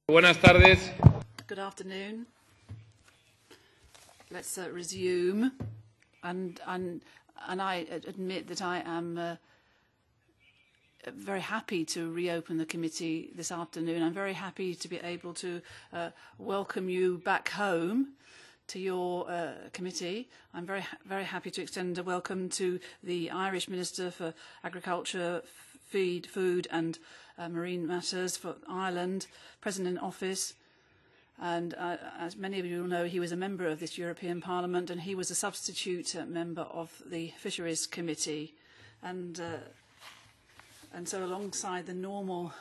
Buenas tardes. Good afternoon. Let's resume. And I admit that I am very happy to reopen the committee this afternoon. I'm very happy to be able to welcome you back home to your committee. I'm very happy to extend a welcome to the Irish Minister for Agriculture, Food and Marine Matters for Ireland, President in Office. And as many of you will know, he was a member of this European Parliament, and he was a substitute member of the Fisheries Committee. And so alongside the normal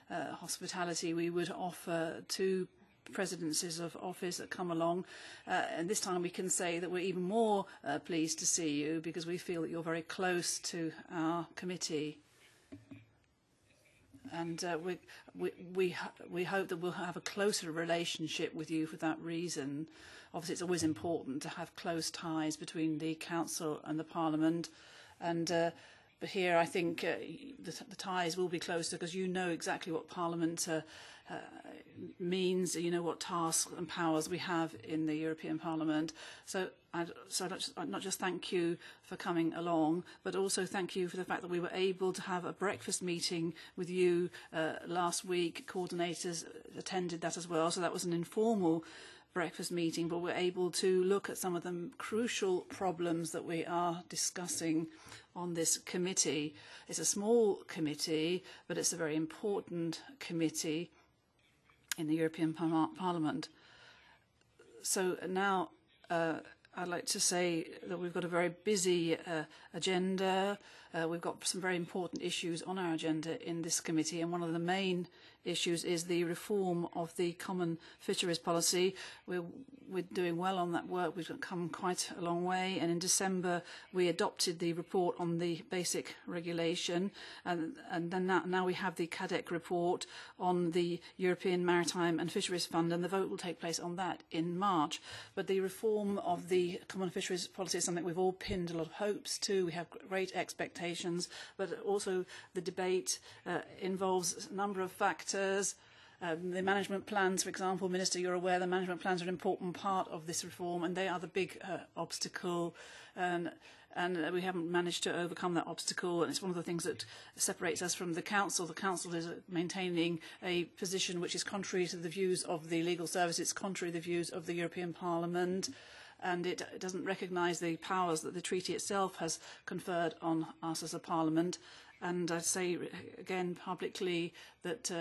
hospitality we would offer to presidencies of office that come along, and this time we can say that we're even more pleased to see you because we feel that you're very close to our committee. And we hope that we'll have a closer relationship with you for that reason. Obviously, it's always important to have close ties between the Council and the Parliament. But here, I think the ties will be closer because you know exactly what Parliament means. You know what tasks and powers we have in the European Parliament. So I'd not just thank you for coming along, but also thank you for the fact that we were able to have a breakfast meeting with you last week. Coordinators attended that as well. So that was an informal breakfast meeting, but we're able to look at some of the crucial problems that we are discussing on this committee. It's a small committee, but it's a very important committee in the European Parliament. So now I'd like to say that we've got a very busy agenda. We've got some very important issues on our agenda in this committee, and one of the main issues is the reform of the common fisheries policy. We're doing well on that work. We've come quite a long way, and in December we adopted the report on the basic regulation, and then now we have the CADEC report on the European Maritime and Fisheries Fund, and the vote will take place on that in March. But the reform of the common fisheries policy is something we've all pinned a lot of hopes to. We have great expectations, but also the debate involves a number of factors. The management plans, for example, Minister, you're aware the management plans are an important part of this reform, and they are the big obstacle, and we haven't managed to overcome that obstacle, and it's one of the things that separates us from the Council. The Council is maintaining a position which is contrary to the views of the legal service, it's contrary to the views of the European Parliament, and it doesn't recognise the powers that the treaty itself has conferred on us as a Parliament. And I'd say again publicly that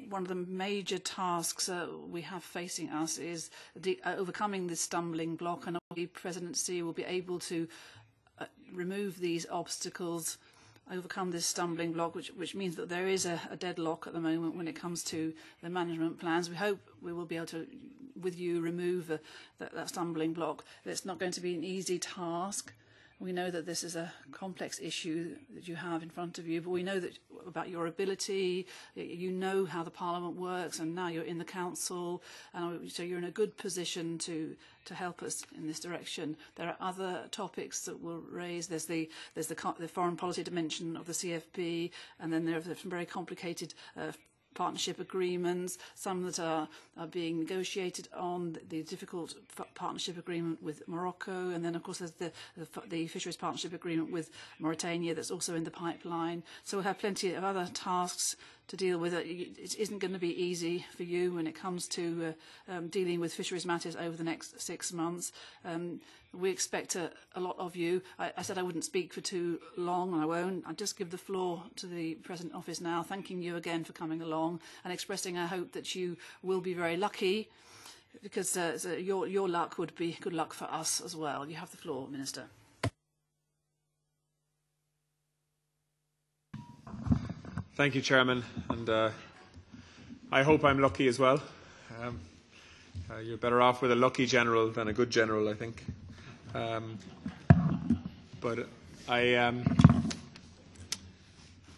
one of the major tasks we have facing us is overcoming this stumbling block, and the presidency will be able to remove these obstacles, overcome this stumbling block, which means that there is a deadlock at the moment when it comes to the management plans. We hope we will be able to, with you, remove that stumbling block. It's not going to be an easy task. We know that this is a complex issue that you have in front of you, but we know that about your ability, you know how the Parliament works, and now you're in the Council, and so you're in a good position to help us in this direction. There are other topics that we'll raise. There's the foreign policy dimension of the CFP, and then there are some very complicated partnership agreements, some that are being negotiated on, the difficult partnership agreement with Morocco, and then of course there's the fisheries partnership agreement with Mauritania that's also in the pipeline. So we'll have plenty of other tasks to deal with. It isn't going to be easy for you when it comes to dealing with fisheries matters over the next 6 months. We expect a lot of you. I said I wouldn't speak for too long, and I won't. I'll just give the floor to the President Office now, thanking you again for coming along and expressing our hope that you will be very lucky, because your luck would be good luck for us as well. You have the floor, Minister. Thank you, Chairman, and I hope I'm lucky as well. You're better off with a lucky general than a good general, I think. But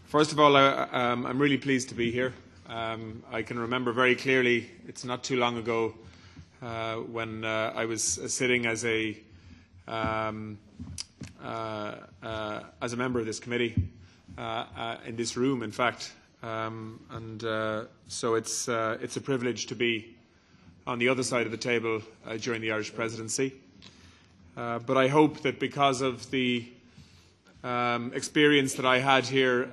first of all, I'm really pleased to be here. I can remember very clearly, it's not too long ago, when I was sitting as a as a member of this committee, in this room, in fact. So it's a privilege to be on the other side of the table during the Irish presidency. But I hope that because of the experience that I had here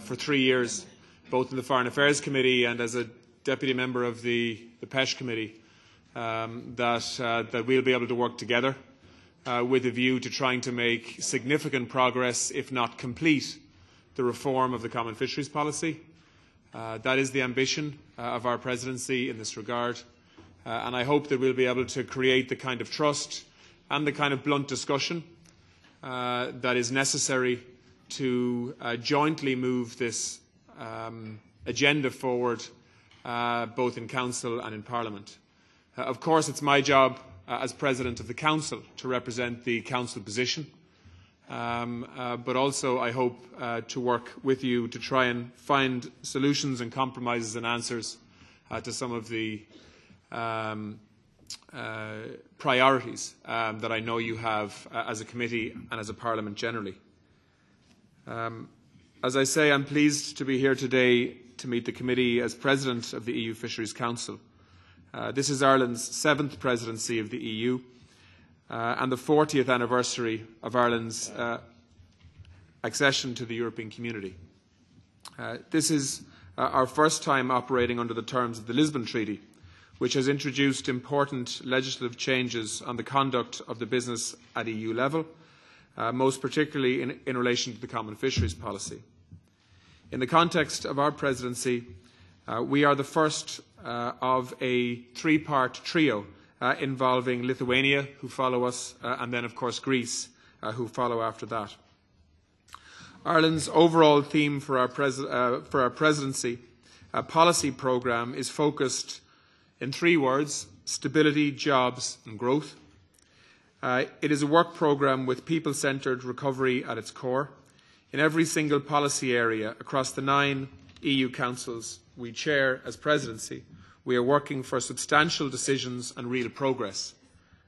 for 3 years, both in the Foreign Affairs Committee and as a deputy member of the PECH Committee, that we'll be able to work together with a view to trying to make significant progress, if not complete, the reform of the Common Fisheries Policy. That is the ambition of our presidency in this regard. And I hope that we'll be able to create the kind of trust and the kind of blunt discussion that is necessary to jointly move this agenda forward, both in Council and in Parliament. Of course, it's my job as President of the Council to represent the Council position, but also I hope to work with you to try and find solutions and compromises and answers to some of the priorities that I know you have as a committee and as a Parliament generally. As I say, I'm pleased to be here today to meet the committee as President of the EU Fisheries Council. This is Ireland's 7th presidency of the EU and the 40th anniversary of Ireland's accession to the European Community. This is our first time operating under the terms of the Lisbon Treaty, which has introduced important legislative changes on the conduct of the business at EU level, most particularly in relation to the Common Fisheries Policy. In the context of our presidency, we are the first of a 3-part trio involving Lithuania, who follow us, and then, of course, Greece, who follow after that. Ireland's overall theme for our presidency policy programme is focused in 3 words: stability, jobs and growth. It is a work programme with people-centred recovery at its core. In every single policy area across the 9 EU councils we chair as presidency, we are working for substantial decisions and real progress,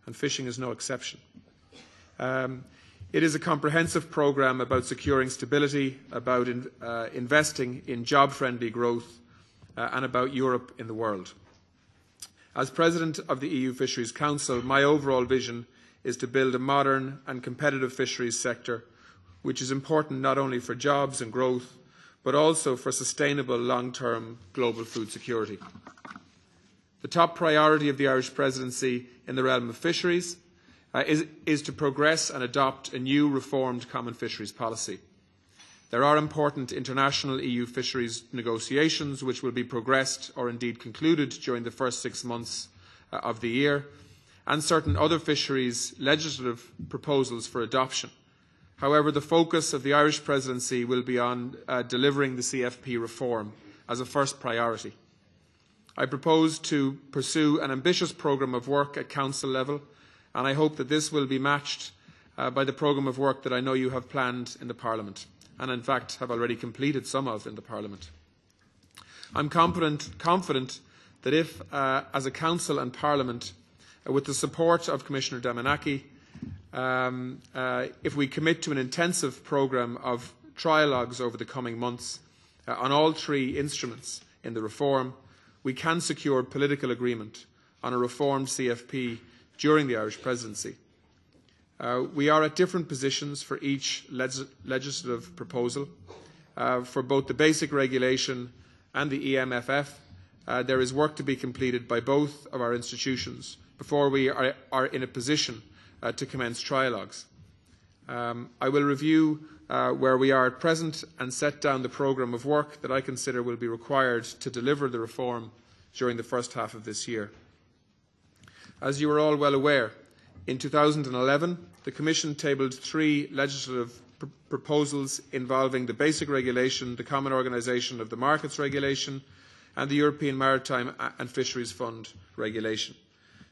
and fishing is no exception. It is a comprehensive programme about securing stability, about investing in job-friendly growth, and about Europe in the world. As President of the EU Fisheries Council, my overall vision is to build a modern and competitive fisheries sector, which is important not only for jobs and growth, but also for sustainable long-term global food security. The top priority of the Irish presidency in the realm of fisheries is to progress and adopt a new reformed common fisheries policy. There are important international EU fisheries negotiations which will be progressed or indeed concluded during the first 6 months of the year, and certain other fisheries legislative proposals for adoption. However, the focus of the Irish presidency will be on delivering the CFP reform as a first priority. I propose to pursue an ambitious programme of work at Council level, and I hope that this will be matched by the programme of work that I know you have planned in the Parliament, and in fact have already completed some of in the Parliament. I'm confident that if, as a Council and Parliament, with the support of Commissioner Damanaki, if we commit to an intensive programme of trialogues over the coming months on all 3 instruments in the reform, we can secure political agreement on a reformed CFP during the Irish presidency. We are at different positions for each legislative proposal. For both the basic regulation and the EMFF, there is work to be completed by both of our institutions before we are in a position to commence trialogues. I will review where we are at present and set down the programme of work that I consider will be required to deliver the reform during the first half of this year. As you are all well aware, in 2011, the Commission tabled 3 legislative proposals involving the Basic Regulation, the Common Organisation of the Markets Regulation, and the European Maritime and Fisheries Fund Regulation.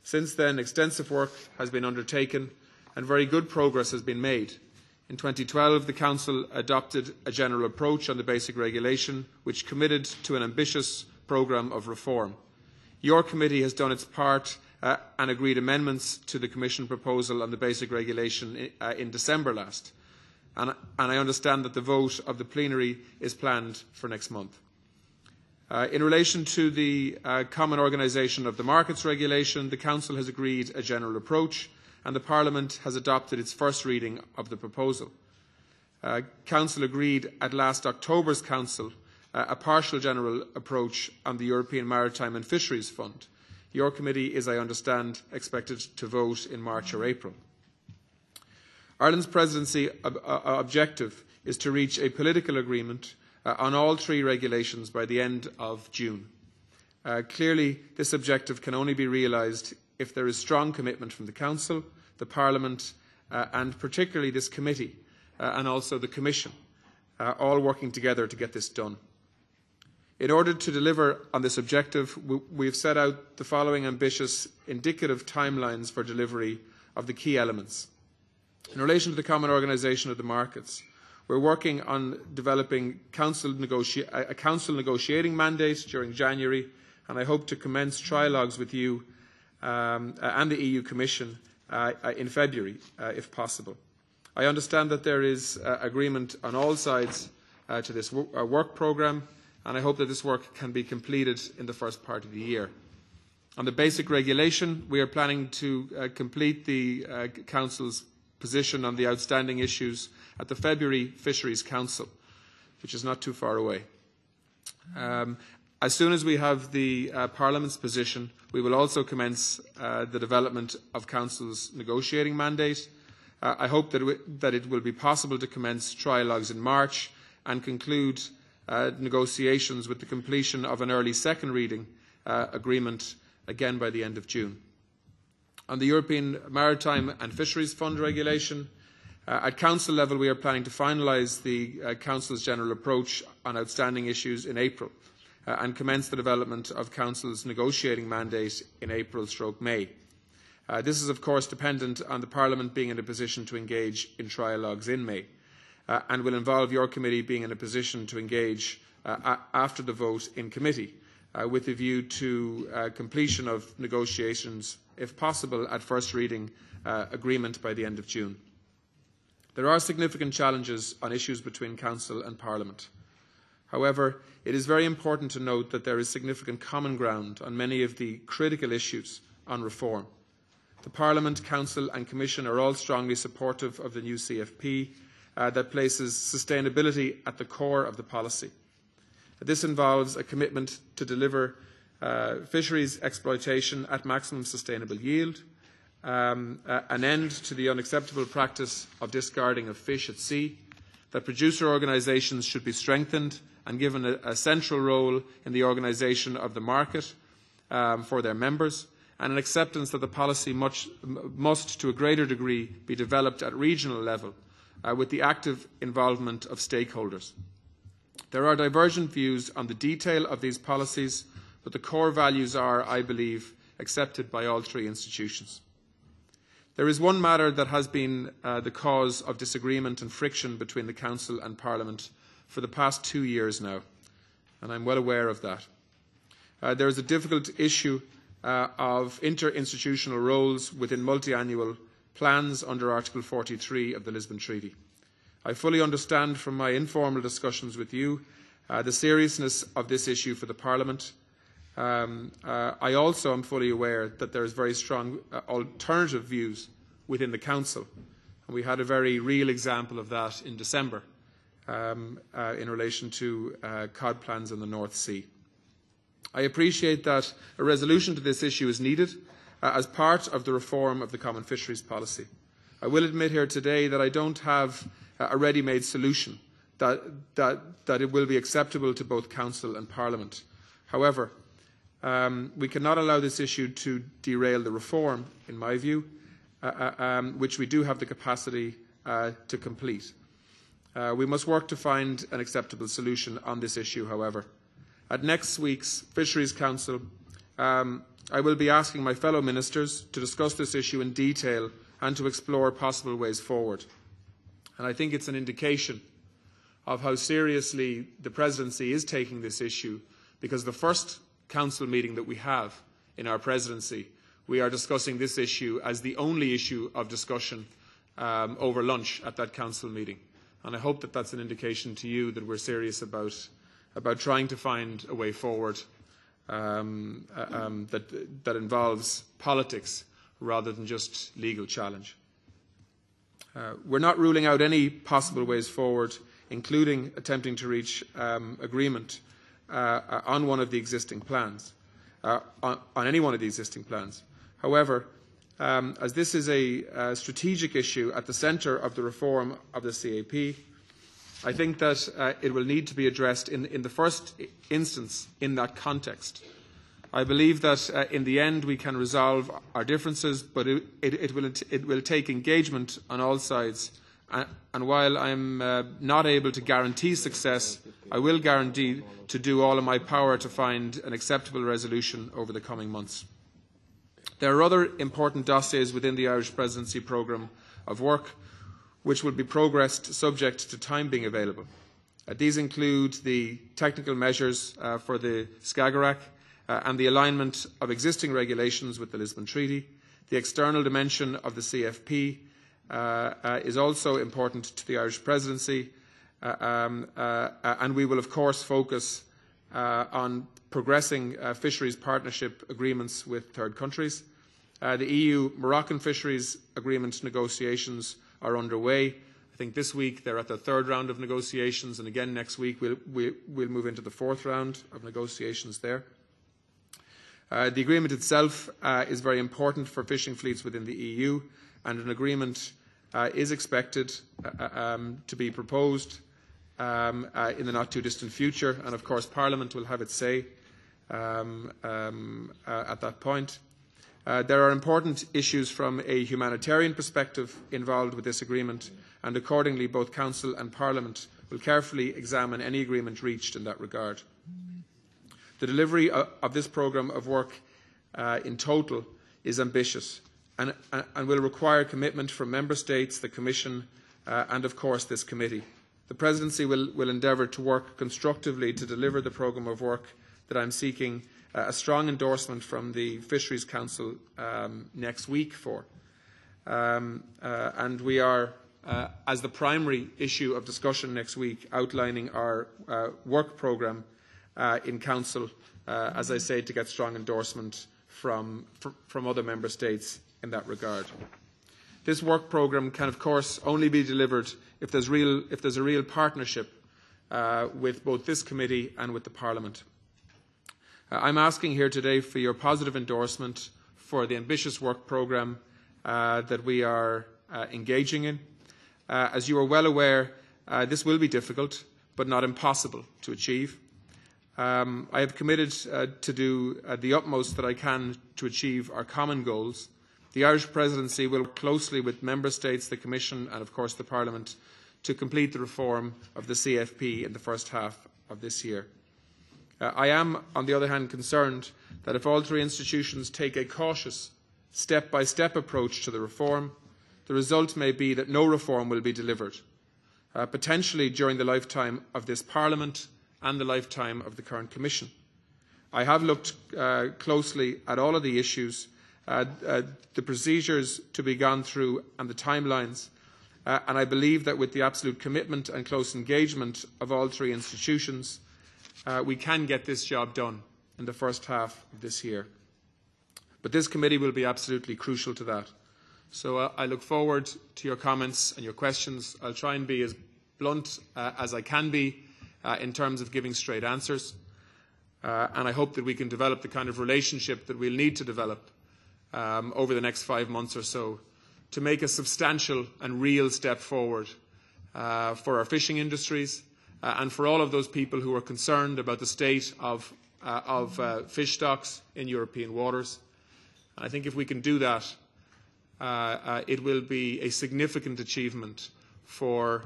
Since then, extensive work has been undertaken and very good progress has been made. In 2012, the Council adopted a general approach on the Basic Regulation, which committed to an ambitious programme of reform. Your committee has done its part and agreed amendments to the Commission proposal on the basic regulation in December last. And I understand that the vote of the plenary is planned for next month. In relation to the Common Organisation of the Markets regulation, the Council has agreed a general approach and the Parliament has adopted its first reading of the proposal. Council agreed at last October's Council a partial general approach on the European Maritime and Fisheries Fund. Your committee is, I understand, expected to vote in March or April. Ireland's presidency objective is to reach a political agreement on all three regulations by the end of June. Clearly, this objective can only be realised if there is strong commitment from the Council, the Parliament, and particularly this committee, and also the Commission, all working together to get this done. In order to deliver on this objective, we have set out the following ambitious indicative timelines for delivery of the key elements. In relation to the Common Organisation of the Markets, we are working on developing a council negotiating mandate during January, and I hope to commence trilogues with you and the EU Commission in February, if possible. I understand that there is agreement on all sides to this work programme, and I hope that this work can be completed in the first part of the year. On the basic regulation, we are planning to complete the Council's position on the outstanding issues at the February Fisheries Council, which is not too far away. As soon as we have the Parliament's position, we will also commence the development of Council's negotiating mandate. I hope that it will be possible to commence trilogues in March and conclude negotiations with the completion of an early second reading agreement again by the end of June. On the European Maritime and Fisheries Fund regulation, at Council level we are planning to finalise the Council's general approach on outstanding issues in April and commence the development of Council's negotiating mandate in April/May. This is of course dependent on the Parliament being in a position to engage in trialogues in May and will involve your committee being in a position to engage after the vote in committee with a view to completion of negotiations, if possible, at first reading agreement by the end of June. There are significant challenges on issues between Council and Parliament. However, it is very important to note that there is significant common ground on many of the critical issues on reform. The Parliament, Council and Commission are all strongly supportive of the new CFP that places sustainability at the core of the policy. This involves a commitment to deliver fisheries exploitation at maximum sustainable yield, an end to the unacceptable practice of discarding of fish at sea, that producer organisations should be strengthened and given a central role in the organisation of the market for their members, and an acceptance that the policy must to a greater degree be developed at regional level with the active involvement of stakeholders. There are divergent views on the detail of these policies, but the core values are, I believe, accepted by all three institutions. There is one matter that has been the cause of disagreement and friction between the Council and Parliament for the past 2 years now, and I am well aware of that. There is a difficult issue of interinstitutional roles within multiannual plans under Article 43 of the Lisbon Treaty. I fully understand from my informal discussions with you the seriousness of this issue for the Parliament. I also am fully aware that there is very strong alternative views within the Council, and we had a very real example of that in December in relation to cod plans in the North Sea. I appreciate that a resolution to this issue is needed as part of the reform of the Common Fisheries Policy. I will admit here today that I don't have a ready-made solution that it will be acceptable to both Council and Parliament. However, we cannot allow this issue to derail the reform, in my view, which we do have the capacity to complete. We must work to find an acceptable solution on this issue, however. At next week's Fisheries Council, I will be asking my fellow ministers to discuss this issue in detail and to explore possible ways forward. And I think it's an indication of how seriously the Presidency is taking this issue, because the first Council meeting that we have in our Presidency we are discussing this issue as the only issue of discussion over lunch at that Council meeting. And I hope that that's an indication to you that we're serious about trying to find a way forward that involves politics rather than just legal challenge. We're not ruling out any possible ways forward, including attempting to reach agreement on one of the existing plans, on any one of the existing plans. However, as this is a strategic issue at the centre of the reform of the CAP, I think that it will need to be addressed in the first instance in that context. I believe that in the end we can resolve our differences, but it will take engagement on all sides. And while I'm not able to guarantee success, I will guarantee to do all in my power to find an acceptable resolution over the coming months. There are other important dossiers within the Irish Presidency programme of work which will be progressed subject to time being available. These include the technical measures for the Skagerrak and the alignment of existing regulations with the Lisbon Treaty. The external dimension of the CFP is also important to the Irish Presidency, and we will of course focus on progressing fisheries partnership agreements with third countries. The EU-Moroccan fisheries agreement negotiations are underway. I think this week they're at the third round of negotiations, and again next week we'll move into the fourth round of negotiations there. The agreement itself is very important for fishing fleets within the EU, and an agreement is expected to be proposed in the not too distant future, and of course Parliament will have its say at that point. There are important issues from a humanitarian perspective involved with this agreement, and accordingly both Council and Parliament will carefully examine any agreement reached in that regard. The delivery of this programme of work in total is ambitious and will require commitment from Member States, the Commission and of course this committee. The Presidency will endeavour to work constructively to deliver the programme of work that I am seeking a strong endorsement from the Fisheries Council next week for. And we are, as the primary issue of discussion next week, outlining our work programme in Council, as I say, to get strong endorsement from other Member States in that regard. This work programme can, of course, only be delivered if there's a real partnership with both this committee and with the Parliament. I'm asking here today for your positive endorsement for the ambitious work programme that we are engaging in. As you are well aware, this will be difficult, but not impossible to achieve. I have committed to do the utmost that I can to achieve our common goals. The Irish Presidency will work closely with Member States, the Commission and of course the Parliament to complete the reform of the CFP in the first half of this year. I am, on the other hand, concerned that if all three institutions take a cautious, step-by-step approach to the reform, the result may be that no reform will be delivered, potentially during the lifetime of this Parliament and the lifetime of the current Commission. I have looked closely at all of the issues, the procedures to be gone through and the timelines, and I believe that with the absolute commitment and close engagement of all three institutions, we can get this job done in the first half of this year. But this committee will be absolutely crucial to that. So I look forward to your comments and your questions. I'll try and be as blunt as I can be in terms of giving straight answers. And I hope that we can develop the kind of relationship that we'll need to develop over the next 5 months or so to make a substantial and real step forward for our fishing industries, and for all of those people who are concerned about the state of fish stocks in European waters. And I think if we can do that, it will be a significant achievement for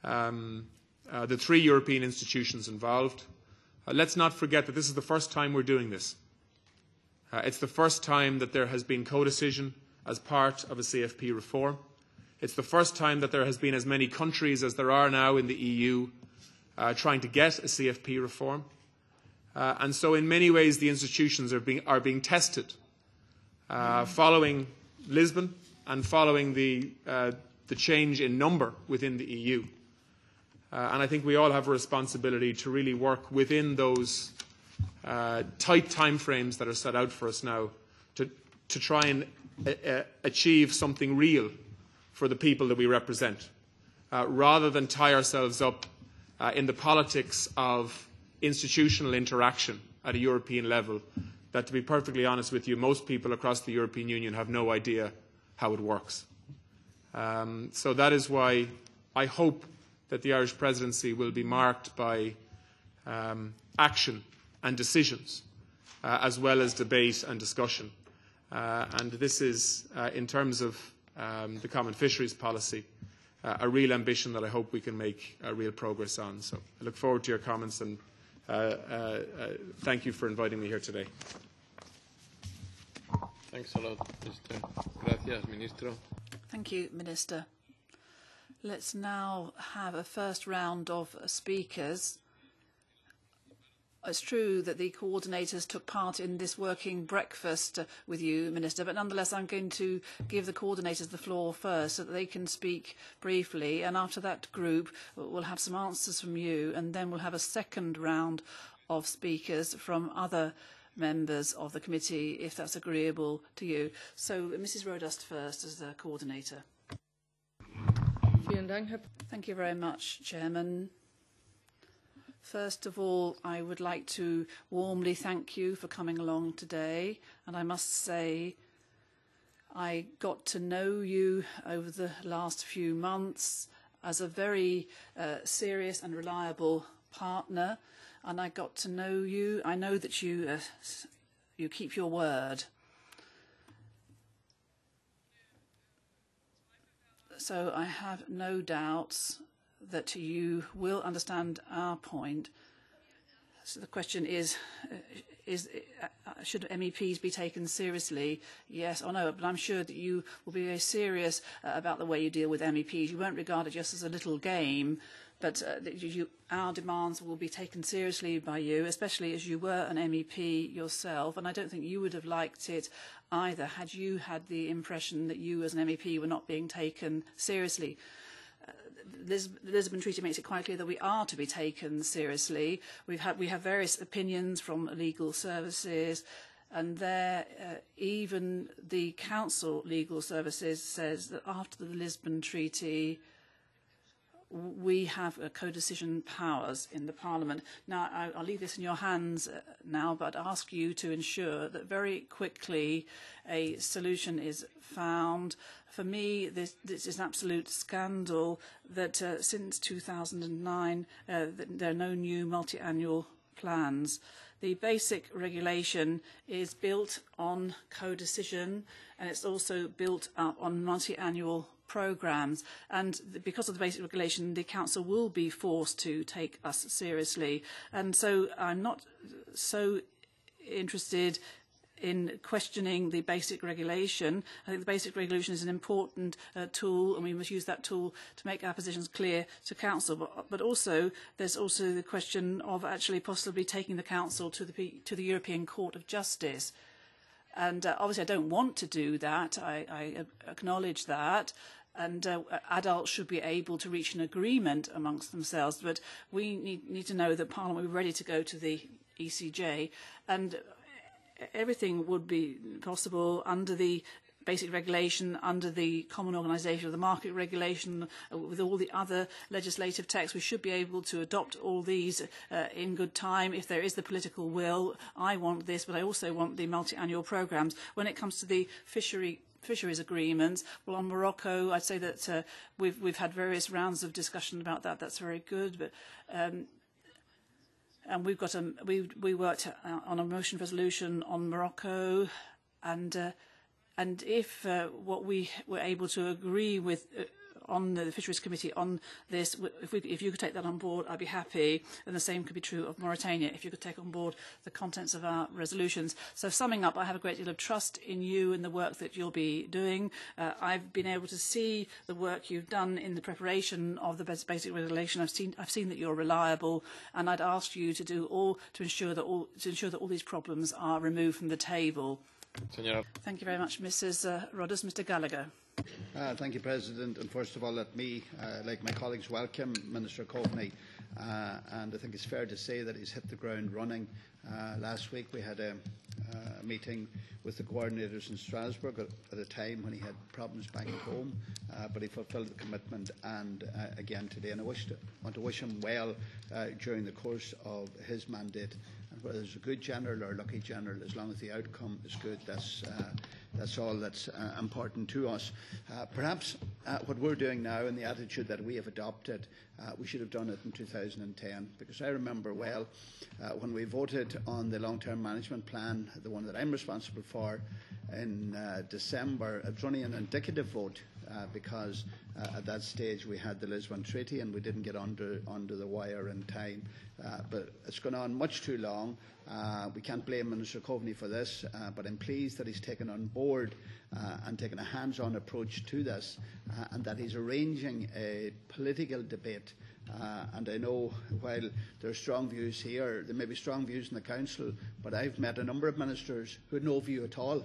the three European institutions involved. Let's not forget that this is the first time we're doing this. It's the first time that there has been codecision as part of a CFP reform. It's the first time that there has been as many countries as there are now in the EU trying to get a CFP reform. And so in many ways the institutions are being tested following Lisbon and following the change in number within the EU. And I think we all have a responsibility to really work within those tight timeframes that are set out for us now to try and achieve something real for the people that we represent, rather than tie ourselves up in the politics of institutional interaction at a European level that, to be perfectly honest with you, most people across the European Union have no idea how it works. So that is why I hope that the Irish presidency will be marked by action and decisions, as well as debate and discussion. And this is, in terms of the common fisheries policy, a real ambition that I hope we can make real progress on. So I look forward to your comments, and thank you for inviting me here today. Thanks a lot, Mr. Gracias, Ministro. Thank you, Minister. Let's now have a first round of speakers. It's true that the coordinators took part in this working breakfast with you, Minister, but nonetheless I'm going to give the coordinators the floor first so that they can speak briefly, and after that group we'll have some answers from you, and then we'll have a second round of speakers from other members of the committee, if that's agreeable to you. So Mrs. Rodust first as the coordinator. Thank you very much, Chairman. First of all, I would like to warmly thank you for coming along today. And I must say, I got to know you over the last few months as a very serious and reliable partner. And I got to know you. I know that you keep your word. So I have no doubts that you will understand our point. So the question is should MEPs be taken seriously? Yes or no? But I'm sure that you will be very serious about the way you deal with MEPs. You won't regard it just as a little game, but our demands will be taken seriously by you, especially as you were an MEP yourself. And I don't think you would have liked it either had you had the impression that you as an MEP were not being taken seriously. The Lisbon Treaty makes it quite clear that we are to be taken seriously. We have various opinions from legal services, and there even the Council legal services says that after the Lisbon Treaty we have co-decision powers in the Parliament. Now, I'll leave this in your hands now, but ask you to ensure that very quickly a solution is found. For me, this is an absolute scandal that since 2009 there are no new multi-annual plans. The basic regulation is built on co-decision, and it's also built up on multi-annual programmes, and because of the basic regulation the Council will be forced to take us seriously, and so I'm not so interested in questioning the basic regulation. I think the basic regulation is an important tool, and we must use that tool to make our positions clear to Council. But also, there's also the question of actually possibly taking the Council to the European Court of Justice. And obviously, I don't want to do that. I acknowledge that. And adults should be able to reach an agreement amongst themselves. But we need to know that Parliament will be ready to go to the ECJ. And everything would be possible under the basic regulation, under the common organisation of the market regulation, with all the other legislative texts. We should be able to adopt all these in good time if there is the political will. I want this, but I also want the multi-annual programmes. When it comes to the fisheries agreements, well, on Morocco, I'd say that we've had various rounds of discussion about that. That's very good, but and we worked on a motion resolution on Morocco, and if what we were able to agree with on the Fisheries Committee on this, if you could take that on board, I'd be happy. And the same could be true of Mauritania, if you could take on board the contents of our resolutions. So summing up, I have a great deal of trust in you and the work that you'll be doing. I've been able to see the work you've done in the preparation of the basic regulation. I've seen that you're reliable, and I'd ask you to do all to ensure that all these problems are removed from the table. Señora. Thank you very much, Mrs. Rodders. Mr. Gallagher. Thank you, President. And first of all, let me, like my colleagues, welcome Minister Coveney. And I think it's fair to say that he's hit the ground running. Last week we had a meeting with the coordinators in Strasbourg at a time when he had problems back at home, but he fulfilled the commitment and again today. And I want to wish him well during the course of his mandate. And whether it's a good general or a lucky general, as long as the outcome is good, that's all that's important to us. Perhaps what we're doing now and the attitude that we have adopted, we should have done it in 2010, because I remember well when we voted on the long-term management plan, the one that I'm responsible for, in December. It was only an indicative vote because at that stage we had the Lisbon Treaty and we didn't get under the wire in time. But it's gone on much too long. We can't blame Minister Coveney for this, but I'm pleased that he's taken on board and taken a hands-on approach to this, and that he's arranging a political debate. And I know while there are strong views here, there may be strong views in the Council, but I've met a number of ministers who had no view at all.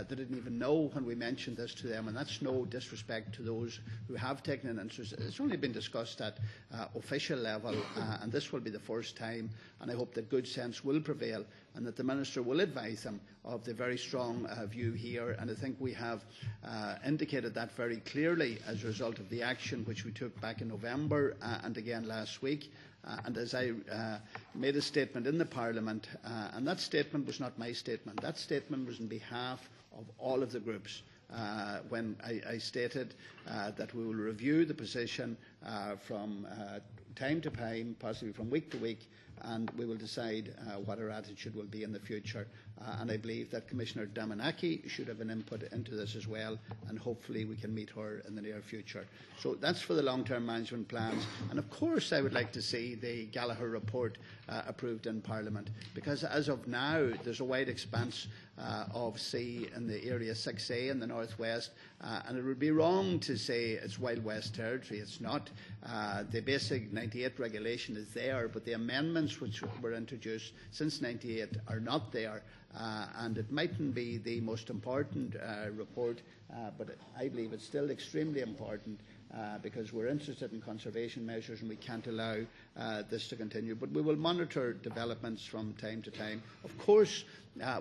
They didn't even know when we mentioned this to them, and that's no disrespect to those who have taken an interest. It's only been discussed at official level, and this will be the first time, and I hope that good sense will prevail and that the Minister will advise them of the very strong view here. And I think we have indicated that very clearly as a result of the action which we took back in November and again last week. And as I made a statement in the Parliament, and that statement was not my statement, that statement was on behalf of all of the groups, when I stated that we will review the position from time to time, possibly from week to week, and we will decide what our attitude will be in the future. And I believe that Commissioner Damanaki should have an input into this as well, and hopefully we can meet her in the near future. So that's for the long-term management plans. And of course I would like to see the Gallagher report approved in Parliament, because as of now there's a wide expanse of sea in the Area 6A in the northwest, and it would be wrong to say it's Wild West territory. It's not. The basic 98 regulation is there, but the amendments which were introduced since 98 are not there, and it mightn't be the most important report, but I believe it's still extremely important. Because we're interested in conservation measures and we can't allow this to continue. But we will monitor developments from time to time. Of course,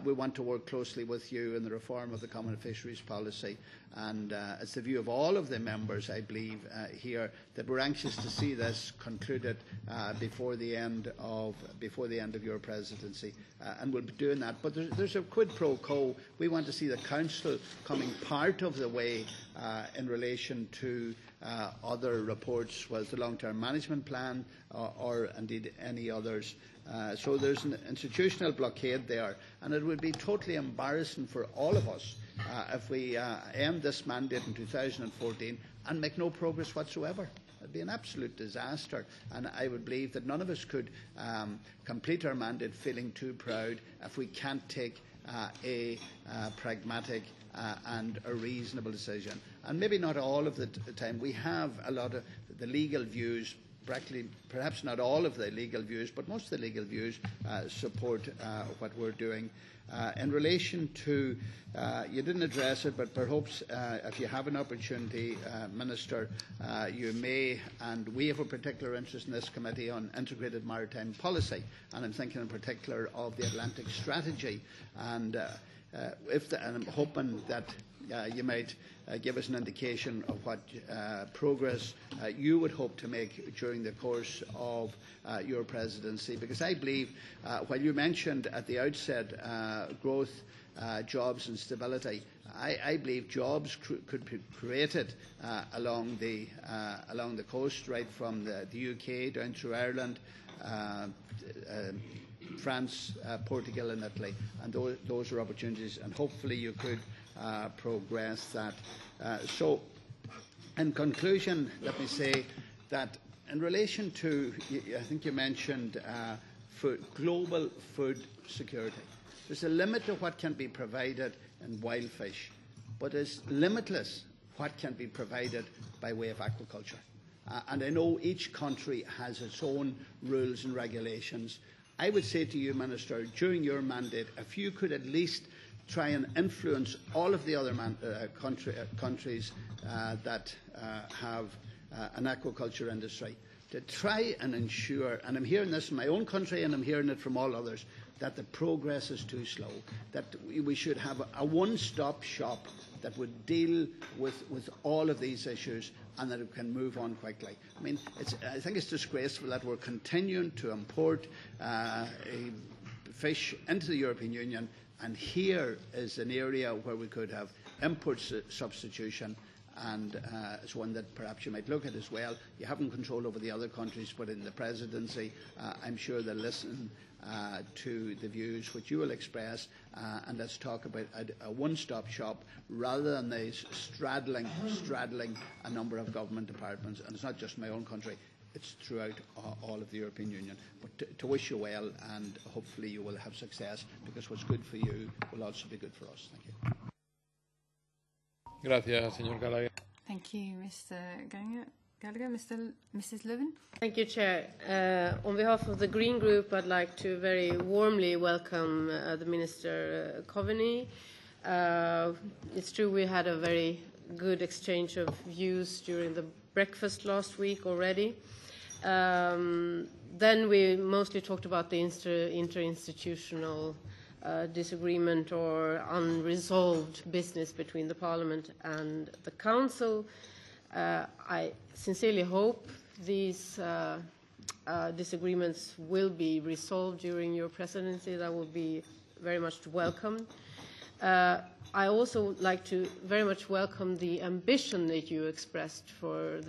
we want to work closely with you in the reform of the Common Fisheries Policy, and it's the view of all of the members, I believe, here, that we're anxious to see this concluded before the end of your presidency, and we'll be doing that. But there's a quid pro quo. We want to see the Council coming part of the way in relation to other reports, whether it's the long-term management plan or indeed any others. So there's an institutional blockade there, and it would be totally embarrassing for all of us if we end this mandate in 2014 and make no progress whatsoever. It would be an absolute disaster, and I would believe that none of us could complete our mandate feeling too proud if we can't take a pragmatic and a reasonable decision. And maybe not all of the time. We have a lot of the legal views, practically, perhaps not all of the legal views, but most of the legal views support what we're doing. In relation to, you didn't address it, but perhaps if you have an opportunity, Minister, you may, and we have a particular interest in this committee on integrated maritime policy, and I'm thinking in particular of the Atlantic strategy, and I'm hoping that you might give us an indication of what progress you would hope to make during the course of your presidency. Because I believe, while you mentioned at the outset growth, jobs and stability, I believe jobs could be created along the coast, right from the UK down through Ireland, France, Portugal and Italy, and those are opportunities, and hopefully you could progress that. So, in conclusion, let me say that in relation to, I think you mentioned global food security. There's a limit to what can be provided in wild fish, but it's limitless what can be provided by way of aquaculture. And I know each country has its own rules and regulations. I would say to you, Minister, during your mandate, if you could at least try and influence all of the other countries that have an aquaculture industry, to try and ensure, and I'm hearing this in my own country and I'm hearing it from all others, that the progress is too slow, that we should have a one-stop shop that would deal with all of these issues and that it can move on quickly. I mean, I think it's disgraceful that we're continuing to import fish into the European Union, and here is an area where we could have import substitution, and it's one that perhaps you might look at as well. You haven't control over the other countries, but in the presidency, I'm sure they'll listen to the views which you will express, and let's talk about a one-stop shop rather than these straddling a number of government departments. And it's not just my own country, it's throughout all of the European Union. But to wish you well, and hopefully you will have success, because what's good for you will also be good for us. Thank you. Gracias, señor Gallagher. Thank you, Mr. Gallagher. Mrs. Lövin. Thank you, Chair. On behalf of the Green Group, I'd like to very warmly welcome the Minister Coveney. It's true we had a very good exchange of views during the breakfast last week already. Then we mostly talked about the interinstitutional disagreement or unresolved business between the Parliament and the Council. I sincerely hope these disagreements will be resolved during your presidency. That will be very much welcomed. I also like to very much welcome the ambition that you expressed for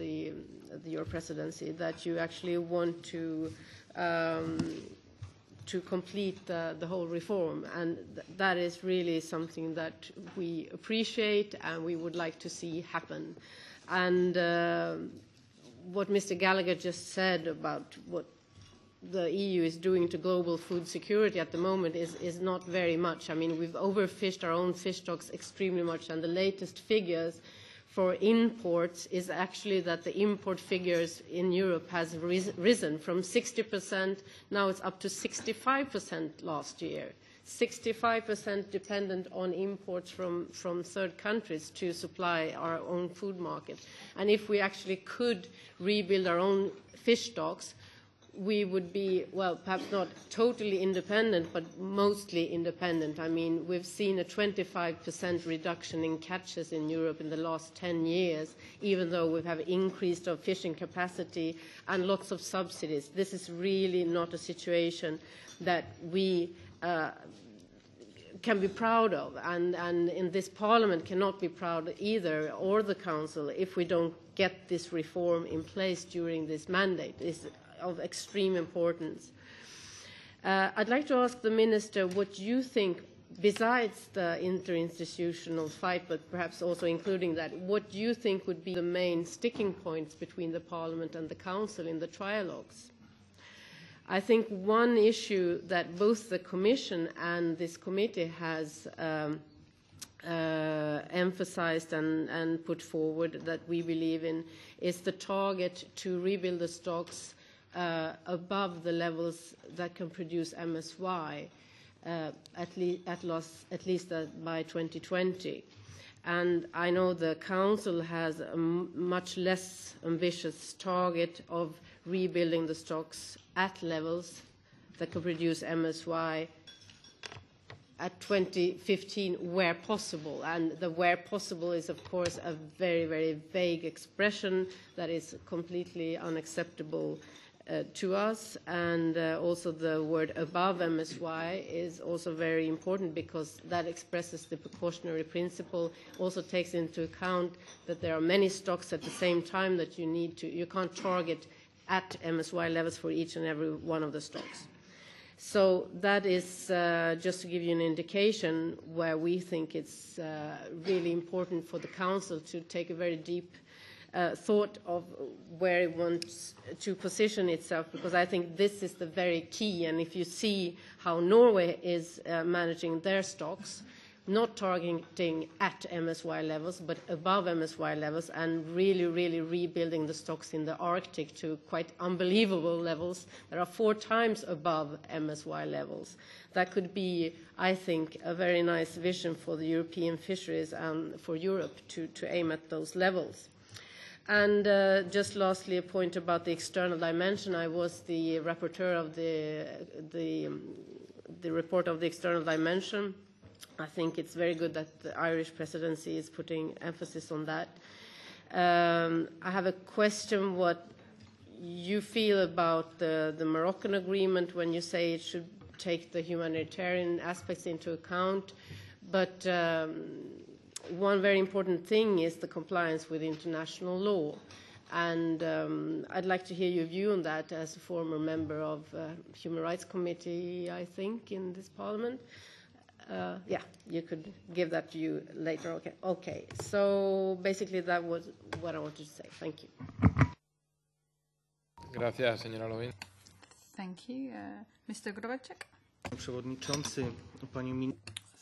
your presidency, that you actually want to complete the whole reform, and that is really something that we appreciate and we would like to see happen. And what Mr. Gallagher just said about what the EU is doing to global food security at the moment is not very much. I mean, we've overfished our own fish stocks extremely much, and the latest figures for imports is actually that the import figures in Europe has risen from 60%, now it's up to 65% last year. 65% dependent on imports from third countries to supply our own food market. And if we actually could rebuild our own fish stocks, we would be, well, perhaps not totally independent, but mostly independent. I mean, we've seen a 25% reduction in catches in Europe in the last 10 years, even though we have increased our fishing capacity and lots of subsidies. This is really not a situation that we can be proud of, and in this Parliament cannot be proud either, or the Council, if we don't get this reform in place during this mandate. It's of extreme importance. I'd like to ask the Minister what you think, besides the interinstitutional fight, but perhaps also including that, what do you think would be the main sticking points between the Parliament and the Council in the trialogues? I think one issue that both the Commission and this committee has emphasized and put forward that we believe in is the target to rebuild the stocks above the levels that can produce MSY, at least by 2020. And I know the Council has a much less ambitious target of rebuilding the stocks at levels that can produce MSY at 2015 where possible. And the where possible is, of course, a very, very vague expression that is completely unacceptable to us. And also the word above MSY is also very important, because that expresses the precautionary principle, also takes into account that there are many stocks at the same time that you can't target at MSY levels for each and every one of the stocks. So that is just to give you an indication where we think it's really important for the Council to take a very deep thought of where it wants to position itself, because I think this is the very key. And if you see how Norway is managing their stocks, not targeting at MSY levels, but above MSY levels, and really, really rebuilding the stocks in the Arctic to quite unbelievable levels that are 4 times above MSY levels. That could be, I think, a very nice vision for the European fisheries and for Europe to aim at those levels. And just lastly, a point about the external dimension. I was the rapporteur of the report of the external dimension. I think it's very good that the Irish presidency is putting emphasis on that. I have a question what you feel about the Moroccan agreement when you say it should take the humanitarian aspects into account. But one very important thing is the compliance with international law. And I'd like to hear your view on that as a former member of Human Rights Committee, I think, in this Parliament. Yeah, you could give that to you later. Okay. So basically that was what I wanted to say. Thank you. Gracias, señora Lovin. Thank you. Mr. Grobarczyk. Przewodniczący,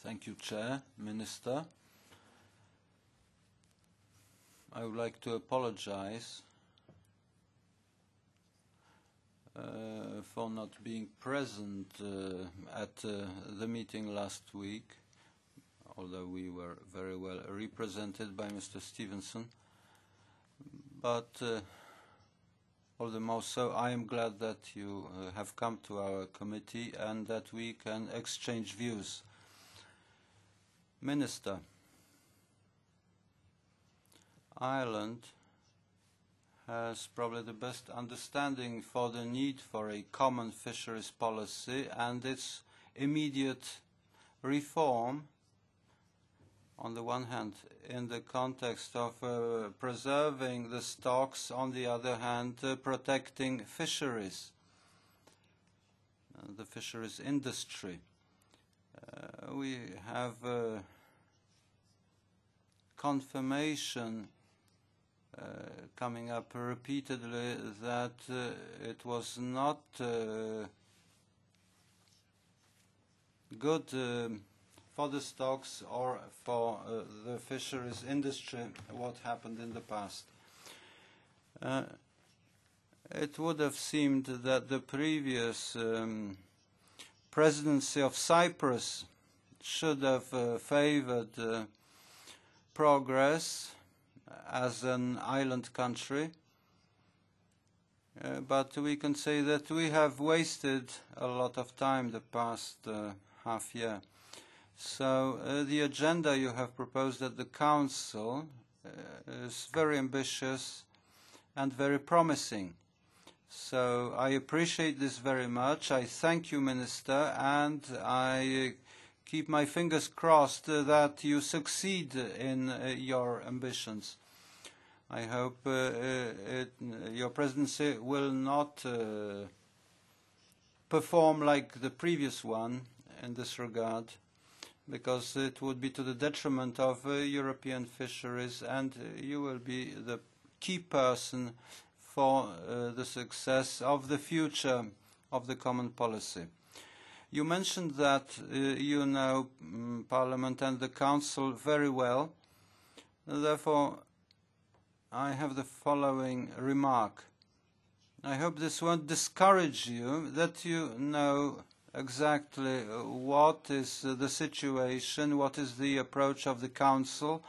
Thank you, Chair, Minister. I would like to apologize for not being present at the meeting last week, although we were very well represented by Mr. Stevenson. But all the more so, I am glad that you have come to our committee and that we can exchange views. Minister, Ireland has probably the best understanding for the need for a common fisheries policy and its immediate reform, on the one hand, in the context of preserving the stocks, on the other hand, protecting fisheries, the fisheries industry. We have confirmation coming up repeatedly that it was not good for the stocks or for the fisheries industry what happened in the past. It would have seemed that the previous presidency of Cyprus should have favored progress as an island country, but we can say that we have wasted a lot of time the past half year. So the agenda you have proposed at the Council is very ambitious and very promising. So I appreciate this very much. I thank you, Minister, and I keep my fingers crossed that you succeed in your ambitions. I hope your presidency will not perform like the previous one in this regard, because it would be to the detriment of European fisheries, and you will be the key person for the success of the future of the common policy. You mentioned that you know Parliament and the Council very well. Therefore, I have the following remark. I hope this won't discourage you, that you know exactly what is the situation, what is the approach of the Council,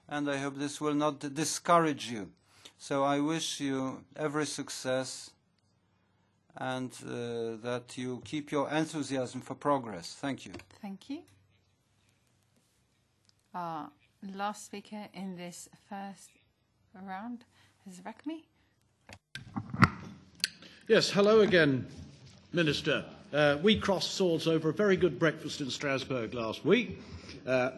and I hope this will not discourage you. So I wish you every success and that you keep your enthusiasm for progress. Thank you. Thank you. Our last speaker in this first round is Rakmi. Yes, hello again, Minister. We crossed swords over a very good breakfast in Strasbourg last week.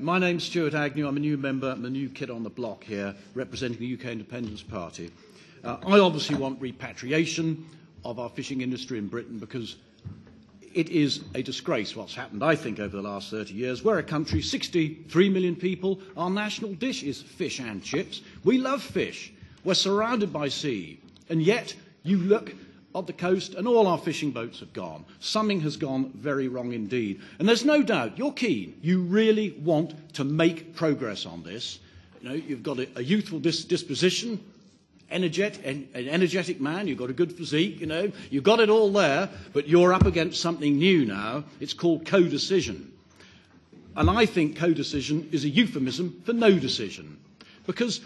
My name's Stuart Agnew. I'm a new member. I'm a new kid on the block here, representing the UK Independence Party. I obviously want repatriation of our fishing industry in Britain because it is a disgrace what's happened, I think, over the last 30 years. We're a country, 63 million people. Our national dish is fish and chips. We love fish. We're surrounded by sea. And yet, you look of the coast, and all our fishing boats have gone. Something has gone very wrong indeed. And there's no doubt you're keen. You really want to make progress on this. You know, you've got a youthful disposition, an energetic man, you've got a good physique, you know, you've got it all there, but you're up against something new now. It's called co-decision. And I think co-decision is a euphemism for no decision. Because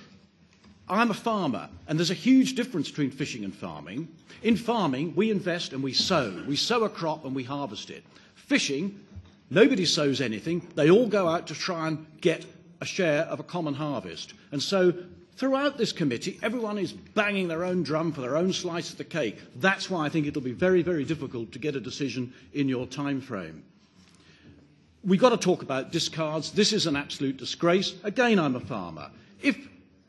I'm a farmer, and there's a huge difference between fishing and farming. In farming, we invest and we sow. We sow a crop and we harvest it. Fishing, nobody sows anything. They all go out to try and get a share of a common harvest. And so throughout this committee, everyone is banging their own drum for their own slice of the cake. That's why I think it'll be very, very difficult to get a decision in your time frame. We've got to talk about discards. This is an absolute disgrace. Again, I'm a farmer. If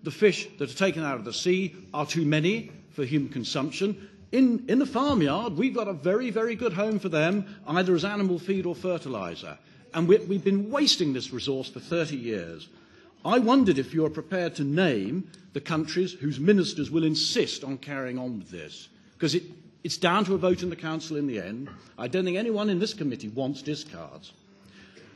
the fish that are taken out of the sea are too many for human consumption, in the farmyard, we've got a very, very good home for them, either as animal feed or fertiliser. And we've been wasting this resource for 30 years. I wondered if you're prepared to name the countries whose ministers will insist on carrying on with this, because it's down to a vote in the Council in the end. I don't think anyone in this committee wants discards.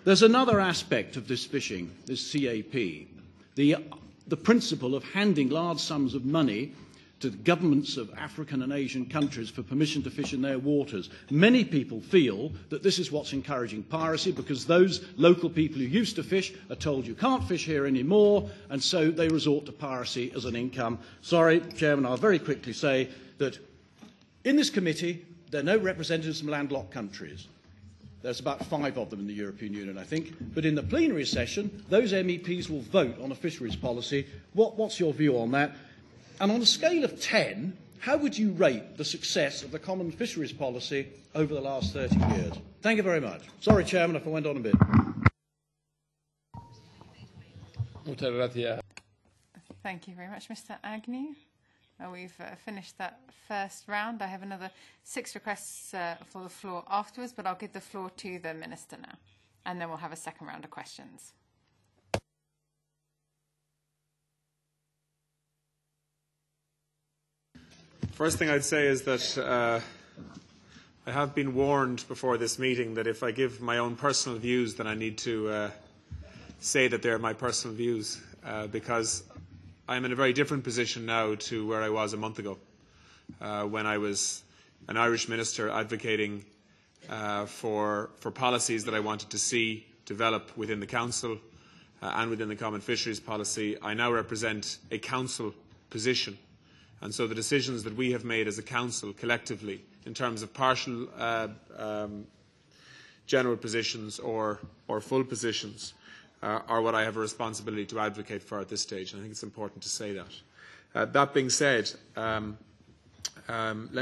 There's another aspect of this fishing, this CAP, the principle of handing large sums of money to the governments of African and Asian countries for permission to fish in their waters. Many people feel that this is what's encouraging piracy, because those local people who used to fish are told you can't fish here anymore, and so they resort to piracy as an income. Sorry, Chairman, I'll very quickly say that in this committee there are no representatives from landlocked countries. There's about 5 of them in the European Union, I think. But in the plenary session, those MEPs will vote on a fisheries policy. What's your view on that? And on a scale of 10, how would you rate the success of the common fisheries policy over the last 30 years? Thank you very much. Sorry, Chairman, if I went on a bit. Muchas gracias. Thank you very much, Mr. Agnew. We've finished that first round. I have another 6 requests for the floor afterwards, but I'll give the floor to the Minister now, and then we'll have a second round of questions. First thing I'd say is that I have been warned before this meeting that if I give my own personal views, then I need to say that they're my personal views, because I'm in a very different position now to where I was a month ago, when I was an Irish minister advocating for policies that I wanted to see develop within the Council and within the Common Fisheries Policy. I now represent a Council position, and so the decisions that we have made as a Council collectively in terms of partial general positions or full positions are what I have a responsibility to advocate for at this stage, and I think it's important to say that. That being said, let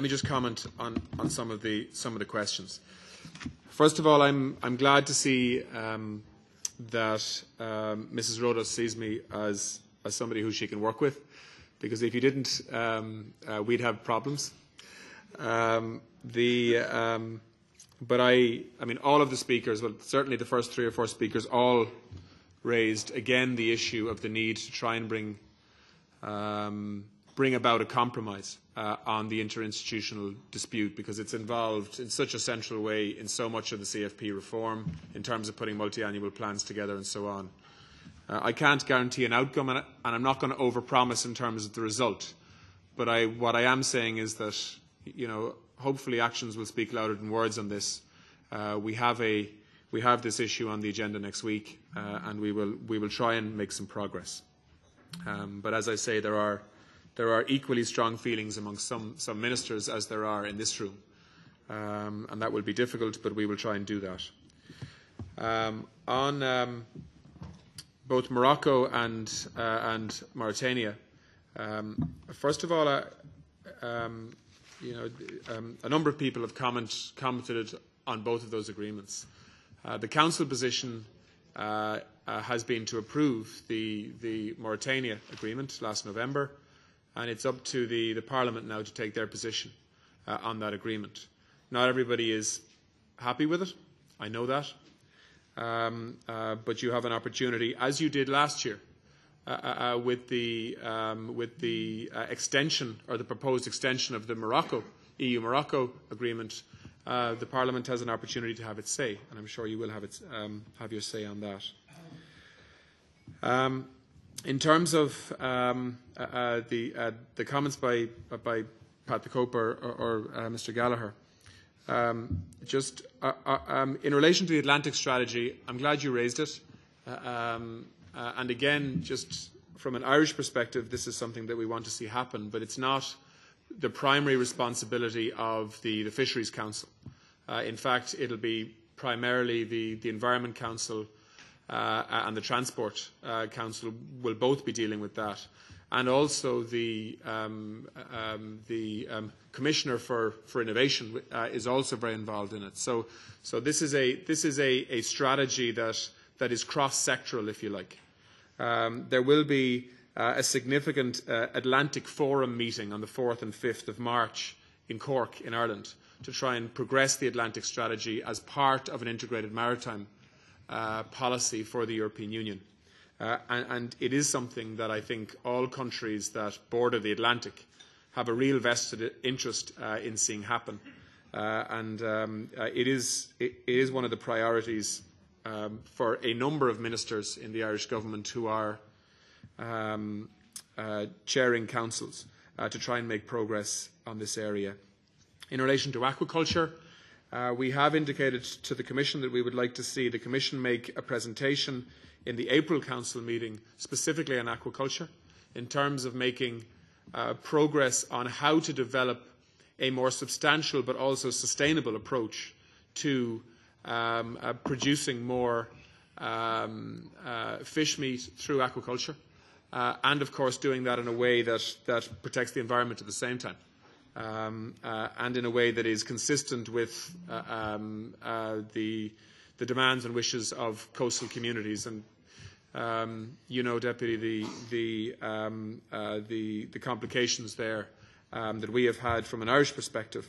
me just comment on some of the questions. First of all, I'm glad to see that Mrs. Rodos sees me as somebody who she can work with, because if you didn't, we'd have problems. But I mean, all of the speakers, well, certainly the first 3 or 4 speakers, all raised again the issue of the need to try and bring about a compromise on the interinstitutional dispute, because it's involved in such a central way in so much of the CFP reform in terms of putting multi-annual plans together and so on. I can't guarantee an outcome, and I'm not going to overpromise in terms of the result. But what I am saying is that, you know, hopefully actions will speak louder than words on this. We have this issue on the agenda next week, and we will try and make some progress. But as I say, there are equally strong feelings among some ministers as there are in this room, and that will be difficult, but we will try and do that. On both Morocco and Mauritania, first of all, a number of people have commented on both of those agreements. The Council position has been to approve the Mauritania agreement last November, and it's up to the Parliament now to take their position on that agreement. Not everybody is happy with it, I know that, but you have an opportunity, as you did last year, with the extension or the proposed extension of the Morocco EU-Morocco agreement, the Parliament has an opportunity to have its say, and I'm sure you will have your say on that. In terms of the comments by Pat the Cope or Mr. Gallagher, in relation to the Atlantic strategy, I'm glad you raised it. And again, just from an Irish perspective, this is something that we want to see happen, but it's not the primary responsibility of the Fisheries Council. In fact, it'll be primarily the Environment Council and the Transport Council will both be dealing with that. And also the Commissioner for Innovation is also very involved in it. So this is a strategy that is cross-sectoral, if you like. There will be a significant Atlantic Forum meeting on the 4th and 5th of March in Cork, in Ireland, to try and progress the Atlantic strategy as part of an integrated maritime policy for the European Union. And it is something that I think all countries that border the Atlantic have a real vested interest in seeing happen. It is one of the priorities for a number of ministers in the Irish government who are chairing councils to try and make progress on this area. In relation to aquaculture, we have indicated to the Commission that we would like to see the Commission make a presentation in the April Council meeting specifically on aquaculture in terms of making progress on how to develop a more substantial but also sustainable approach to producing more fish meat through aquaculture and of course doing that in a way that protects the environment at the same time. And in a way that is consistent with the demands and wishes of coastal communities. And Deputy, the complications there that we have had from an Irish perspective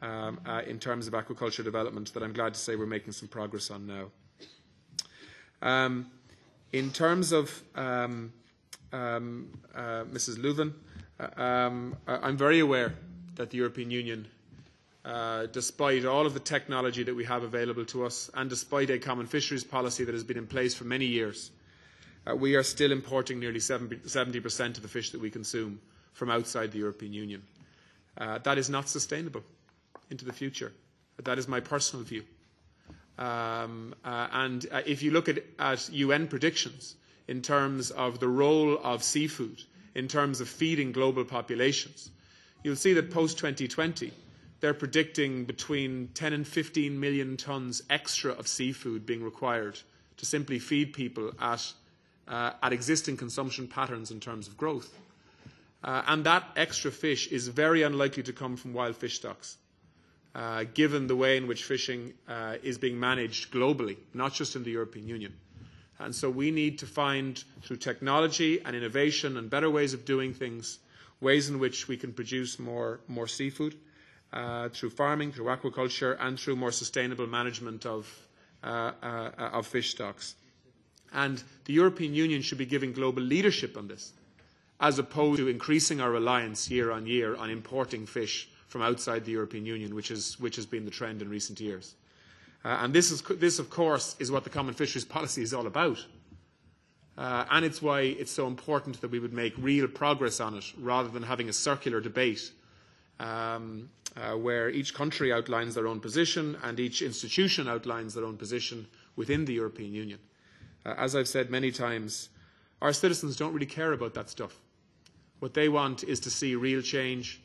in terms of aquaculture development that I'm glad to say we're making some progress on now. In terms of Mrs. Leuven, I'm very aware that the European Union, despite all of the technology that we have available to us and despite a common fisheries policy that has been in place for many years, we are still importing nearly 70% of the fish that we consume from outside the European Union. That is not sustainable into the future. That is my personal view. And if you look at UN predictions in terms of the role of seafood, in terms of feeding global populations, you'll see that post-2020, they're predicting between 10 and 15 million tonnes extra of seafood being required to simply feed people at existing consumption patterns in terms of growth. And that extra fish is very unlikely to come from wild fish stocks, given the way in which fishing is being managed globally, not just in the European Union. And so we need to find, through technology and innovation and better ways of doing things, ways in which we can produce more seafood through farming, through aquaculture, and through more sustainable management of fish stocks. And the European Union should be giving global leadership on this, as opposed to increasing our reliance year on year on importing fish from outside the European Union, which has been the trend in recent years. And this, of course, is what the Common Fisheries Policy is all about. And it's why it's so important that we would make real progress on it, rather than having a circular debate where each country outlines their own position and each institution outlines their own position within the European Union. As I've said many times, our citizens don't really care about that stuff. What they want is to see real change.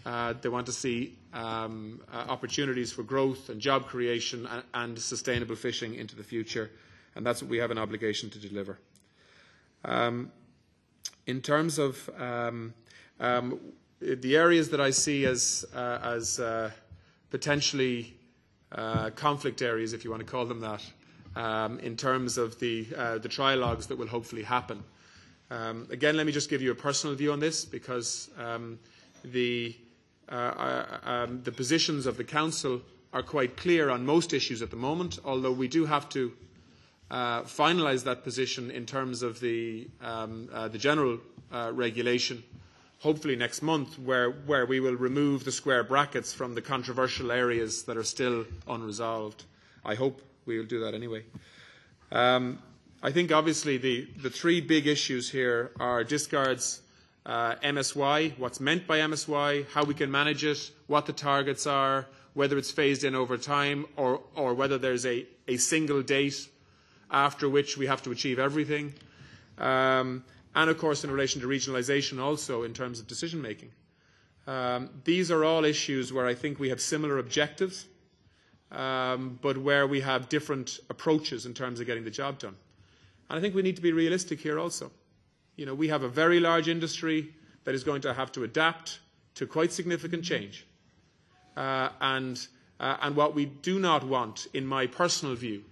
They want to see opportunities for growth and job creation and sustainable fishing into the future, and that's what we have an obligation to deliver. In terms of the areas that I see as potentially conflict areas, if you want to call them that, in terms of the trialogues that will hopefully happen. Again, let me just give you a personal view on this, because the positions of the Council are quite clear on most issues at the moment, although we do have to finalise that position in terms of the general regulation hopefully next month, where we will remove the square brackets from the controversial areas that are still unresolved. I hope we will do that anyway. I think obviously the three big issues here are discards, MSY, what's meant by MSY, how we can manage it, what the targets are, whether it's phased in over time, or whether there's a single date after which we have to achieve everything. And of course in relation to regionalisation also in terms of decision making. These are all issues where I think we have similar objectives, but where we have different approaches in terms of getting the job done. And I think we need to be realistic here also. You know, we have a very large industry that is going to have to adapt to quite significant change. And what we do not want, in my personal view,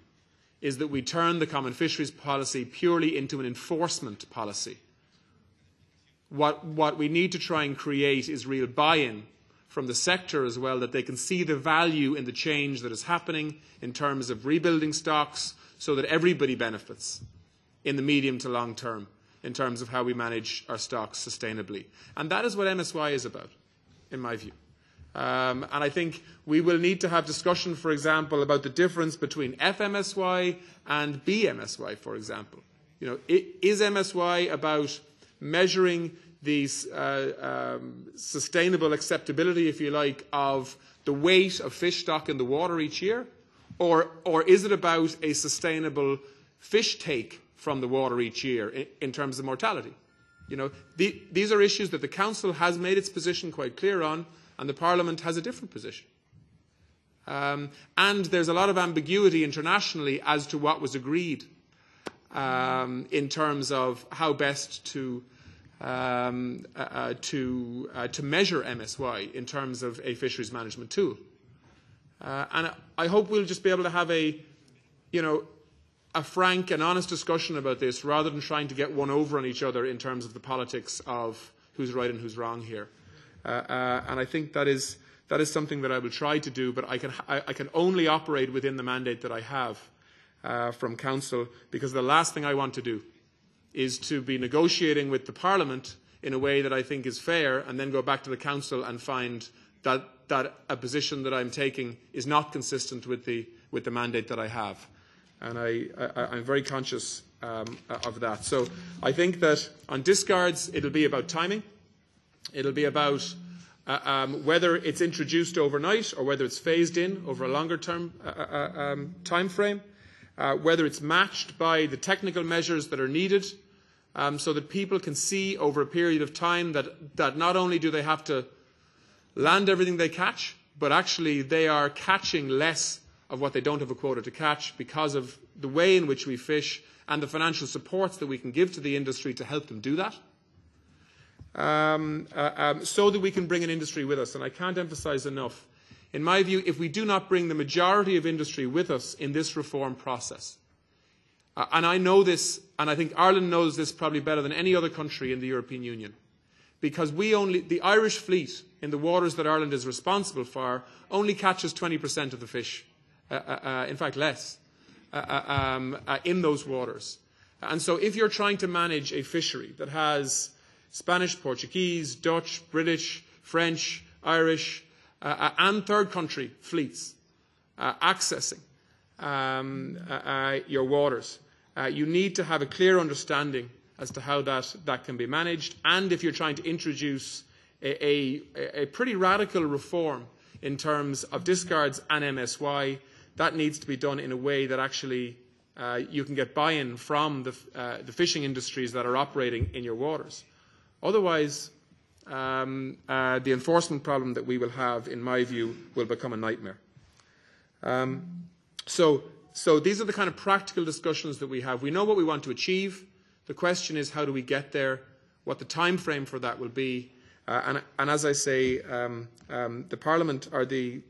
is that we turn the common fisheries policy purely into an enforcement policy. What we need to try and create is real buy-in from the sector as well, that they can see the value in the change that is happening in terms of rebuilding stocks, so that everybody benefits in the medium to long term in terms of how we manage our stocks sustainably. And that is what MSY is about, in my view. And I think we will need to have discussion, for example, about the difference between FMSY and BMSY, for example. You know, is MSY about measuring the sustainable acceptability, if you like, of the weight of fish stock in the water each year? Or is it about a sustainable fish take from the water each year in terms of mortality? You know, these are issues that the Council has made its position quite clear on, and the Parliament has a different position. And there's a lot of ambiguity internationally as to what was agreed in terms of how best to measure MSY in terms of a fisheries management tool. And I hope we'll just be able to have a frank and honest discussion about this, rather than trying to get one over on each other in terms of the politics of who's right and who's wrong here. And I think that is something that I will try to do, but I can only operate within the mandate that I have from Council, because the last thing I want to do is to be negotiating with the Parliament in a way that I think is fair, and then go back to the Council and find that a position that I'm taking is not consistent with the mandate that I have. And I'm very conscious of that. So I think that on discards, it'll be about timing. It'll be about whether it's introduced overnight or whether it's phased in over a longer term time frame, whether it's matched by the technical measures that are needed, so that people can see over a period of time that not only do they have to land everything they catch, but actually they are catching less of what they don't have a quota to catch because of the way in which we fish and the financial supports that we can give to the industry to help them do that. So that we can bring an industry with us. And I can't emphasise enough, in my view, if we do not bring the majority of industry with us in this reform process, and I know this, and I think Ireland knows this probably better than any other country in the European Union, because the Irish fleet in the waters that Ireland is responsible for only catches 20% of the fish, in fact less, in those waters. And so if you're trying to manage a fishery that has Spanish, Portuguese, Dutch, British, French, Irish, and third country fleets accessing your waters, you need to have a clear understanding as to how that can be managed. And if you're trying to introduce a pretty radical reform in terms of discards and MSY, that needs to be done in a way that actually you can get buy-in from the fishing industries that are operating in your waters. Otherwise, the enforcement problem that we will have, in my view, will become a nightmare. So these are the kind of practical discussions that we have. We know what we want to achieve. The question is, how do we get there? What the time frame for that will be? And as I say, the Parliament or the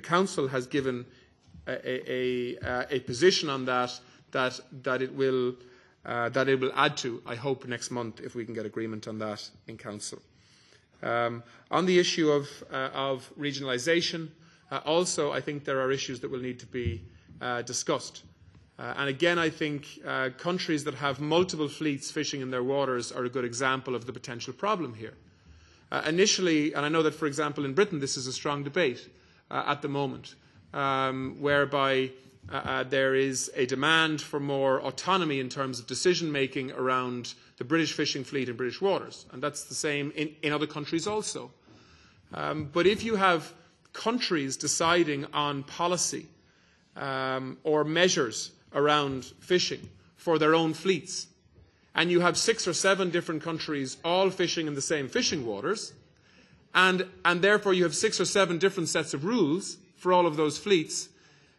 Council has given a position on that it will add to, I hope, next month if we can get agreement on that in Council. On the issue of regionalisation, also I think there are issues that will need to be discussed. And again, I think countries that have multiple fleets fishing in their waters are a good example of the potential problem here. Initially, and I know that, for example, in Britain, this is a strong debate at the moment, whereby there is a demand for more autonomy in terms of decision-making around the British fishing fleet in British waters. And that's the same in other countries also. But if you have countries deciding on policy or measures around fishing for their own fleets, and you have 6 or 7 different countries all fishing in the same fishing waters, and therefore you have 6 or 7 different sets of rules for all of those fleets,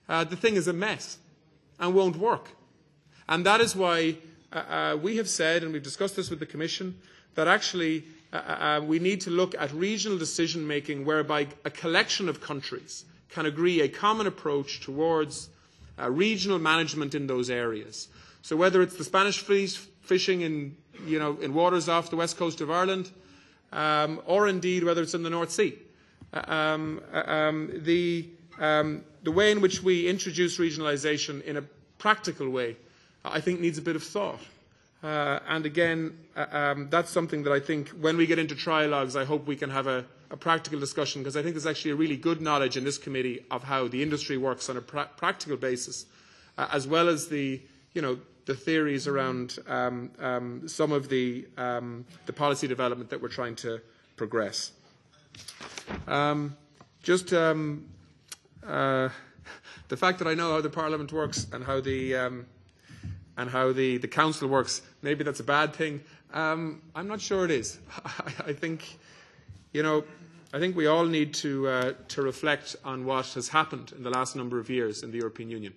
the thing is a mess and won't work. And that is why we have said, and we've discussed this with the Commission, that actually we need to look at regional decision-making whereby a collection of countries can agree a common approach towards regional management in those areas. So whether it's the Spanish fleet fishing in waters off the west coast of Ireland, or indeed whether it's in the North Sea, the way in which we introduce regionalisation in a practical way, I think needs a bit of thought. And again, that's something that I think when we get into trialogues, I hope we can have a practical discussion, because I think there's actually a really good knowledge in this committee of how the industry works on a practical basis, as well as the theories around some of the policy development that we're trying to progress. The fact that I know how the Parliament works and how the Council works, maybe that's a bad thing. I'm not sure it is. I think we all need to reflect on what has happened in the last number of years in the European Union.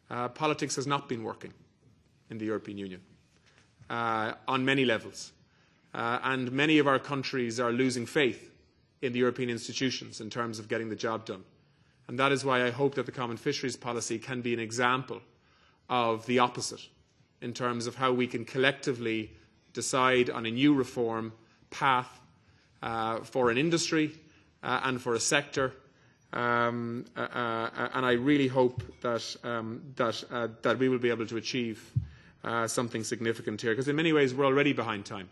Politics has not been working in the European Union on many levels. And many of our countries are losing faith in the European institutions in terms of getting the job done. And that is why I hope that the Common Fisheries Policy can be an example of the opposite in terms of how we can collectively decide on a new reform path for an industry and for a sector. And I really hope that we will be able to achieve something significant here, because in many ways we're already behind time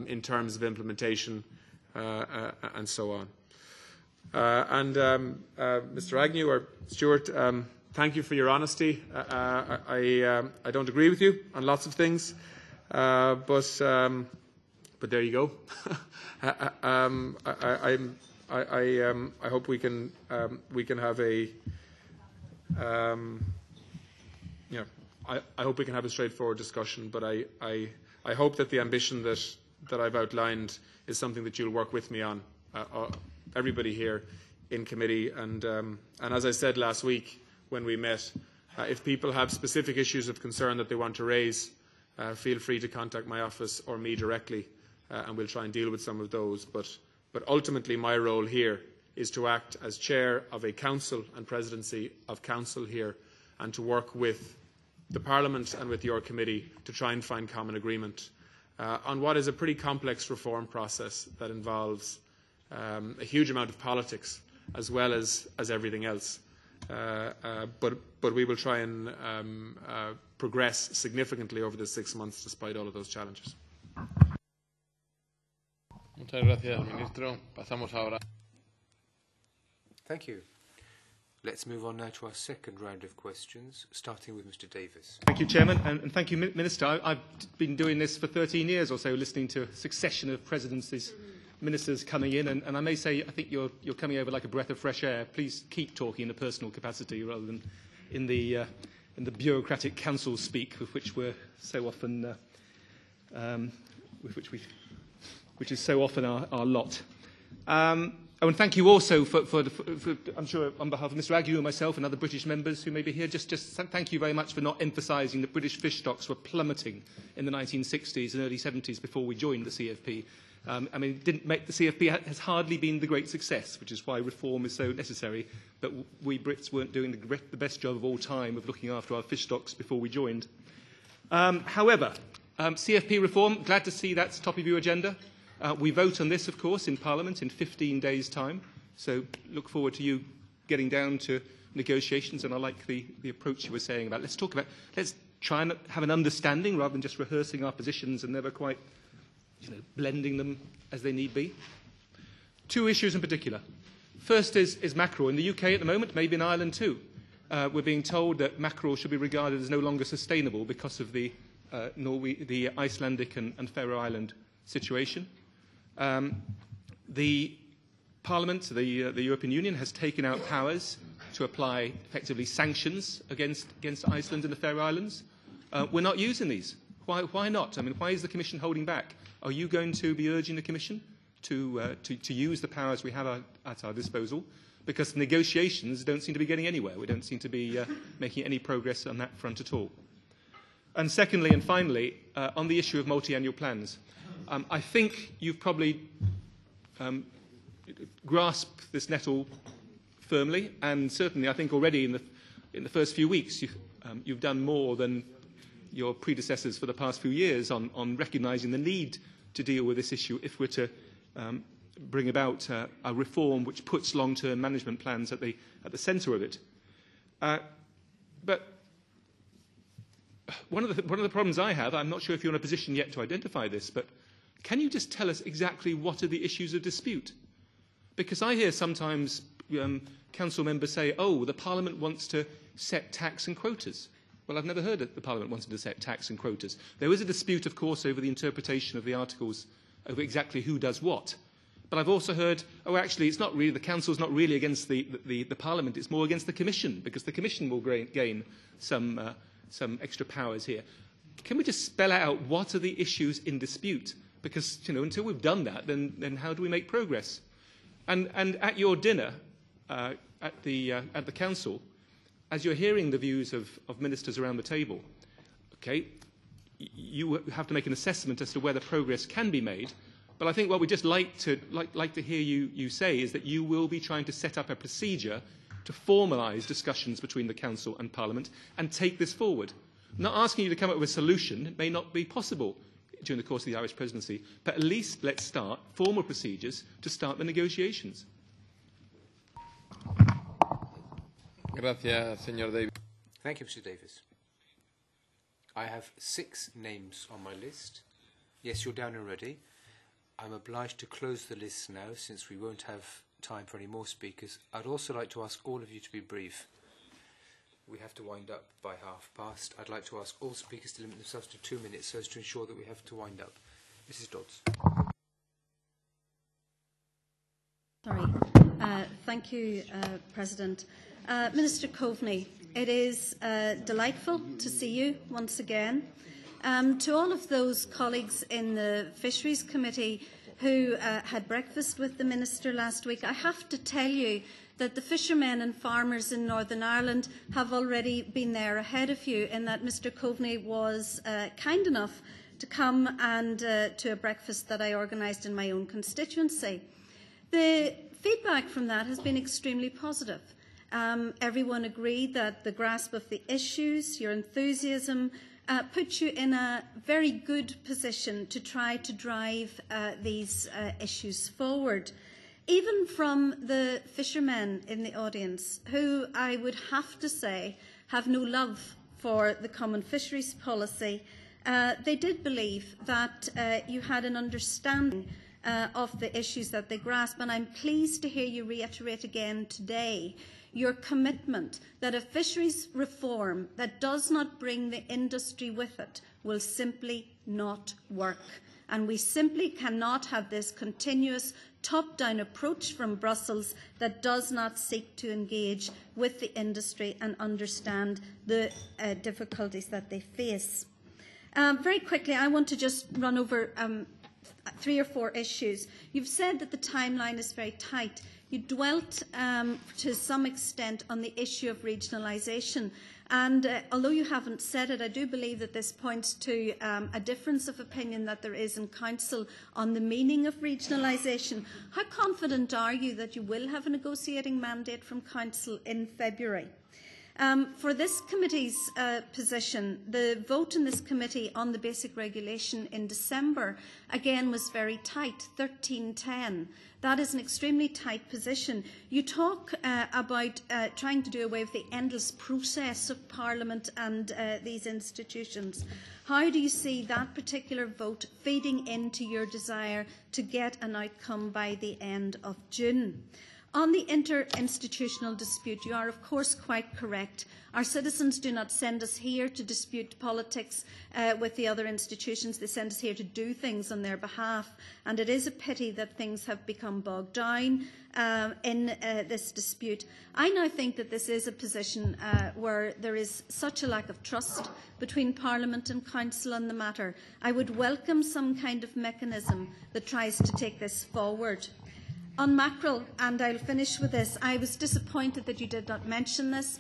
in terms of implementation and so on. Mr. Agnew or Stuart, thank you for your honesty. I don't agree with you on lots of things, but there you go. I hope we can have a I hope we can have a straightforward discussion. But I hope that the ambition that I've outlined is something that you'll work with me on, everybody here in committee. And as I said last week when we met, if people have specific issues of concern that they want to raise, feel free to contact my office or me directly, and we'll try and deal with some of those. But ultimately, my role here is to act as chair of a council and presidency of council here, and to work with the Parliament and with your committee to try and find common agreement on what is a pretty complex reform process that involves a huge amount of politics as well as everything else. But we will try and progress significantly over the 6 months despite all of those challenges. Muchas gracias, Ministro. Pasamos ahora. Thank you. Let's move on now to our second round of questions, starting with Mr. Davis. Thank you, Chairman, and thank you, Minister. I've been doing this for 13 years or so, listening to a succession of presidencies, ministers coming in, and I may say I think you're coming over like a breath of fresh air. Please keep talking in a personal capacity rather than in the bureaucratic council speak with which we're so often, which is so often our lot. And thank you also for I'm sure on behalf of Mr. Agnew and myself and other British members who may be here, just thank you very much for not emphasising that British fish stocks were plummeting in the 1960s and early 70s before we joined the CFP. It didn't make the CFP has hardly been the great success, which is why reform is so necessary. But we Brits weren't doing the best job of all time of looking after our fish stocks before we joined. However, CFP reform, glad to see that's top of your agenda. We vote on this, of course, in Parliament in 15 days' time. So look forward to you getting down to negotiations. And I like the approach you were saying about let's try and have an understanding rather than just rehearsing our positions and never quite blending them as they need be. Two issues in particular. First is mackerel. In the UK at the moment, maybe in Ireland too, we're being told that mackerel should be regarded as no longer sustainable because of the Icelandic and Faroe Island situation. The Parliament, the European Union, has taken out powers to apply effectively sanctions against Iceland and the Faroe Islands. We're not using these. Why not? I mean, why is the Commission holding back? Are you going to be urging the Commission to use the powers we have at our disposal? Because negotiations don't seem to be getting anywhere. We don't seem to be making any progress on that front at all. And secondly and finally, on the issue of multi-annual plans, I think you've probably grasped this nettle firmly, and certainly I think already in the first few weeks you've done more than your predecessors for the past few years on recognising the need to deal with this issue if we're to bring about a reform which puts long-term management plans at the centre of it. But one of the problems I have, I'm not sure if you're in a position yet to identify this, but can you just tell us exactly what are the issues of dispute? Because I hear sometimes council members say, oh, the Parliament wants to set tax and quotas. Well, I've never heard that the Parliament wanted to set tax and quotas. There is a dispute, of course, over the interpretation of the articles, over exactly who does what. But I've also heard, oh, actually, it's not really, the Council's not really against the Parliament, it's more against the Commission, because the Commission will gain some extra powers here. Can we just spell out what are the issues in dispute? Because, until we've done that, then how do we make progress? And at your dinner at the Council, as you're hearing the views of ministers around the table, okay, you have to make an assessment as to whether progress can be made. But I think what we'd just like to hear you say is that you will be trying to set up a procedure to formalise discussions between the Council and Parliament and take this forward. I'm not asking you to come up with a solution. It may not be possible during the course of the Irish presidency, but at least let's start formal procedures to start the negotiations. Gracias, señor Davis. Thank you, Mr. Davis. I have 6 names on my list. Yes, you're down already. I'm obliged to close the list now since we won't have time for any more speakers. I'd also like to ask all of you to be brief. We have to wind up by past. I'd like to ask all speakers to limit themselves to 2 minutes so as to ensure that we have to wind up. Mrs. Dodds. Sorry. Thank you, President. Minister Coveney, it is delightful to see you once again. To all of those colleagues in the Fisheries Committee who had breakfast with the Minister last week, I have to tell you that the fishermen and farmers in Northern Ireland have already been there ahead of you, in that Mr Coveney was kind enough to come and to a breakfast that I organised in my own constituency. The feedback from that has been extremely positive. Everyone agreed that the grasp of the issues, your enthusiasm, put you in a very good position to try to drive these issues forward. Even from the fishermen in the audience, who I would have to say have no love for the common fisheries policy, they did believe that you had an understanding of the issues that they grasp, and I'm pleased to hear you reiterate again today your commitment that a fisheries reform that does not bring the industry with it will simply not work. And we simply cannot have this continuous top-down approach from Brussels that does not seek to engage with the industry and understand the difficulties that they face. Very quickly, I want to just run over 3 or 4 issues. You've said that the timeline is very tight. You dwelt to some extent on the issue of regionalisation. And although you haven't said it, I do believe that this points to a difference of opinion that there is in Council on the meaning of regionalisation. How confident are you that you will have a negotiating mandate from Council in February? For this committee's position, the vote in this committee on the basic regulation in December, again, was very tight, 13-10. That is an extremely tight position. You talk about trying to do away with the endless process of Parliament and these institutions. How do you see that particular vote feeding into your desire to get an outcome by the end of June? On the interinstitutional dispute, you are of course quite correct. Our citizens do not send us here to dispute politics with the other institutions. They send us here to do things on their behalf. And it is a pity that things have become bogged down in this dispute. I now think that this is a position where there is such a lack of trust between Parliament and Council on the matter. I would welcome some kind of mechanism that tries to take this forward. On mackerel, and I'll finish with this, I was disappointed that you did not mention this.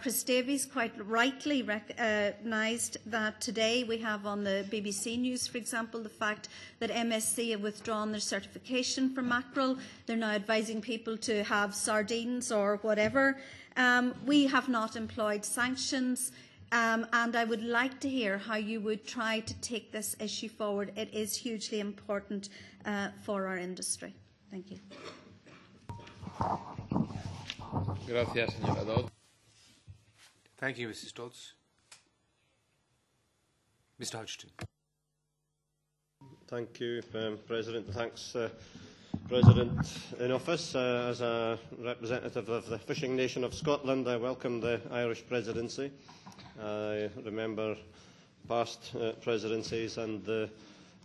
Chris Davies quite rightly recognised that today we have on the BBC News, for example, the fact that MSC have withdrawn their certification for mackerel. They're now advising people to have sardines or whatever. We have not employed sanctions. And I would like to hear how you would try to take this issue forward. It is hugely important for our industry. Thank you. Gracias, señora Dodds. Thank you, Mrs. Dodds. Mr. Hodgson. Thank you, President. Thanks, President in Office. As a representative of the fishing nation of Scotland, I welcome the Irish presidency. I remember past presidencies and the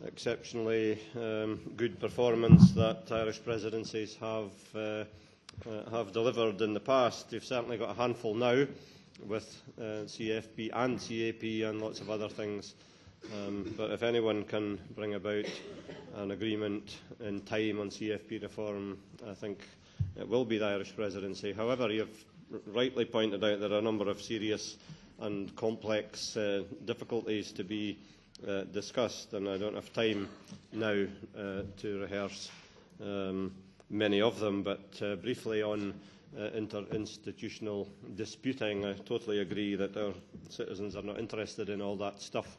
exceptionally good performance that Irish presidencies have delivered in the past. You've certainly got a handful now with CFP and CAP and lots of other things. But if anyone can bring about an agreement in time on CFP reform, I think it will be the Irish presidency. However, you've rightly pointed out there are a number of serious and complex difficulties to be discussed, and I don't have time now to rehearse many of them, but briefly on interinstitutional disputing, I totally agree that our citizens are not interested in all that stuff,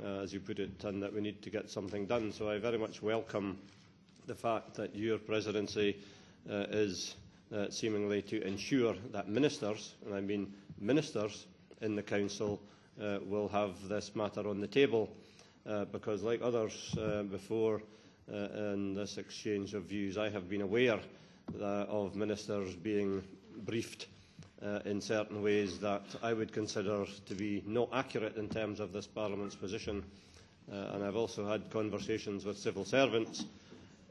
as you put it, and that we need to get something done. So I very much welcome the fact that your presidency is seemingly to ensure that ministers, and I mean ministers in the Council, will have this matter on the table, because like others before in this exchange of views, I have been aware of ministers being briefed in certain ways that I would consider to be not accurate in terms of this Parliament's position. And I've also had conversations with civil servants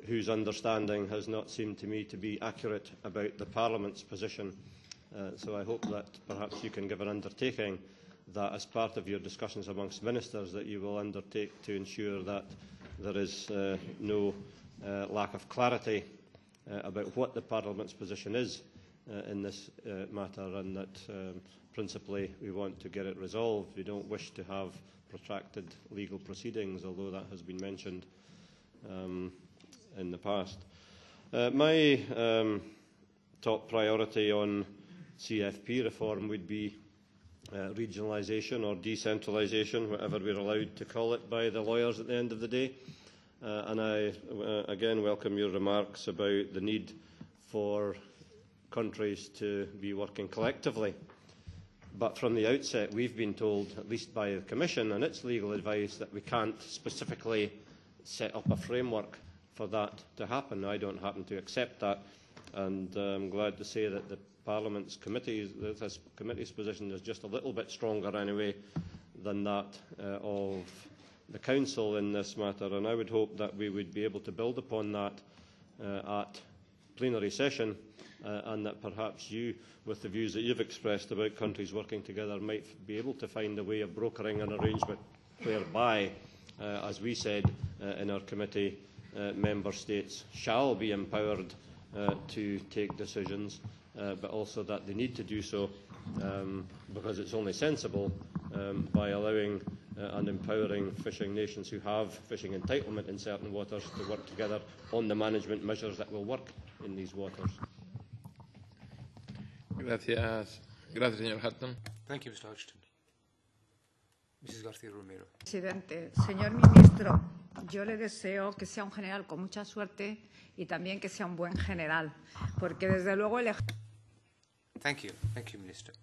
whose understanding has not seemed to me to be accurate about the Parliament's position. So I hope that perhaps you can give an undertaking that as part of your discussions amongst ministers that you will undertake to ensure that there is no lack of clarity about what the Parliament's position is in this matter, and that principally we want to get it resolved. We don't wish to have protracted legal proceedings, although that has been mentioned in the past. My top priority on CFP reform would be regionalisation or decentralisation, whatever we're allowed to call it by the lawyers at the end of the day. And I again welcome your remarks about the need for countries to be working collectively. But from the outset, we've been told, at least by the Commission and its legal advice, that we can't specifically set up a framework for that to happen. I don't happen to accept that, and I'm glad to say that the Parliament's this committee's position is just a little bit stronger anyway than that of the Council in this matter, and I would hope that we would be able to build upon that at plenary session, and that perhaps you, with the views that you've expressed about countries working together, might be able to find a way of brokering an arrangement whereby, as we said in our committee, member states shall be empowered to take decisions, but also that they need to do so because it's only sensible by allowing and empowering fishing nations who have fishing entitlement in certain waters to work together on the management measures that will work in these waters. Gracias. Gracias, señor Hutton. Thank you, Mr. Hodgson. Mrs. García Romero. Presidente, señor ministro, yo le deseo que sea un general con mucha suerte y también que sea un buen general, porque desde luego el Thank you, Minister.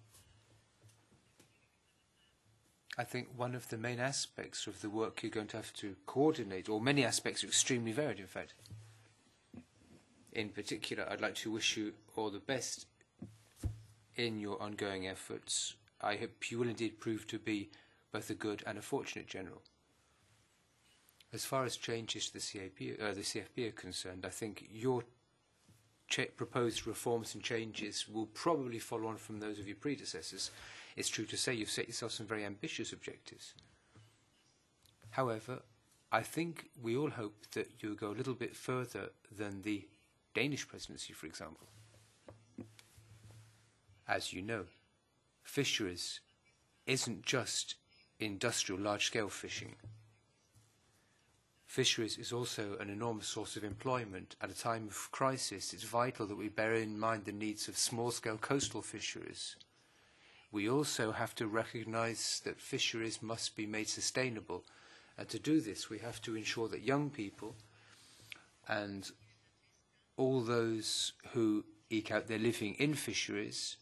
I think one of the main aspects of the work you're going to have to coordinate, or many aspects are extremely varied, in fact. In particular, I'd like to wish you all the best in your ongoing efforts. I hope you will indeed prove to be both a good and a fortunate general. As far as changes to the CFP are concerned, I think your proposed reforms and changes will probably follow on from those of your predecessors. It's true to say you've set yourself some very ambitious objectives. However, I think we all hope that you'll go a little bit further than the Danish presidency, for example. As you know, fisheries isn't just industrial large-scale fishing. Fisheries is also an enormous source of employment. At a time of crisis, it's vital that we bear in mind the needs of small-scale coastal fisheries. We also have to recognise that fisheries must be made sustainable. And to do this, we have to ensure that young people and all those who eke out their living in fisheries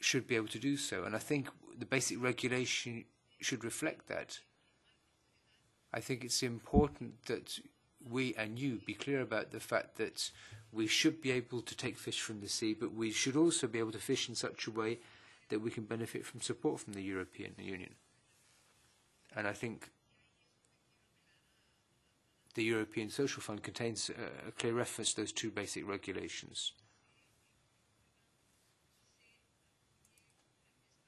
should be able to do so. And I think the basic regulation should reflect that. I think it's important that we and you be clear about the fact that we should be able to take fish from the sea, but we should also be able to fish in such a way that we can benefit from support from the European Union. And I think the European Social Fund contains a clear reference to those two basic regulations.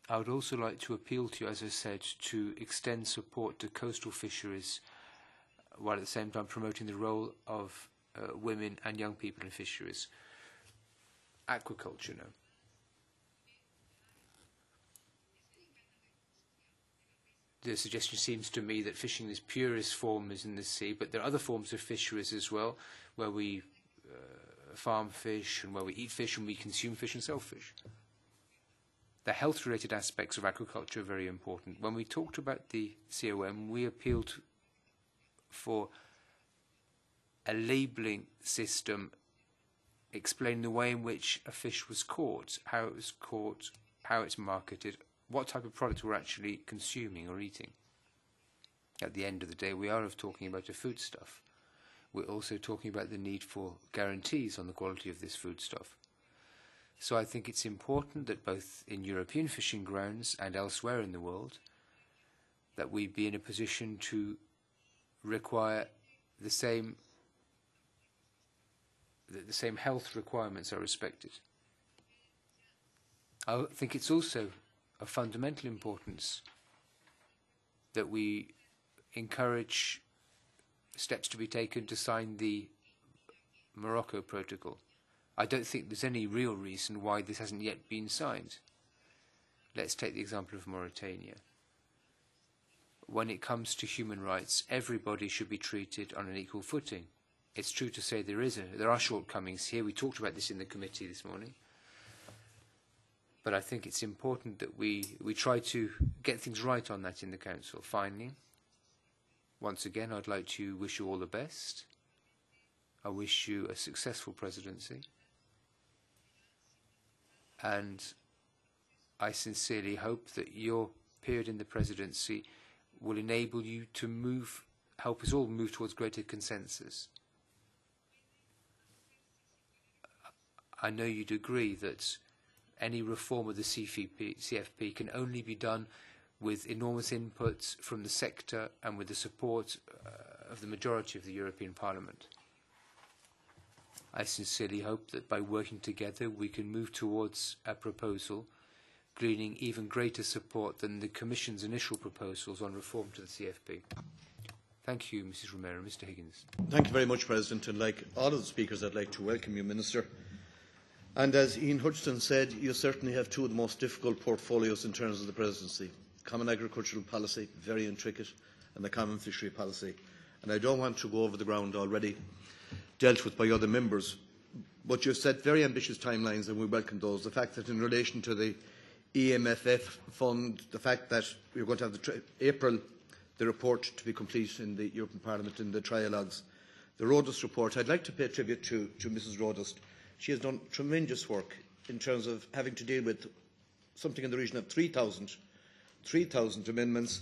I would also like to appeal to you, as I said, to extend support to coastal fisheries while at the same time promoting the role of women and young people in fisheries. Aquaculture now. The suggestion seems to me that fishing in its purest form is in the sea, but there are other forms of fisheries as well, where we farm fish and where we eat fish and we consume fish and sell fish. The health-related aspects of aquaculture are very important. When we talked about the COM, we appealed for a labelling system explaining the way in which a fish was caught, how it was caught, how it's marketed, what type of product we're actually consuming or eating. At the end of the day, we are talking about a foodstuff. We're also talking about the need for guarantees on the quality of this foodstuff. So I think it's important that both in European fishing grounds and elsewhere in the world, that we be in a position to require the same health requirements are respected. I think it's also of fundamental importance that we encourage steps to be taken to sign the Morocco Protocol. I don't think there's any real reason why this hasn't yet been signed. Let's take the example of Mauritania. When it comes to human rights, everybody should be treated on an equal footing. It's true to say there are shortcomings here. We talked about this in the committee this morning. But I think it's important that we try to get things right on that in the Council. Finally, once again, I'd like to wish you all the best. I wish you a successful presidency. And I sincerely hope that your period in the presidency will enable you to help us all move towards greater consensus. I know you'd agree that any reform of the CFP can only be done with enormous inputs from the sector and with the support of the majority of the European Parliament. I sincerely hope that by working together we can move towards a proposal gleaning even greater support than the Commission's initial proposals on reform to the CFP. Thank you, Mrs. Romero. Mr. Higgins. Thank you very much, President. And like all of the speakers, I'd like to welcome you, Minister. And as Ian Hutchinson said, you certainly have two of the most difficult portfolios in terms of the presidency. Common agricultural policy, very intricate, and the common fishery policy. And I don't want to go over the ground already dealt with by other members, but you've set very ambitious timelines and we welcome those. The fact that in relation to the EMFF fund, the fact that we're going to have April the report to be complete in the European Parliament in the trialogues. The Rodust report, I'd like to pay tribute to Mrs. Rodust. She has done tremendous work in terms of having to deal with something in the region of 3,000 3,000 amendments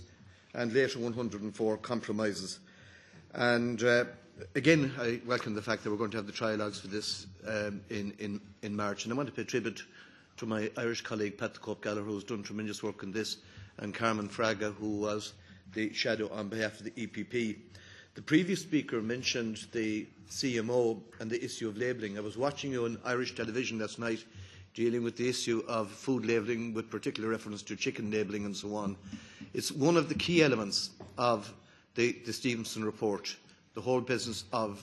and later 104 compromises. And again, I welcome the fact that we're going to have the trialogues for this in March. And I want to pay tribute to my Irish colleague Pat the Cope Gallagher, who has done tremendous work on this, and Carmen Fraga, who was the shadow on behalf of the EPP. The previous speaker mentioned the CMO and the issue of labelling. I was watching you on Irish television last night dealing with the issue of food labelling with particular reference to chicken labelling and so on. It's one of the key elements of the Stevenson report, the whole business of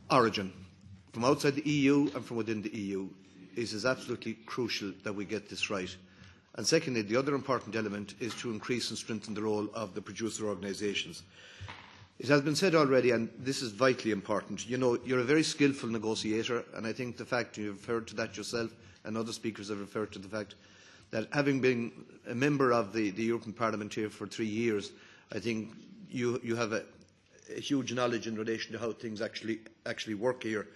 origin, from outside the EU and from within the EU. It is absolutely crucial that we get this right. And secondly, the other important element is to increase and strengthen the role of the producer organisations. It has been said already, and this is vitally important. You know, you're a very skillful negotiator, and I think the fact you have referred to that yourself, and other speakers have referred to the fact that having been a member of the European Parliament here for 3 years, I think you have a huge knowledge in relation to how things actually work here.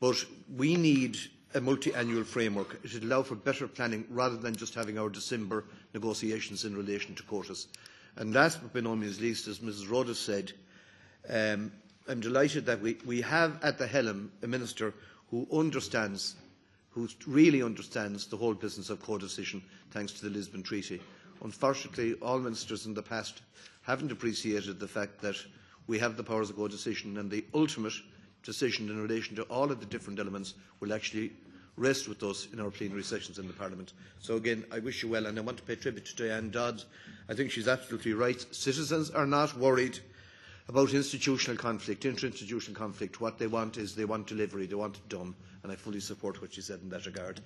But we need a multi-annual framework. It should allow for better planning rather than just having our December negotiations in relation to quotas. And last but by no means least, as Mrs. Rhodes said, I'm delighted that we have at the helm a minister who really understands the whole business of co-decision, thanks to the Lisbon Treaty. Unfortunately, all ministers in the past haven't appreciated the fact that we have the powers of co-decision, and the ultimate decision in relation to all of the different elements will actually rest with us in our plenary sessions in the Parliament. So again, I wish you well, and I want to pay tribute to Diane Dodds. I think she's absolutely right. Citizens are not worried about institutional conflict, interinstitutional conflict. What they want is they want delivery, they want it done, and I fully support what she said in that regard.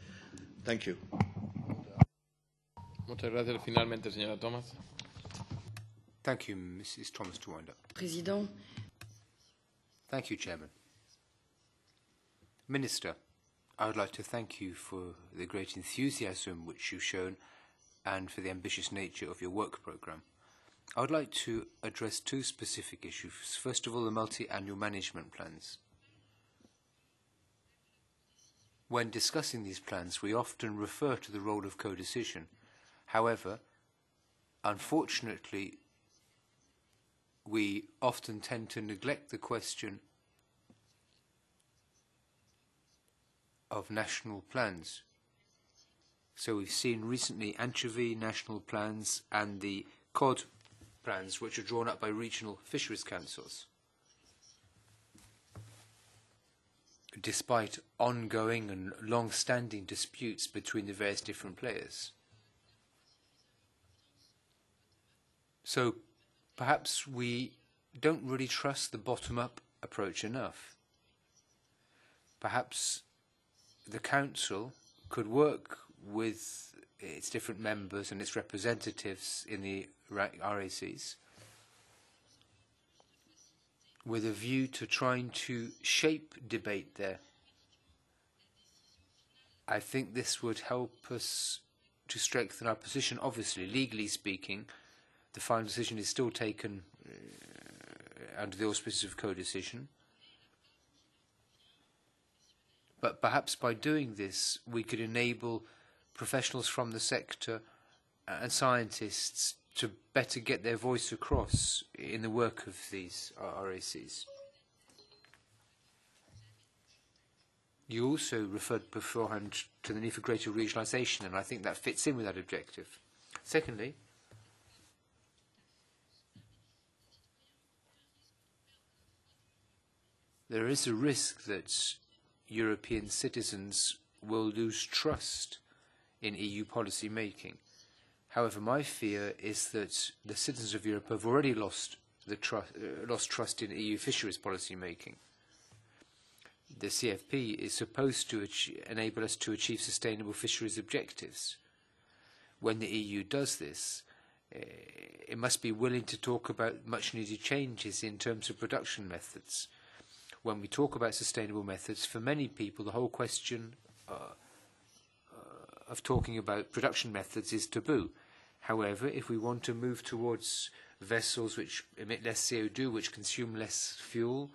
Thank you. Muchas gracias. Finalmente, señora Thomas. Thank you, Mrs. Thomas, to wind up. Président. Thank you, Chairman. Minister, I would like to thank you for the great enthusiasm which you've shown and for the ambitious nature of your work programme. I would like to address two specific issues. First of all, the multi-annual management plans. When discussing these plans, we often refer to the role of co-decision. However, unfortunately, we often tend to neglect the question of national plans. So we've seen recently anchovy national plans and the cod plans, which are drawn up by regional fisheries councils. Despite ongoing and long-standing disputes between the various different players. So perhaps we don't really trust the bottom-up approach enough. Perhaps the Council could work with its different members and its representatives in the RACs with a view to trying to shape debate there. I think this would help us to strengthen our position. Obviously, legally speaking, the final decision is still taken under the auspices of co-decision. But perhaps by doing this, we could enable professionals from the sector and scientists to better get their voice across in the work of these RACs. You also referred beforehand to the need for greater regionalisation, and I think that fits in with that objective. Secondly, there is a risk that European citizens will lose trust in EU policy making. However, my fear is that the citizens of Europe have already lost trust in EU fisheries policy making. The CFP is supposed to enable us to achieve sustainable fisheries objectives. When the EU does this, it must be willing to talk about much needed changes in terms of production methods. When we talk about sustainable methods, for many people, the whole question of talking about production methods is taboo. However, if we want to move towards vessels which emit less CO2, which consume less fuel,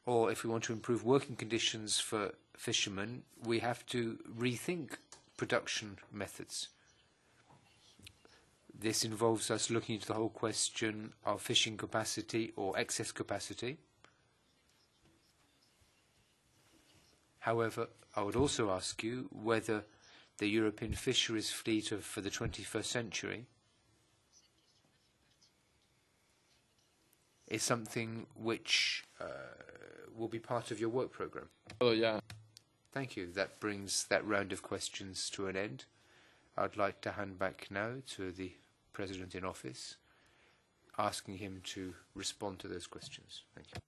or if we want to improve working conditions for fishermen, we have to rethink production methods. This involves us looking into the whole question of fishing capacity or excess capacity. However, I would also ask you whether the European fisheries fleet for the 21st century is something which will be part of your work programme. Oh, yeah. Thank you. That brings that round of questions to an end. I'd like to hand back now to the President in Office, asking him to respond to those questions. Thank you.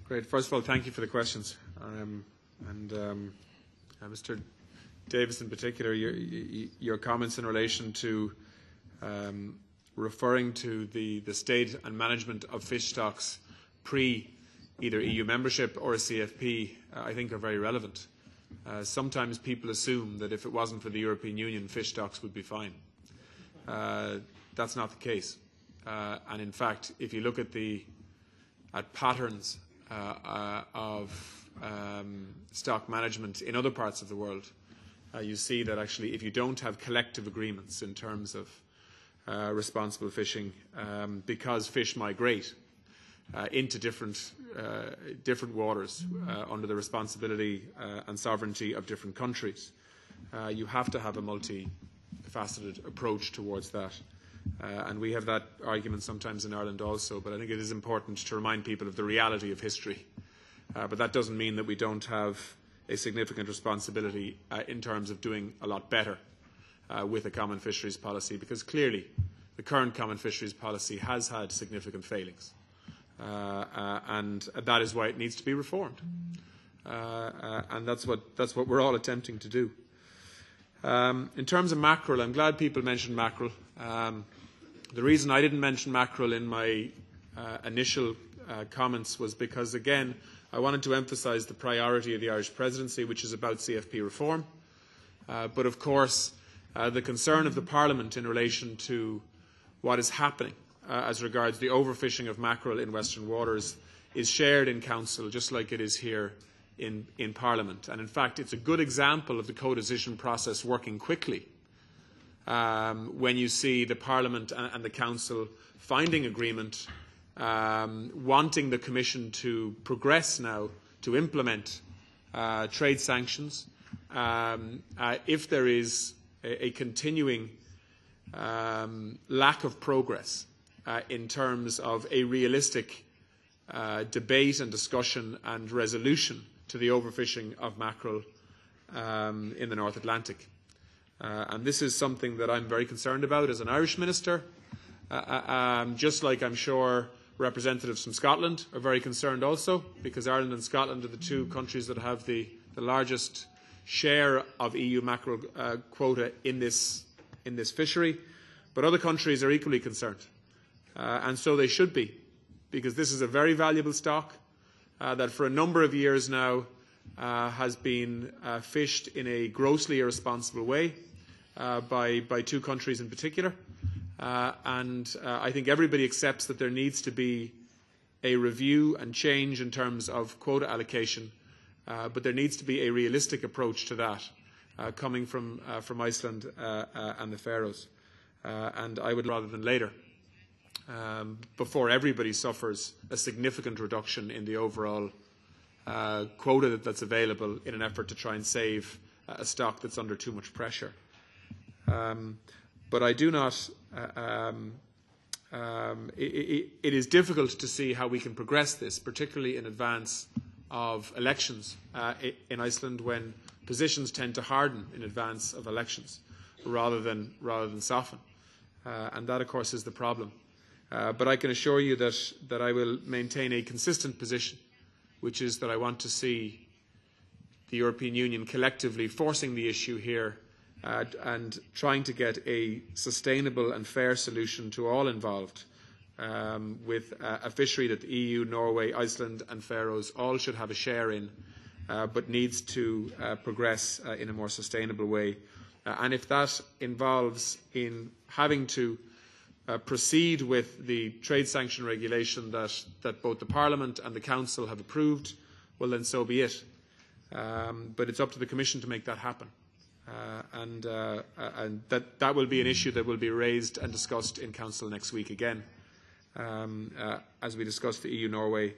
Great. First of all, thank you for the questions. Mr. Davis, in particular, your comments in relation to referring to the state and management of fish stocks pre either EU membership or a CFP, I think are very relevant. Sometimes people assume that if it wasn't for the European Union, fish stocks would be fine. That's not the case. And in fact, if you look at patterns of stock management in other parts of the world, you see that actually if you don't have collective agreements in terms of responsible fishing, because fish migrate into different waters under the responsibility and sovereignty of different countries, you have to have a multifaceted approach towards that. And we have that argument sometimes in Ireland also, but I think it is important to remind people of the reality of history. But that doesn't mean that we don't have a significant responsibility in terms of doing a lot better with a common fisheries policy, because clearly the current common fisheries policy has had significant failings. And that is why it needs to be reformed. And that's what we're all attempting to do. In terms of mackerel, I'm glad people mentioned mackerel. The reason I didn't mention mackerel in my initial comments was because, again, I wanted to emphasise the priority of the Irish presidency, which is about CFP reform. But, of course, the concern of the Parliament in relation to what is happening as regards the overfishing of mackerel in Western waters is shared in Council, just like it is here in Parliament. And, in fact, it's a good example of the codecision process working quickly when you see the Parliament and the Council finding agreement, wanting the Commission to progress now to implement trade sanctions. If there is a continuing lack of progress in terms of a realistic debate and discussion and resolution to the overfishing of mackerel in the North Atlantic. And this is something that I'm very concerned about as an Irish minister, just like I'm sure representatives from Scotland are very concerned also, because Ireland and Scotland are the two countries that have the largest share of EU mackerel quota in this fishery. But other countries are equally concerned, and so they should be, because this is a very valuable stock that for a number of years now has been fished in a grossly irresponsible way by two countries in particular. And I think everybody accepts that there needs to be a review and change in terms of quota allocation, but there needs to be a realistic approach to that coming from Iceland and the Faroes. And I would, rather than later, before everybody suffers a significant reduction in the overall quota that's available in an effort to try and save a stock that's under too much pressure. But I do not. It is difficult to see how we can progress this, particularly in advance of elections in Iceland, when positions tend to harden in advance of elections rather than soften, and that, of course, is the problem. But I can assure you that I will maintain a consistent position, which is that I want to see the European Union collectively forcing the issue here and trying to get a sustainable and fair solution to all involved, with a fishery that the EU, Norway, Iceland and Faroes all should have a share in, but needs to progress in a more sustainable way. And if that involves in having to proceed with the trade sanction regulation that both the Parliament and the Council have approved, well then so be it. But it's up to the Commission to make that happen. And that will be an issue that will be raised and discussed in Council next week again, as we discuss the EU-Norway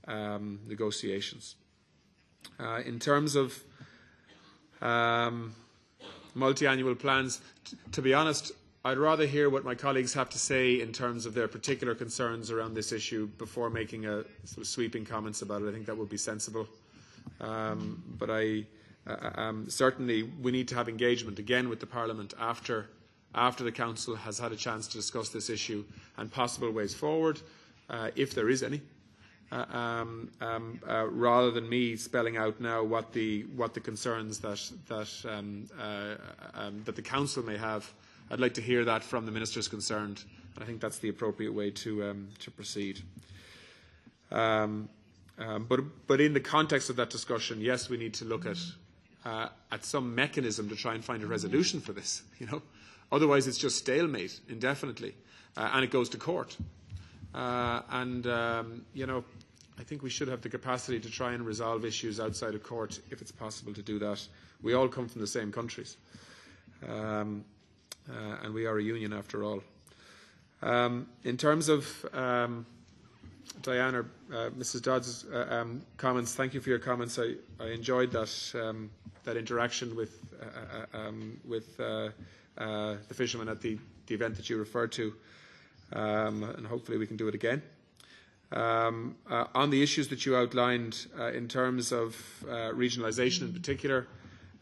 negotiations. In terms of multi-annual plans, to be honest, I'd rather hear what my colleagues have to say in terms of their particular concerns around this issue before making a sort of sweeping comments about it. I think that would be sensible. But certainly we need to have engagement again with the Parliament after the Council has had a chance to discuss this issue and possible ways forward, if there is any, rather than me spelling out now what the concerns that the Council may have. I'd like to hear that from the ministers concerned, and I think that's the appropriate way to proceed. But in the context of that discussion, yes, we need to look at some mechanism to try and find a resolution for this. Otherwise it's just stalemate indefinitely, and it goes to court. I think we should have the capacity to try and resolve issues outside of court if it's possible to do that. We all come from the same countries. And we are a union after all. In terms of Diana, Mrs. Dodds' comments, thank you for your comments. I enjoyed that interaction with the fishermen at the event that you referred to, and hopefully we can do it again. On the issues that you outlined in terms of regionalisation in particular,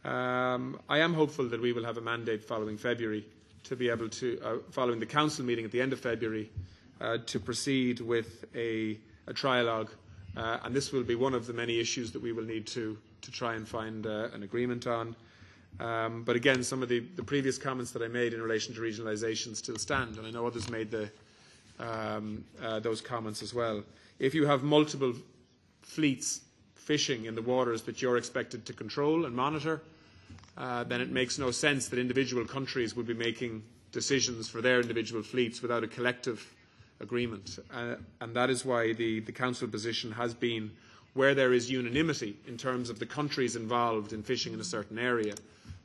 I am hopeful that we will have a mandate following February to be able to, following the Council meeting at the end of February, to proceed with a trialogue, and this will be one of the many issues that we will need to try and find an agreement on. But again, some of the previous comments that I made in relation to regionalisation still stand, and I know others made those comments as well. If you have multiple fleets fishing in the waters that you're expected to control and monitor, then it makes no sense that individual countries would be making decisions for their individual fleets without a collective agreement. And that is why the Council position has been, where there is unanimity in terms of the countries involved in fishing in a certain area,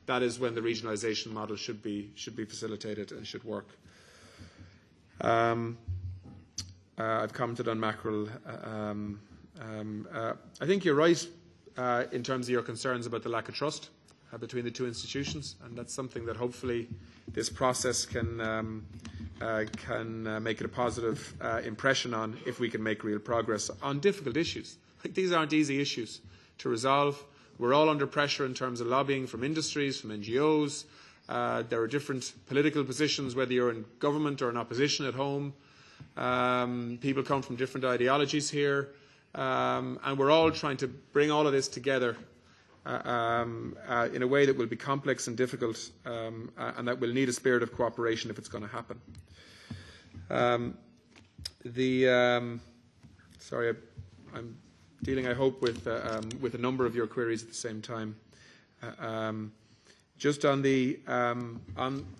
that is when the regionalisation model should be facilitated and should work. I've commented on mackerel. I think you're right in terms of your concerns about the lack of trust between the two institutions, and that's something that hopefully this process can make it a positive impression on, if we can make real progress on difficult issues. These aren't easy issues to resolve. We're all under pressure in terms of lobbying from industries, from NGOs. There are different political positions, whether you're in government or in opposition at home. People come from different ideologies here, and we're all trying to bring all of this together in a way that will be complex and difficult, and that will need a spirit of cooperation if it's going to happen. I'm dealing, I hope, with a number of your queries at the same time. Just on the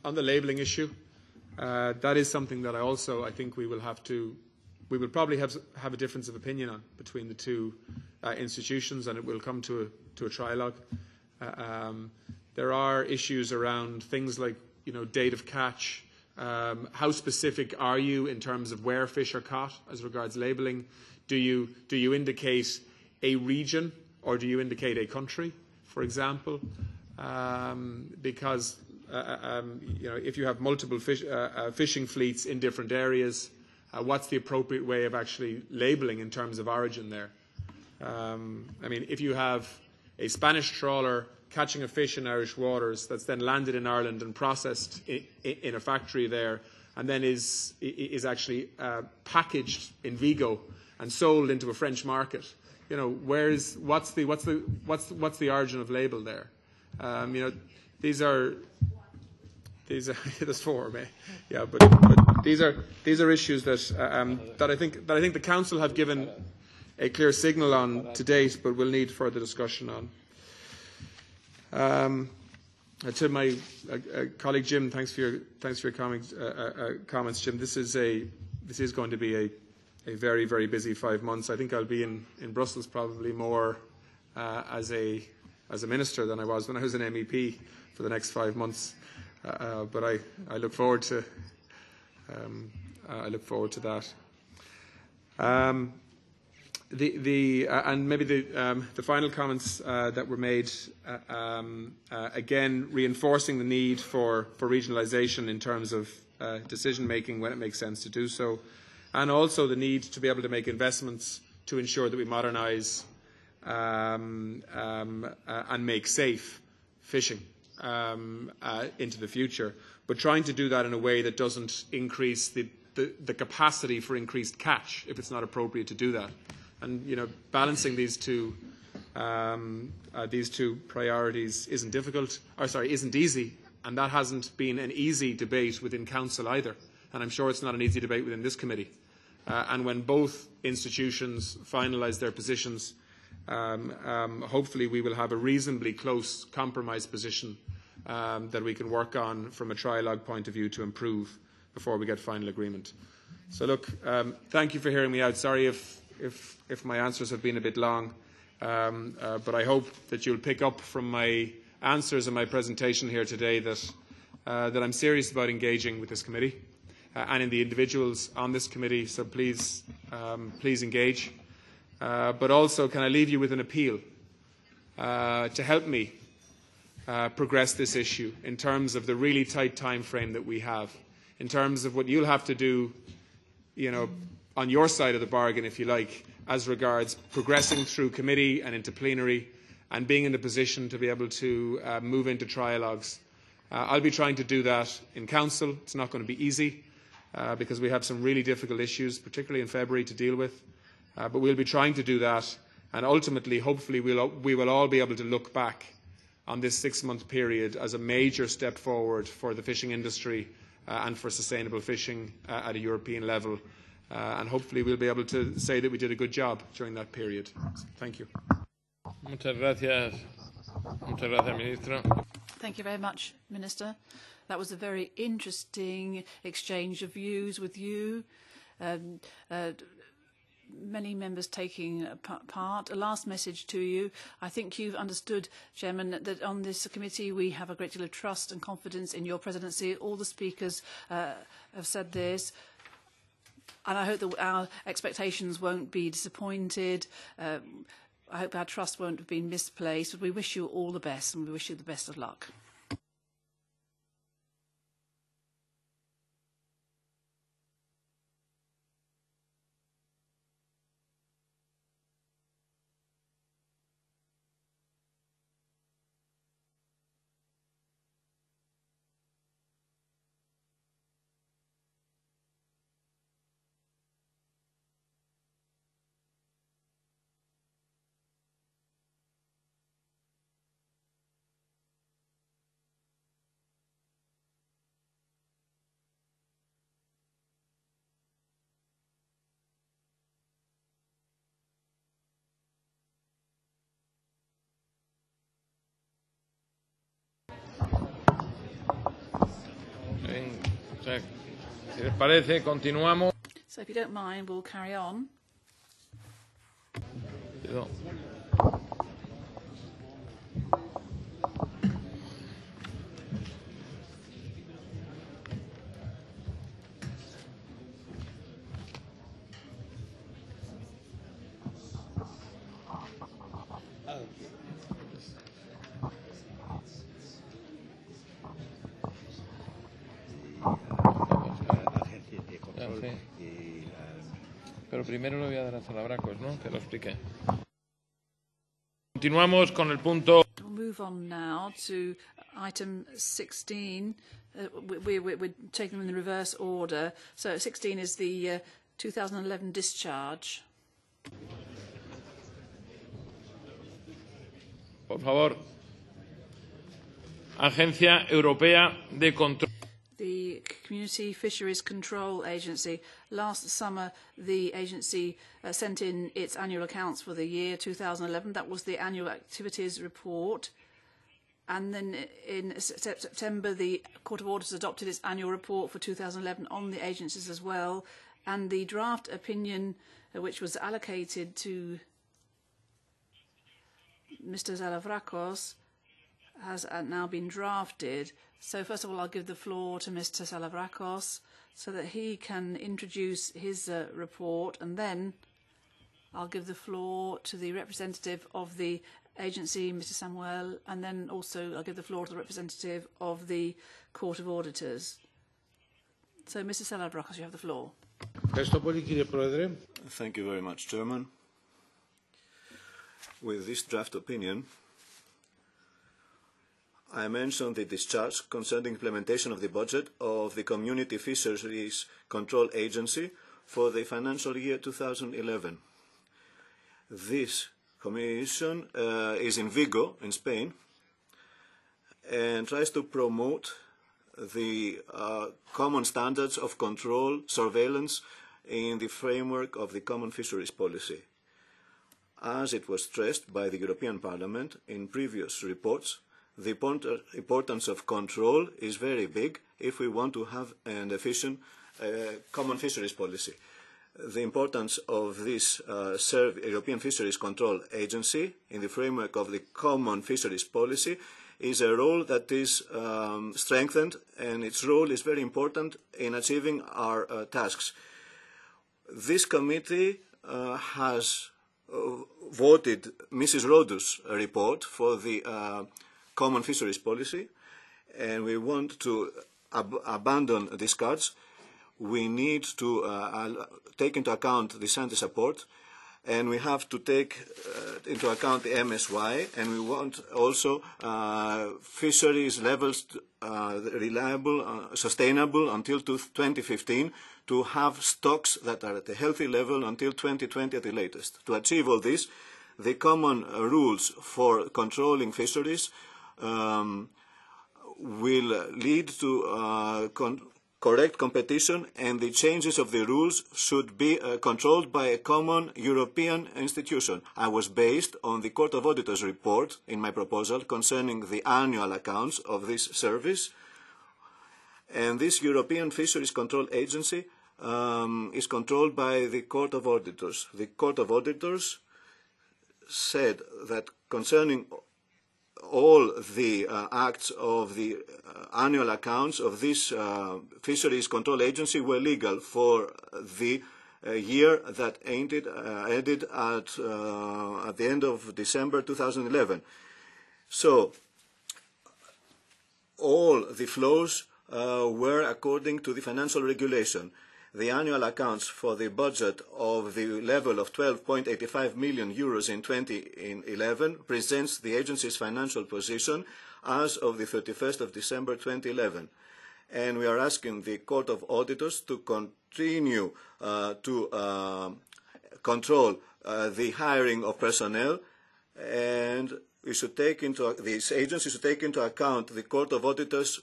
labelling issue, that is something that I think we will probably have a difference of opinion on between the two institutions, and it will come to a trilogue. There are issues around things like, date of catch. How specific are you in terms of where fish are caught as regards labelling? Do you indicate a region, or do you indicate a country, for example? Because if you have multiple fishing fleets in different areas, what's the appropriate way of actually labelling in terms of origin there? If you have a Spanish trawler catching a fish in Irish waters that's then landed in Ireland and processed in a factory there, and then is actually packaged in Vigo and sold into a French market, what's the origin of label there? These are there's four, but these are issues that I think the Council have given a clear signal on to date, but will need further discussion on. To my colleague Jim, thanks for your comments, Jim. This is going to be a very, very busy 5 months. I think I'll be in Brussels probably more as a as a minister than I was when I was an MEP for the next 5 months. But I look forward to that. And maybe the final comments that were made, again reinforcing the need for regionalisation in terms of decision making when it makes sense to do so, and also the need to be able to make investments to ensure that we modernise and make safe fishing into the future, but trying to do that in a way that doesn't increase the capacity for increased catch if it's not appropriate to do that. And balancing these two priorities isn't easy, and that hasn't been an easy debate within Council either. And I'm sure it's not an easy debate within this committee. And when both institutions finalise their positions, hopefully we will have a reasonably close compromise position that we can work on from a trialogue point of view to improve before we get final agreement. So look, thank you for hearing me out. Sorry if my answers have been a bit long, but I hope that you'll pick up from my answers and my presentation here today that I'm serious about engaging with this committee and in the individuals on this committee. So please engage. But also, can I leave you with an appeal to help me progress this issue in terms of the really tight time frame that we have, in terms of what you'll have to do, on your side of the bargain, if you like, as regards progressing through committee and into plenary and being in a position to be able to move into trialogues. I'll be trying to do that in Council. It's not going to be easy because we have some really difficult issues, particularly in February, to deal with. But we'll be trying to do that, and ultimately, hopefully, we will all be able to look back on this 6-month period as a major step forward for the fishing industry and for sustainable fishing at a European level. And hopefully we'll be able to say that we did a good job during that period. Thank you. Muchas gracias. Muchas gracias, Ministro. Thank you very much, Minister. That was a very interesting exchange of views with you. Many members taking part. A last message to you. I think you've understood, Chairman, that on this committee we have a great deal of trust and confidence in your presidency. All the speakers have said this. And I hope that our expectations won't be disappointed. I hope our trust won't have been misplaced. But we wish you all the best, and we wish you the best of luck. Si les parece, continuamos. So if you don't mind, we'll carry on. Pero primero le voy a dar a Salabracos, ¿no? Que lo explique. Continuamos con el punto. We'll move on now to item 16. We're taking them in the reverse order. So 16 is the 2011 discharge. Por favor. Agencia Europea de Control. The Community Fisheries Control Agency. Last summer, the agency sent in its annual accounts for the year 2011. That was the annual activities report. And then in September, the Court of Auditors adopted its annual report for 2011 on the agencies as well. And the draft opinion, which was allocated to Mr. Salavrakos has now been drafted. So first of all, I'll give the floor to Mr. Salavrakos so that he can introduce his report, and then I'll give the floor to the representative of the agency, Mr. Samuel, and then also I'll give the floor to the representative of the Court of Auditors. So, Mr. Salavrakos, you have the floor. Thank you very much, Chairman. With this draft opinion, I mention the discharge concerning implementation of the budget of the Community Fisheries Control Agency for the financial year 2011. This commission is in Vigo, in Spain, and tries to promote the common standards of control, surveillance in the framework of the common fisheries policy. As it was stressed by the European Parliament in previous reports, the importance of control is very big if we want to have an efficient common fisheries policy. The importance of this European Fisheries Control Agency in the framework of the common fisheries policy is a role that is strengthened, and its role is very important in achieving our tasks. This committee has voted Mrs. Rodus' report for the common fisheries policy, and we want to abandon discards. We need to take into account the Santé support, and we have to take into account the MSY, and we want also fisheries levels reliable, sustainable until 2015, to have stocks that are at a healthy level until 2020 at the latest. To achieve all this, the common rules for controlling fisheries will lead to correct competition, and the changes of the rules should be controlled by a common European institution. I was based on the Court of Auditors report in my proposal concerning the annual accounts of this service, and this European Fisheries Control Agency is controlled by the Court of Auditors. The Court of Auditors said that concerning all the acts of the annual accounts of this Fisheries Control Agency were legal for the year that ended at the end of December 2011. So all the flows were according to the financial regulation. The annual accounts for the budget of the level of 12.85 million euros in 2011 presents the agency's financial position as of the 31st of December 2011. And we are asking the Court of Auditors to continue to control the hiring of personnel, and we should take into this agency should take into account the Court of Auditors'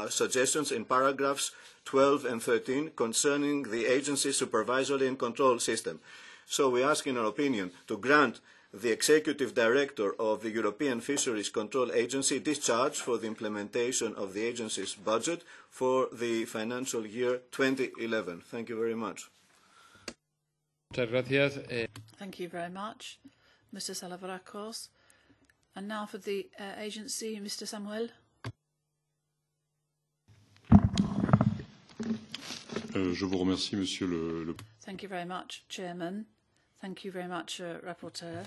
suggestions in paragraphs 12 and 13 concerning the agency's supervisory and control system. So we ask, in our opinion, to grant the Executive Director of the European Fisheries Control Agency discharge for the implementation of the agency's budget for the financial year 2011. Thank you very much. Thank you very much, Mr. Salavrakos. And now for the agency, Mr. Samuel. Je vous remercie, Monsieur le... Thank you very much, Chairman. Thank you very much, Rapporteur.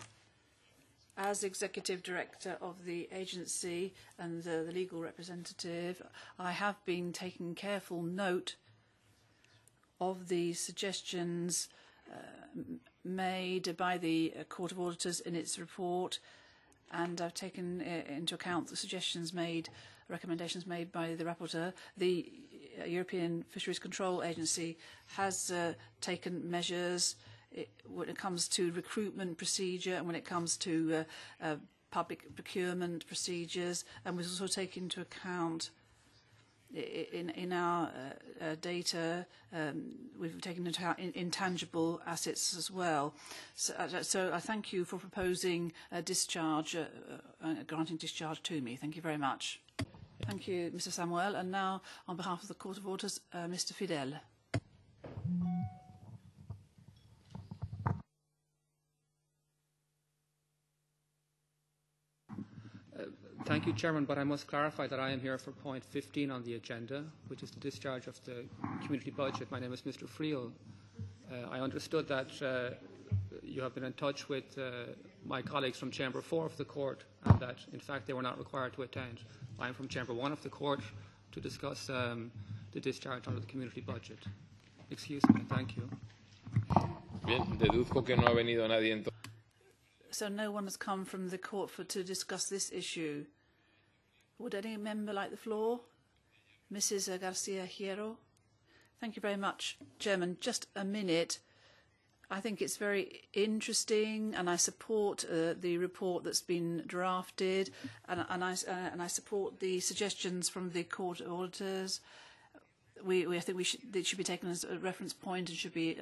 As Executive Director of the agency and the legal representative, I have been taking careful note of the suggestions made by the Court of Auditors in its report, and I've taken into account the suggestions made, recommendations made by the rapporteur. The European Fisheries Control Agency has taken measures when it comes to recruitment procedure and when it comes to public procurement procedures, and we've also taken into account in our data, we've taken into account intangible assets as well. So I thank you for proposing a discharge, granting discharge to me. Thank you very much. Thank you, Mr. Samuel. And now, on behalf of the Court of Auditors, Mr. Fidel. Thank you, Chairman, but I must clarify that I am here for point 15 on the agenda, which is the discharge of the community budget. My name is Mr. Friel. I understood that you have been in touch with my colleagues from Chamber 4 of the Court and that, in fact, they were not required to attend. I am from Chamber 1 of the Court to discuss the discharge under the community budget. Excuse me. Thank you. Bien, deduzco que no ha venido nadie entonces. So no one has come from the court to discuss this issue. Would any member like the floor? Mrs. Garcia Hierro. Thank you very much, Chairman. Just a minute. I think it's very interesting, and I support the report that's been drafted, and I support the suggestions from the Court of Auditors. I think it should be taken as a reference point and should be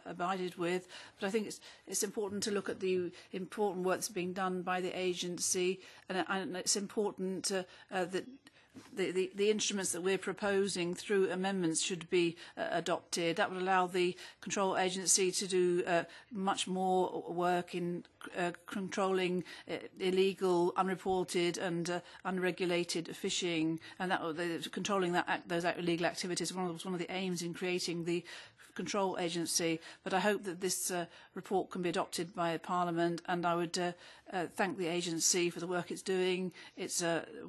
abided with. But I think it's important to look at the important work that's being done by the agency, and it's important that the instruments that we're proposing through amendments should be adopted. That would allow the control agency to do much more work in controlling illegal, unreported and unregulated fishing, and controlling those illegal activities was one of the aims in creating the control agency. But I hope that this report can be adopted by Parliament, and I would thank the agency for the work it's doing. It's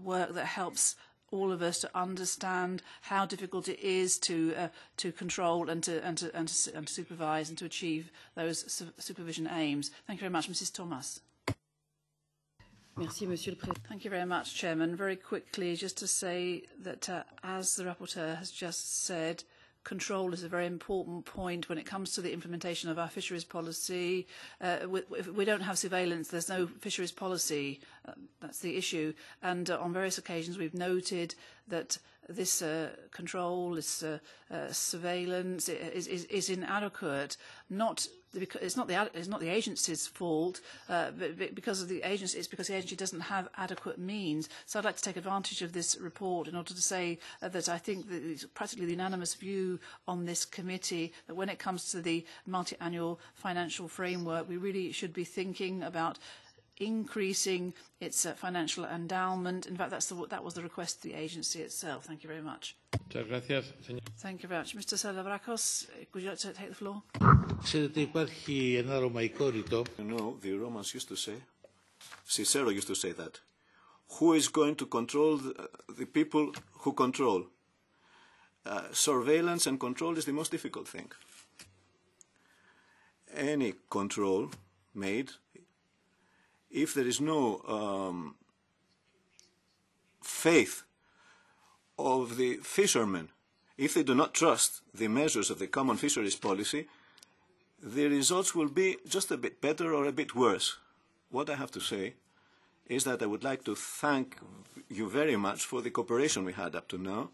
work that helps all of us to understand how difficult it is to control and to supervise and to achieve those supervision aims. Thank you very much, Mrs. Thomas. Merci, Monsieur le Président. Thank you very much, Chairman. Very quickly, just to say that, as the rapporteur has just said, control is a very important point when it comes to the implementation of our fisheries policy. If we don't have surveillance, there's no fisheries policy. That's the issue. And on various occasions, we've noted that this control, this surveillance is inadequate. It's not the agency's fault, but because of the agency, it's because the agency doesn't have adequate means. So I'd like to take advantage of this report in order to say that I think that it's practically the unanimous view on this committee that when it comes to the multi-annual financial framework, we really should be thinking about increasing its financial endowment. In fact, that was the request of the agency itself. Thank you very much. Muchas gracias, señor. Thank you very much. Mr. Salavrakos, would you like to take the floor? You know, the Romans used to say, Cicero used to say that, who is going to control the people who control? Surveillance and control is the most difficult thing. Any control made, if there is no faith of the fishermen, if they do not trust the measures of the common fisheries policy, the results will be just a bit better or a bit worse. What I have to say is that I would like to thank you very much for the cooperation we had up to now.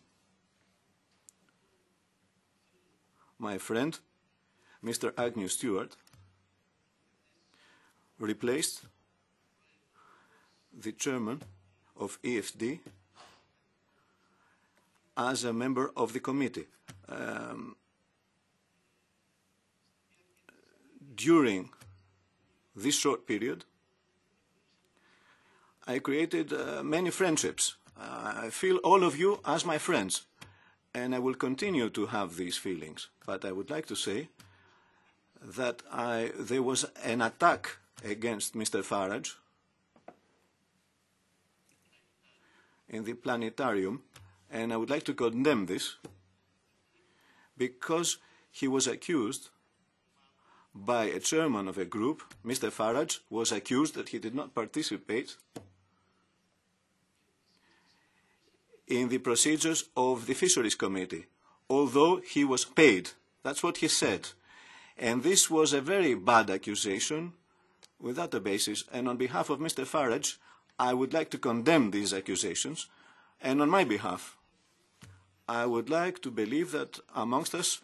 My friend, Mr. Agnew Stewart, replaced the chairman of EFD as a member of the committee. During this short period, I created many friendships. I feel all of you as my friends, and I will continue to have these feelings. But I would like to say that there was an attack against Mr. Farage in the planetarium, and I would like to condemn this because he was accused by a chairman of a group. Mr. Farage was accused that he did not participate in the procedures of the Fisheries Committee, although he was paid. That's what he said. And this was a very bad accusation without a basis. And on behalf of Mr. Farage, I would like to condemn these accusations. And on my behalf, I would like to believe that amongst us,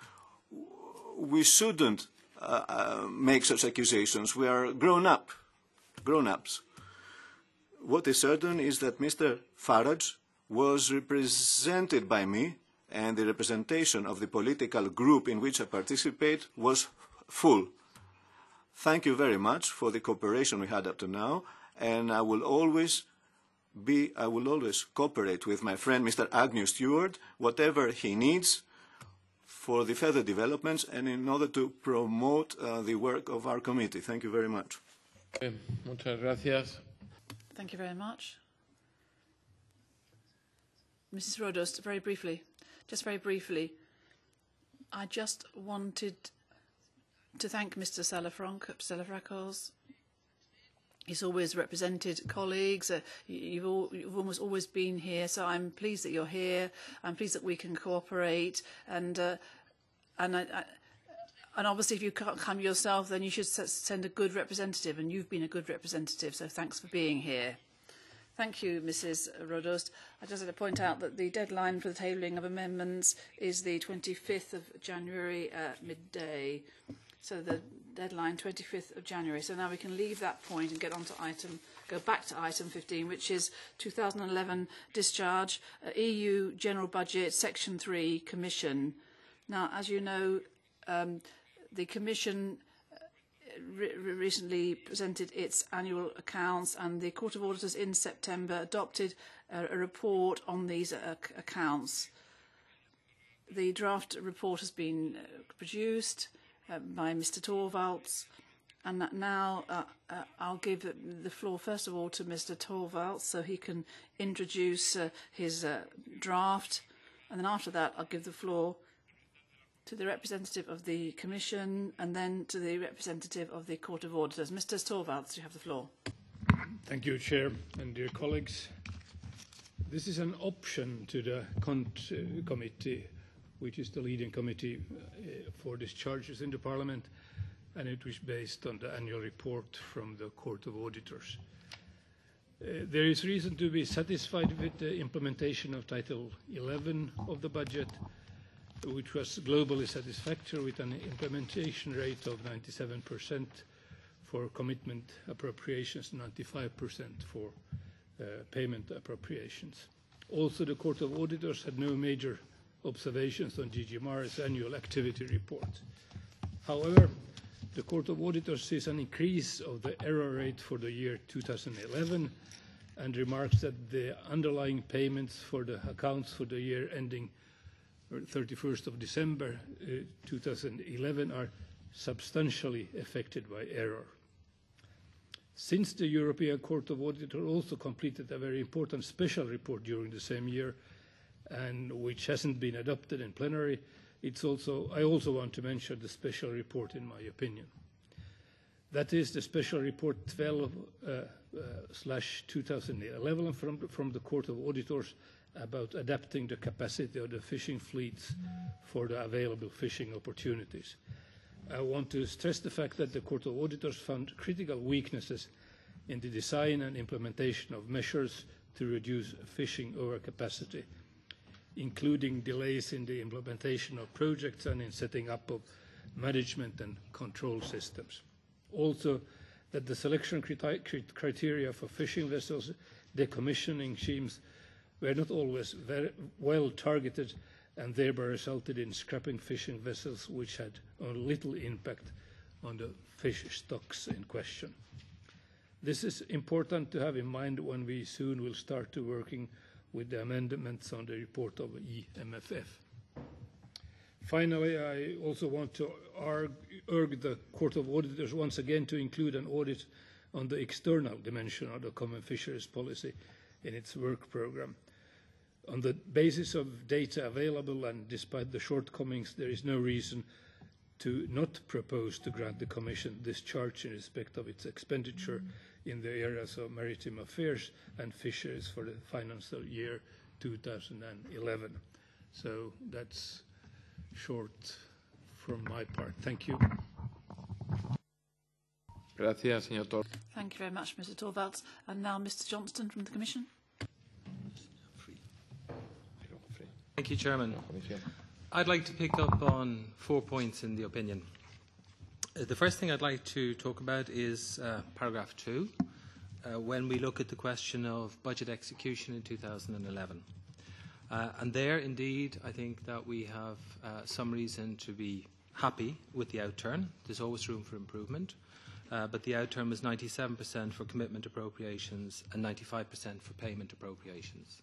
we shouldn't make such accusations. We are grown-ups. What is certain is that Mr. Farage was represented by me, and the representation of the political group in which I participate was full. Thank you very much for the cooperation we had up to now, and I will always B, I will always cooperate with my friend Mr. Agnew Stewart, whatever he needs for the further developments and in order to promote the work of our committee. Thank you very much. Muchas gracias. Thank you very much. Mrs. Rodust, very briefly, I just wanted to thank Mr. Salafrakos. He's always represented colleagues. You've almost always been here, so I'm pleased that you're here. I'm pleased that we can cooperate. And obviously, if you can't come yourself, then you should send a good representative, and you've been a good representative. So thanks for being here. Thank you, Mrs. Rodust. I just want to point out that the deadline for the tabling of amendments is the 25th of January at midday. So the deadline, 25th of January. So now we can leave that point and go back to item 15, which is 2011 discharge, EU General Budget, Section 3, Commission. Now, as you know, the Commission recently presented its annual accounts, and the Court of Auditors in September adopted a report on these accounts. The draft report has been produced by Mr. Torvalds, and now I'll give the floor first of all to Mr. Torvalds so he can introduce his draft, and then after that I'll give the floor to the representative of the Commission and then to the representative of the Court of Auditors. Mr. Torvalds, you have the floor. Thank you, Chair and dear colleagues. This is an option to the Cont Committee, which is the leading committee for discharges in the Parliament, and it was based on the annual report from the Court of Auditors. There is reason to be satisfied with the implementation of Title 11 of the budget, which was globally satisfactory with an implementation rate of 97% for commitment appropriations, 95% for payment appropriations. Also, the Court of Auditors had no major observations on DG Mare's annual activity report. However, the Court of Auditors sees an increase of the error rate for the year 2011 and remarks that the underlying payments for the accounts for the year ending 31st of December 2011 are substantially affected by error. Since the European Court of Auditors also completed a very important special report during the same year, and which hasn't been adopted in plenary, I also want to mention the special report in my opinion. That is the special report 12/2011 from the Court of Auditors about adapting the capacity of the fishing fleets for the available fishing opportunities. I want to stress the fact that the Court of Auditors found critical weaknesses in the design and implementation of measures to reduce fishing overcapacity, including delays in the implementation of projects and in setting up of management and control systems. Also, that the selection criteria for fishing vessels decommissioning schemes were not always very well targeted and thereby resulted in scrapping fishing vessels which had only little impact on the fish stocks in question. This is important to have in mind when we soon will start to working with the amendments on the report of EMFF. Finally, I also want to urge the Court of Auditors once again to include an audit on the external dimension of the common fisheries policy in its work programme. On the basis of data available and despite the shortcomings, there is no reason to not propose to grant the Commission discharge in respect of its expenditure in the areas of maritime affairs and fisheries for the financial year 2011. So that's short from my part. Thank you. Gracias, señor Tor. Thank you very much, Mr. Torvalds. And now Mr. Johnston from the Commission. Thank you, Chairman. I'd like to pick up on 4 points in the opinion. The first thing I'd like to talk about is paragraph 2, when we look at the question of budget execution in 2011. And there, indeed, I think that we have some reason to be happy with the outturn. There's always room for improvement. but the outturn was 97% for commitment appropriations and 95% for payment appropriations.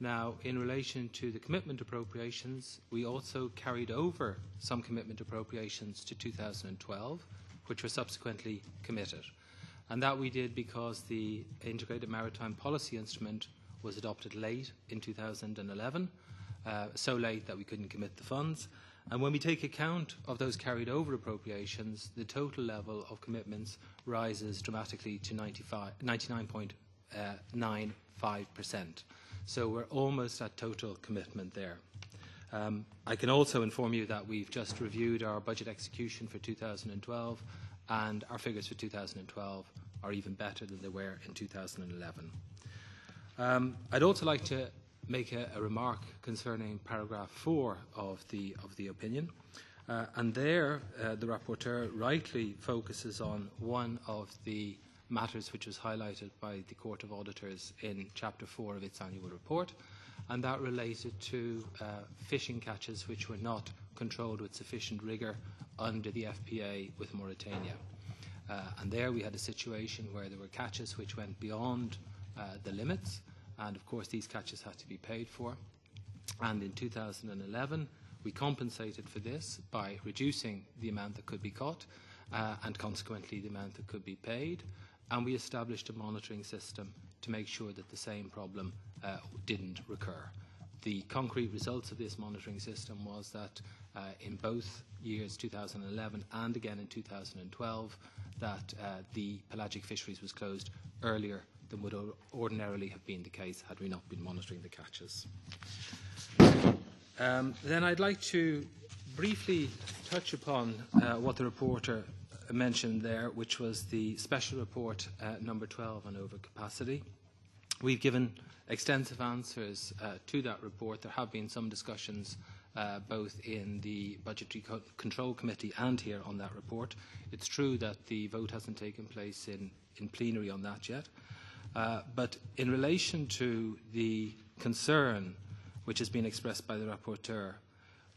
Now, in relation to the commitment appropriations, we also carried over some commitment appropriations to 2012, which were subsequently committed. And that we did because the Integrated Maritime Policy Instrument was adopted late in 2011, so late that we couldn't commit the funds. And when we take account of those carried over appropriations, the total level of commitments rises dramatically to 99.95%. So we're almost at total commitment there. I can also inform you that we've just reviewed our budget execution for 2012, and our figures for 2012 are even better than they were in 2011. I'd also like to make a remark concerning paragraph 4 of the opinion. And there, the rapporteur rightly focuses on one of the matters which was highlighted by the Court of Auditors in Chapter 4 of its annual report, and that related to fishing catches which were not controlled with sufficient rigour under the FPA with Mauritania. And there we had a situation where there were catches which went beyond the limits, and of course these catches had to be paid for. And in 2011 we compensated for this by reducing the amount that could be caught and consequently the amount that could be paid, and we established a monitoring system to make sure that the same problem didn't recur. The concrete results of this monitoring system was that in both years, 2011 and again in 2012, that the pelagic fisheries was closed earlier than would ordinarily have been the case had we not been monitoring the catches. Then I'd like to briefly touch upon what the reporter mentioned there, which was the special report number 12 on overcapacity. We've given extensive answers to that report. There have been some discussions both in the Budgetary Control Committee and here on that report. It's true that the vote hasn't taken place in plenary on that yet. But in relation to the concern which has been expressed by the rapporteur,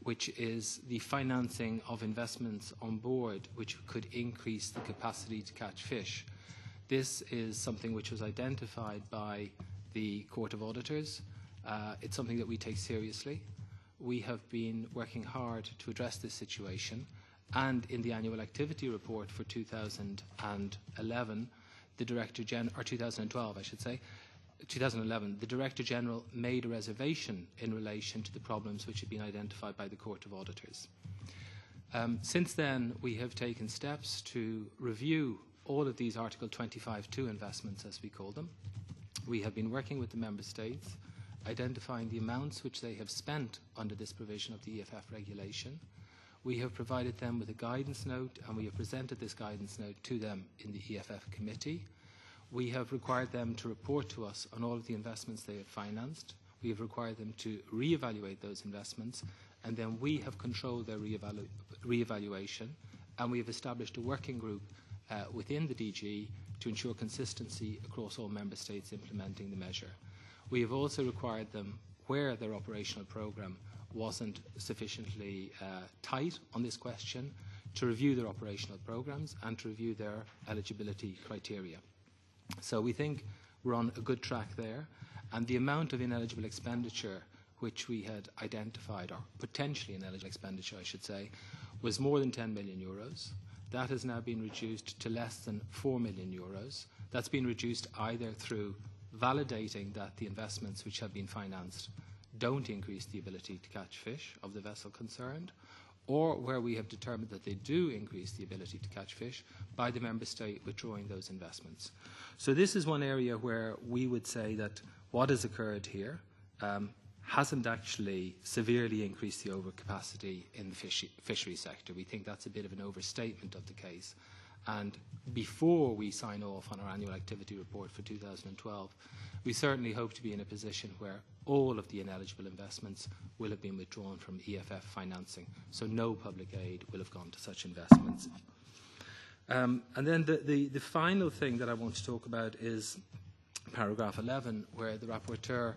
which is the financing of investments on board which could increase the capacity to catch fish, this is something which was identified by the Court of Auditors. It's something that we take seriously. We have been working hard to address this situation, and in the annual activity report for 2011, the Director General, or 2012 I should say, 2011, the Director General made a reservation in relation to the problems which had been identified by the Court of Auditors. Since then, we have taken steps to review all of these Article 25(2) investments, as we call them. We have been working with the Member States, identifying the amounts which they have spent under this provision of the EFF regulation. We have provided them with a guidance note, and we have presented this guidance note to them in the EFF committee. We have required them to report to us on all of the investments they have financed. We have required them to re-evaluate those investments, and then we have controlled their re-evaluation, and we have established a working group within the DG to ensure consistency across all Member States implementing the measure. We have also required them, where their operational programme wasn't sufficiently tight on this question, to review their operational programmes and to review their eligibility criteria. So we think we're on a good track there, and the amount of ineligible expenditure which we had identified, or potentially ineligible expenditure I should say, was more than 10 million euros. That has now been reduced to less than 4 million euros. That's been reduced either through validating that the investments which have been financed don't increase the ability to catch fish of the vessel concerned, or where we have determined that they do increase the ability to catch fish by the Member State withdrawing those investments. So this is one area where we would say that what has occurred here hasn't actually severely increased the overcapacity in the fishery sector. We think that's a bit of an overstatement of the case. And before we sign off on our annual activity report for 2012, we certainly hope to be in a position where all of the ineligible investments will have been withdrawn from EFF financing, so no public aid will have gone to such investments. And then the final thing that I want to talk about is paragraph 11, where the rapporteur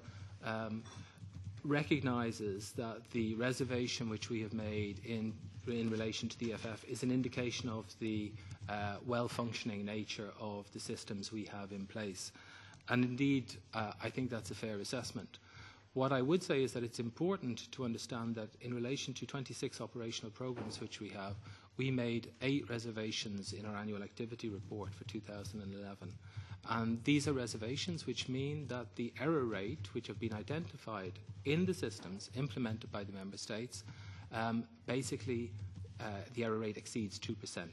recognises that the reservation which we have made in in relation to the EFF is an indication of the well-functioning nature of the systems we have in place. And indeed, I think that's a fair assessment. What I would say is that it's important to understand that in relation to 26 operational programs which we have, we made 8 reservations in our annual activity report for 2011. And these are reservations which mean that the error rate which have been identified in the systems implemented by the Member States, basically the error rate exceeds 2%.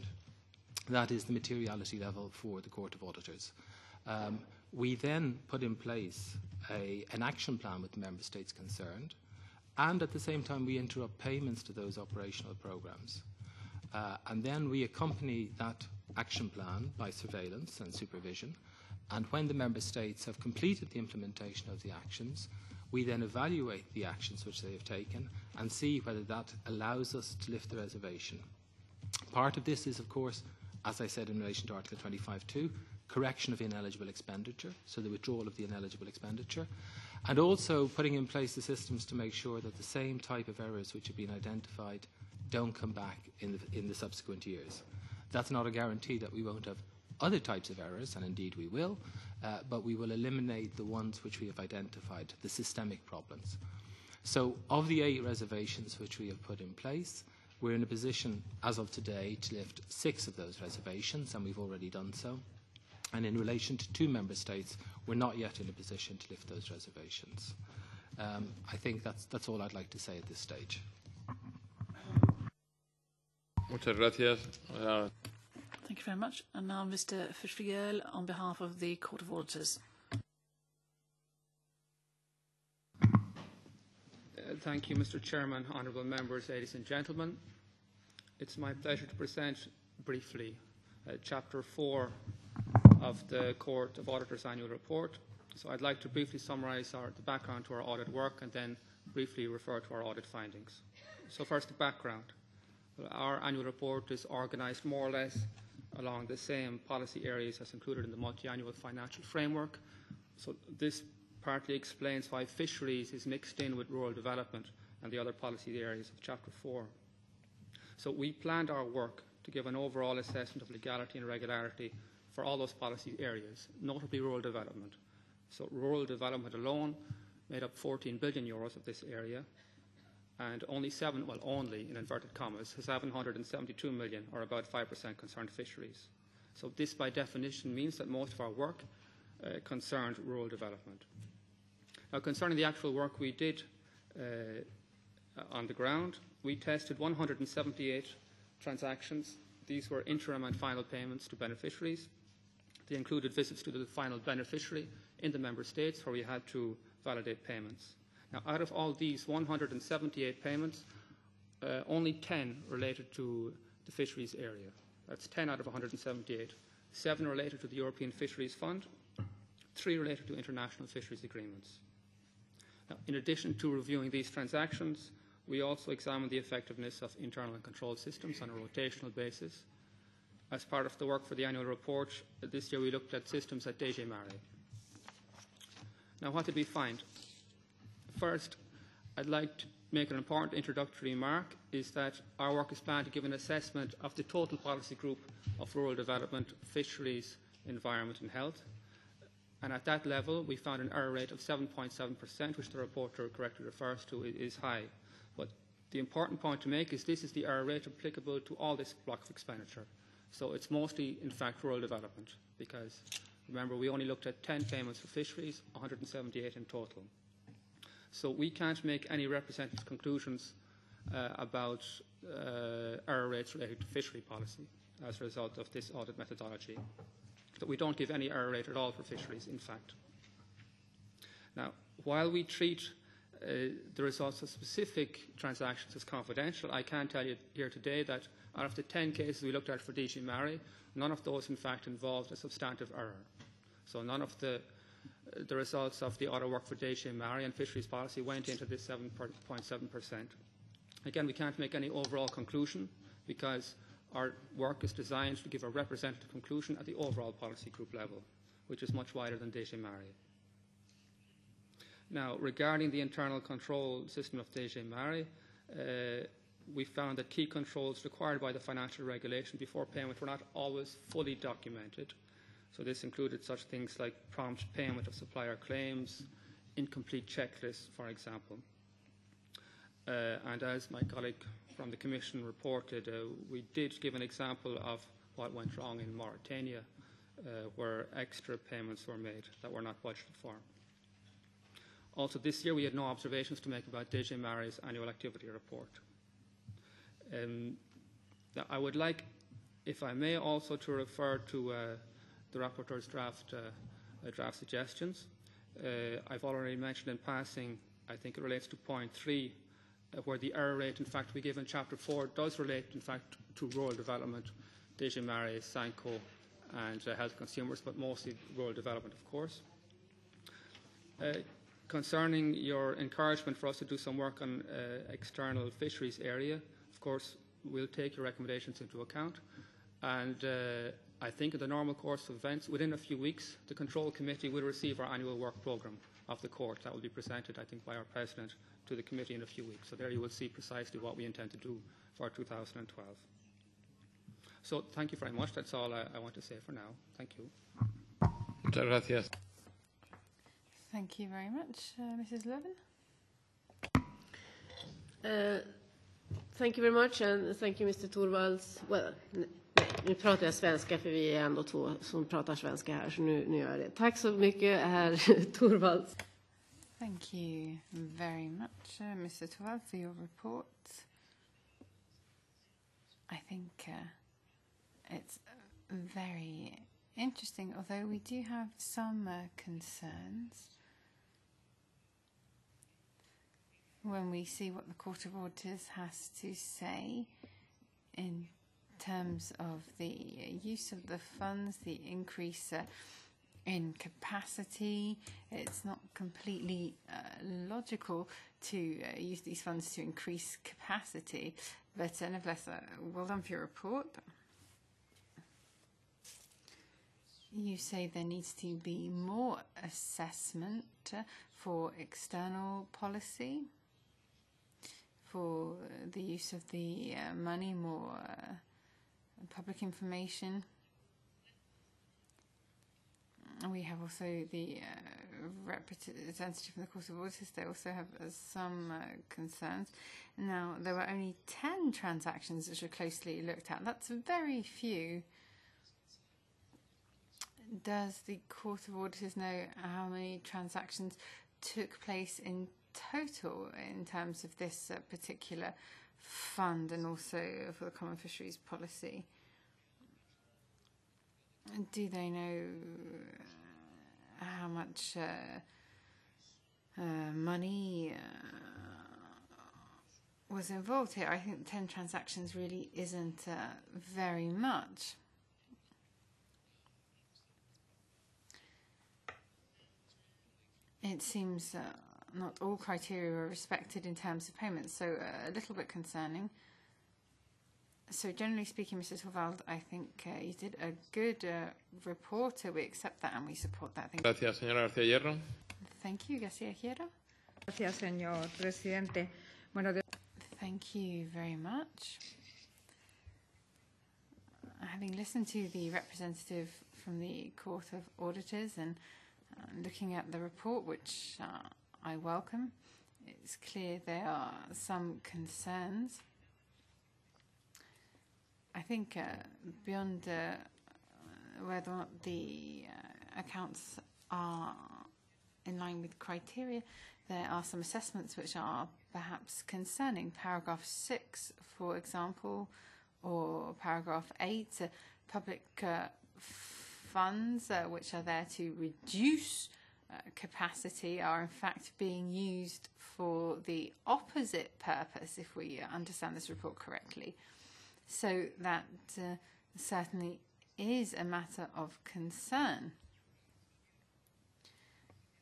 That is the materiality level for the Court of Auditors. We then put in place an action plan with the Member States concerned, and at the same time we interrupt payments to those operational programs. And then we accompany that action plan by surveillance and supervision, and when the Member States have completed the implementation of the actions, we then evaluate the actions which they have taken and see whether that allows us to lift the reservation. Part of this is, of course, as I said in relation to Article 25.2, correction of ineligible expenditure, so the withdrawal of the ineligible expenditure, and also putting in place the systems to make sure that the same type of errors which have been identified don't come back in the subsequent years. That's not a guarantee that we won't have other types of errors, and indeed we will, but we will eliminate the ones which we have identified, the systemic problems. So of the 8 reservations which we have put in place, we're in a position, as of today, to lift 6 of those reservations, and we've already done so. And in relation to 2 Member States, we're not yet in a position to lift those reservations. I think that's all I'd like to say at this stage. Muchas gracias. Thank you very much. And now Mr. Fitzgerald on behalf of the Court of Auditors. Thank you, Mr. Chairman, honourable members, ladies and gentlemen. It's my pleasure to present briefly Chapter 4 of the Court of Auditors Annual Report. So I'd like to briefly summarise the background to our audit work and then briefly refer to our audit findings. So first, the background. Our annual report is organised more or less along the same policy areas as included in the multi-annual financial framework. So this partly explains why fisheries is mixed in with rural development and the other policy areas of Chapter 4. So we planned our work to give an overall assessment of legality and regularity for all those policy areas, notably rural development. So rural development alone made up 14 billion euros of this area, and only only, in inverted commas, 772 million, or about 5%, concerned fisheries. So this, by definition, means that most of our work concerned rural development. Now, concerning the actual work we did on the ground, we tested 178 transactions. These were interim and final payments to beneficiaries. They included visits to the final beneficiary in the Member States where we had to validate payments. Now, out of all these 178 payments, only 10 related to the fisheries area. That's 10 out of 178. 7 related to the European Fisheries Fund, 3 related to international fisheries agreements. Now, in addition to reviewing these transactions, we also examined the effectiveness of internal and control systems on a rotational basis. As part of the work for the annual report, this year we looked at systems at DG Mare. Now, what did we find? First, I'd like to make an important introductory remark, is that our work is planned to give an assessment of the total policy group of rural development, fisheries, environment and health. And at that level, we found an error rate of 7.7%, which the reporter correctly refers to is high. But the important point to make is this is the error rate applicable to all this block of expenditure. So it's mostly, in fact, rural development, because remember, we only looked at 10 payments for fisheries, 178 in total. So we can't make any representative conclusions about error rates related to fishery policy as a result of this audit methodology. So we don't give any error rate at all for fisheries, in fact. Now, while we treat the results of specific transactions as confidential, I can tell you here today that out of the 10 cases we looked at for DG Mare, none of those, in fact, involved a substantive error. So none of the results of the audit work for DG Mare and fisheries policy went into this 7.7%. Again, we can't make any overall conclusion because our work is designed to give a representative conclusion at the overall policy group level, which is much wider than DG Mare. Now, regarding the internal control system of DG Mare, we found that key controls required by the financial regulation before payment were not always fully documented. So this included such things like prompt payment of supplier claims, incomplete checklists, for example. And as my colleague from the Commission reported, we did give an example of what went wrong in Mauritania, where extra payments were made that were not budgeted for. Also, this year we had no observations to make about DG Mare's annual activity report. Now I would like, if I may, also to refer to the rapporteur's draft suggestions. I've already mentioned in passing, I think it relates to point 3, where the error rate, in fact, we give in Chapter 4 does relate, in fact, to rural development, DG Mare, Sanco, and health consumers, but mostly rural development, of course. Concerning your encouragement for us to do some work on external fisheries area, of course, we'll take your recommendations into account. And I think in the normal course of events, within a few weeks, the Control Committee will receive our annual work programme of the Court. That will be presented, I think, by our President to the Committee in a few weeks. So there you will see precisely what we intend to do for 2012. So thank you very much. That's all I want to say for now. Thank you. Muchas gracias. Thank you very much. Mrs. Levin? Thank you very much, and thank you, Mr. Torvalds. Well, nu pratar jag svenska, för vi är ändå två som pratar svenska här, så nu gör jag det. Tack så mycket, herr Torvalds. Thank you very much, Mr. Torvald, for your report. I think it's very interesting, although we do have some concerns when we see what the Court of Auditors has to say in terms of the use of the funds, the increase in capacity. It's not completely logical to use these funds to increase capacity, but nevertheless, well done for your report. You say there needs to be more assessment for external policy, for the use of the money, more public information. We have also the representative from the Court of Auditors. They also have some concerns. Now, there were only 10 transactions which were closely looked at. That's very few. Does the Court of Auditors know how many transactions took place in total in terms of this particular fund and also for the Common Fisheries Policy? Do they know how much money was involved here? I think 10 transactions really isn't very much. It seems not all criteria were respected in terms of payments, so a little bit concerning. So generally speaking, Mr. Torvald, I think you did a good report. We accept that and we support that. Thank Gracias, señora García Hierro. Thank you, García Hierro. Gracias, señor presidente. Bueno, thank you very much. Having listened to the representative from the Court of Auditors and looking at the report, which I welcome, it's clear there are some concerns. I think beyond whether or not the accounts are in line with criteria, there are some assessments which are perhaps concerning. Paragraph 6, for example, or paragraph 8, public funds which are there to reduce capacity are in fact being used for the opposite purpose, if we understand this report correctly. So that certainly is a matter of concern.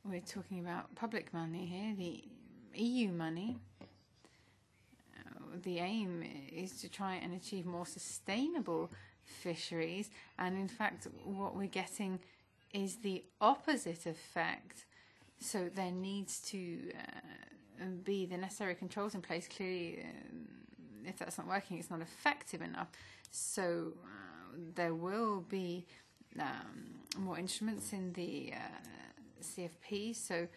We're talking about public money here, the EU money. The aim is to try and achieve more sustainable fisheries, and in fact what we're getting is the opposite effect. So there needs to be the necessary controls in place. Clearly if that's not working, it's not effective enough. So there will be more instruments in the CFP. So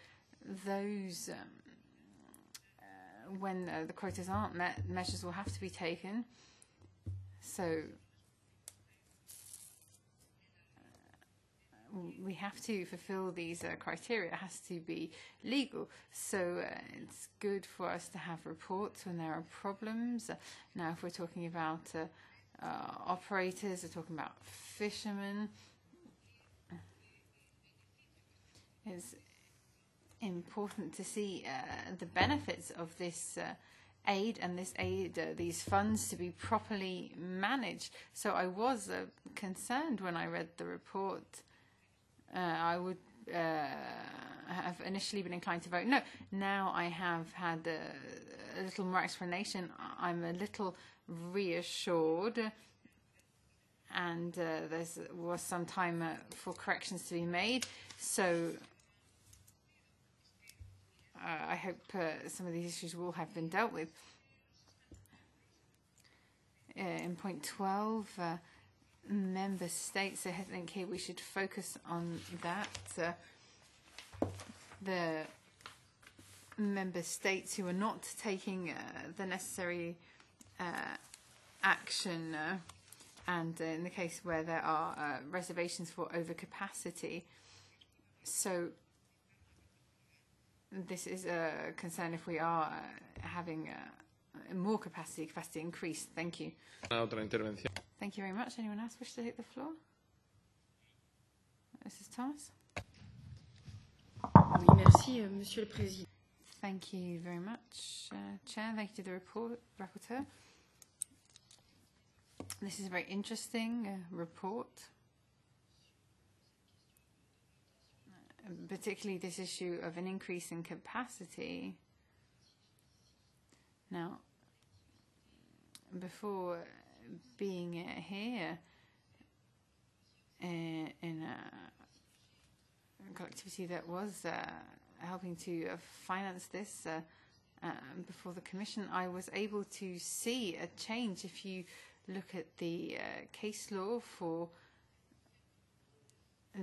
those, when the quotas aren't met, measures will have to be taken. So we have to fulfill these criteria. It has to be legal. So it's good for us to have reports when there are problems. Now, if we're talking about operators, we're talking about fishermen, it's important to see the benefits of this aid and this aid, these funds to be properly managed. So I was concerned when I read the report. I would have initially been inclined to vote no. Now I have had a little more explanation. I'm a little reassured, and there was some time for corrections to be made. So I hope some of these issues will have been dealt with. In point 12, member states, I think here we should focus on that. The member states who are not taking the necessary action, and in the case where there are reservations for overcapacity. So this is a concern if we are having more capacity increase. Thank you. Thank you very much. Anyone else wish to take the floor? Mrs. Thomas? Oui, merci, Monsieur le Président. Thank you very much, Chair. Thank you to the rapporteur. This is a very interesting report, particularly this issue of an increase in capacity. Now, before being here in a collectivity that was helping to finance this before the Commission, I was able to see a change. If you look at the case law for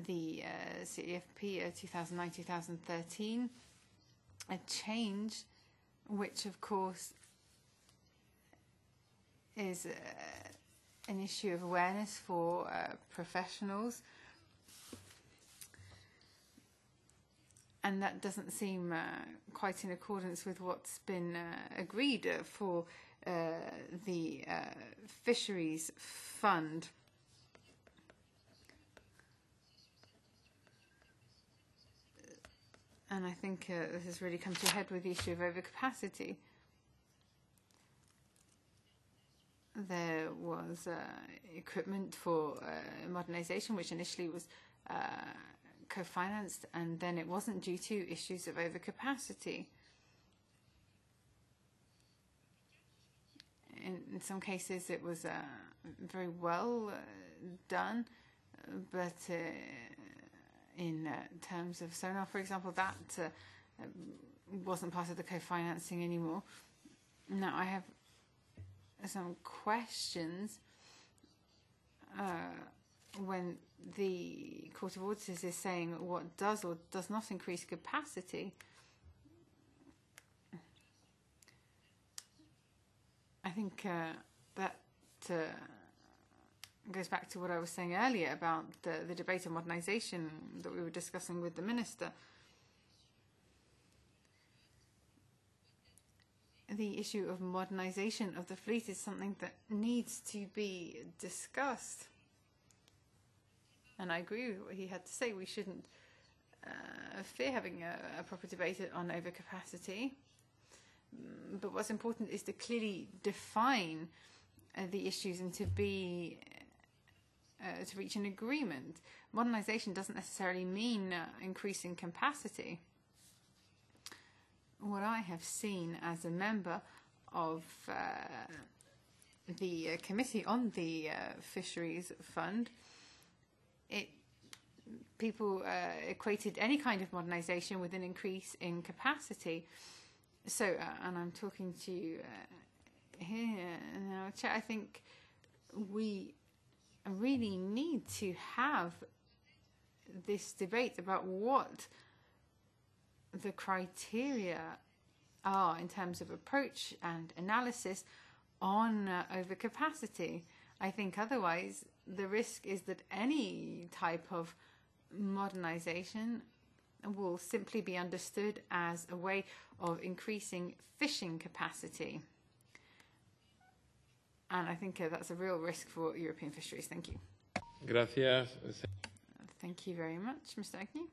the CEFP 2009-2013, a change which, of course, is an issue of awareness for professionals. And that doesn't seem quite in accordance with what's been agreed for the Fisheries Fund. And I think this has really come to a head with the issue of overcapacity. There was equipment for modernisation, which initially was co-financed, and then it wasn't due to issues of overcapacity. In some cases, it was very well done, but in terms of sonar, for example, that wasn't part of the co-financing anymore. Now, I have some questions when the Court of Auditors is saying what does or does not increase capacity. I think that goes back to what I was saying earlier about the debate on modernisation that we were discussing with the Minister. The issue of modernisation of the fleet is something that needs to be discussed. And I agree with what he had to say. We shouldn't fear having a proper debate on overcapacity. But what's important is to clearly define the issues and to be to reach an agreement. Modernisation doesn't necessarily mean increasing capacity. What I have seen as a member of the committee on the Fisheries Fund, people equated any kind of modernisation with an increase in capacity. So, and I'm talking to here now, Chair, I think we really need to have this debate about what the criteria are in terms of approach and analysis on overcapacity. I think otherwise the risk is that any type of modernization will simply be understood as a way of increasing fishing capacity. And I think that's a real risk for European fisheries. Thank you. Gracias. Thank you very much. Mr. Agnew.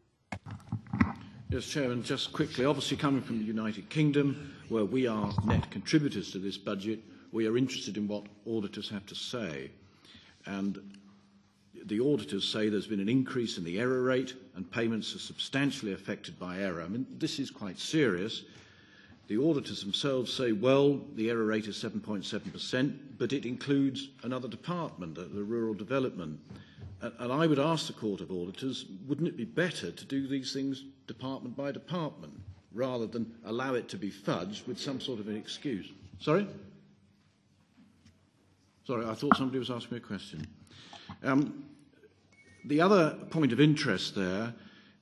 Yes, Chairman, just quickly, obviously coming from the United Kingdom, where we are net contributors to this budget, we are interested in what auditors have to say. And the auditors say there's been an increase in the error rate and payments are substantially affected by error. I mean, this is quite serious. The auditors themselves say, well, the error rate is 7.7%, but it includes another department, the rural development. And I would ask the Court of Auditors, wouldn't it be better to do these things department by department, rather than allow it to be fudged with some sort of an excuse? Sorry? Sorry, I thought somebody was asking me a question. The other point of interest there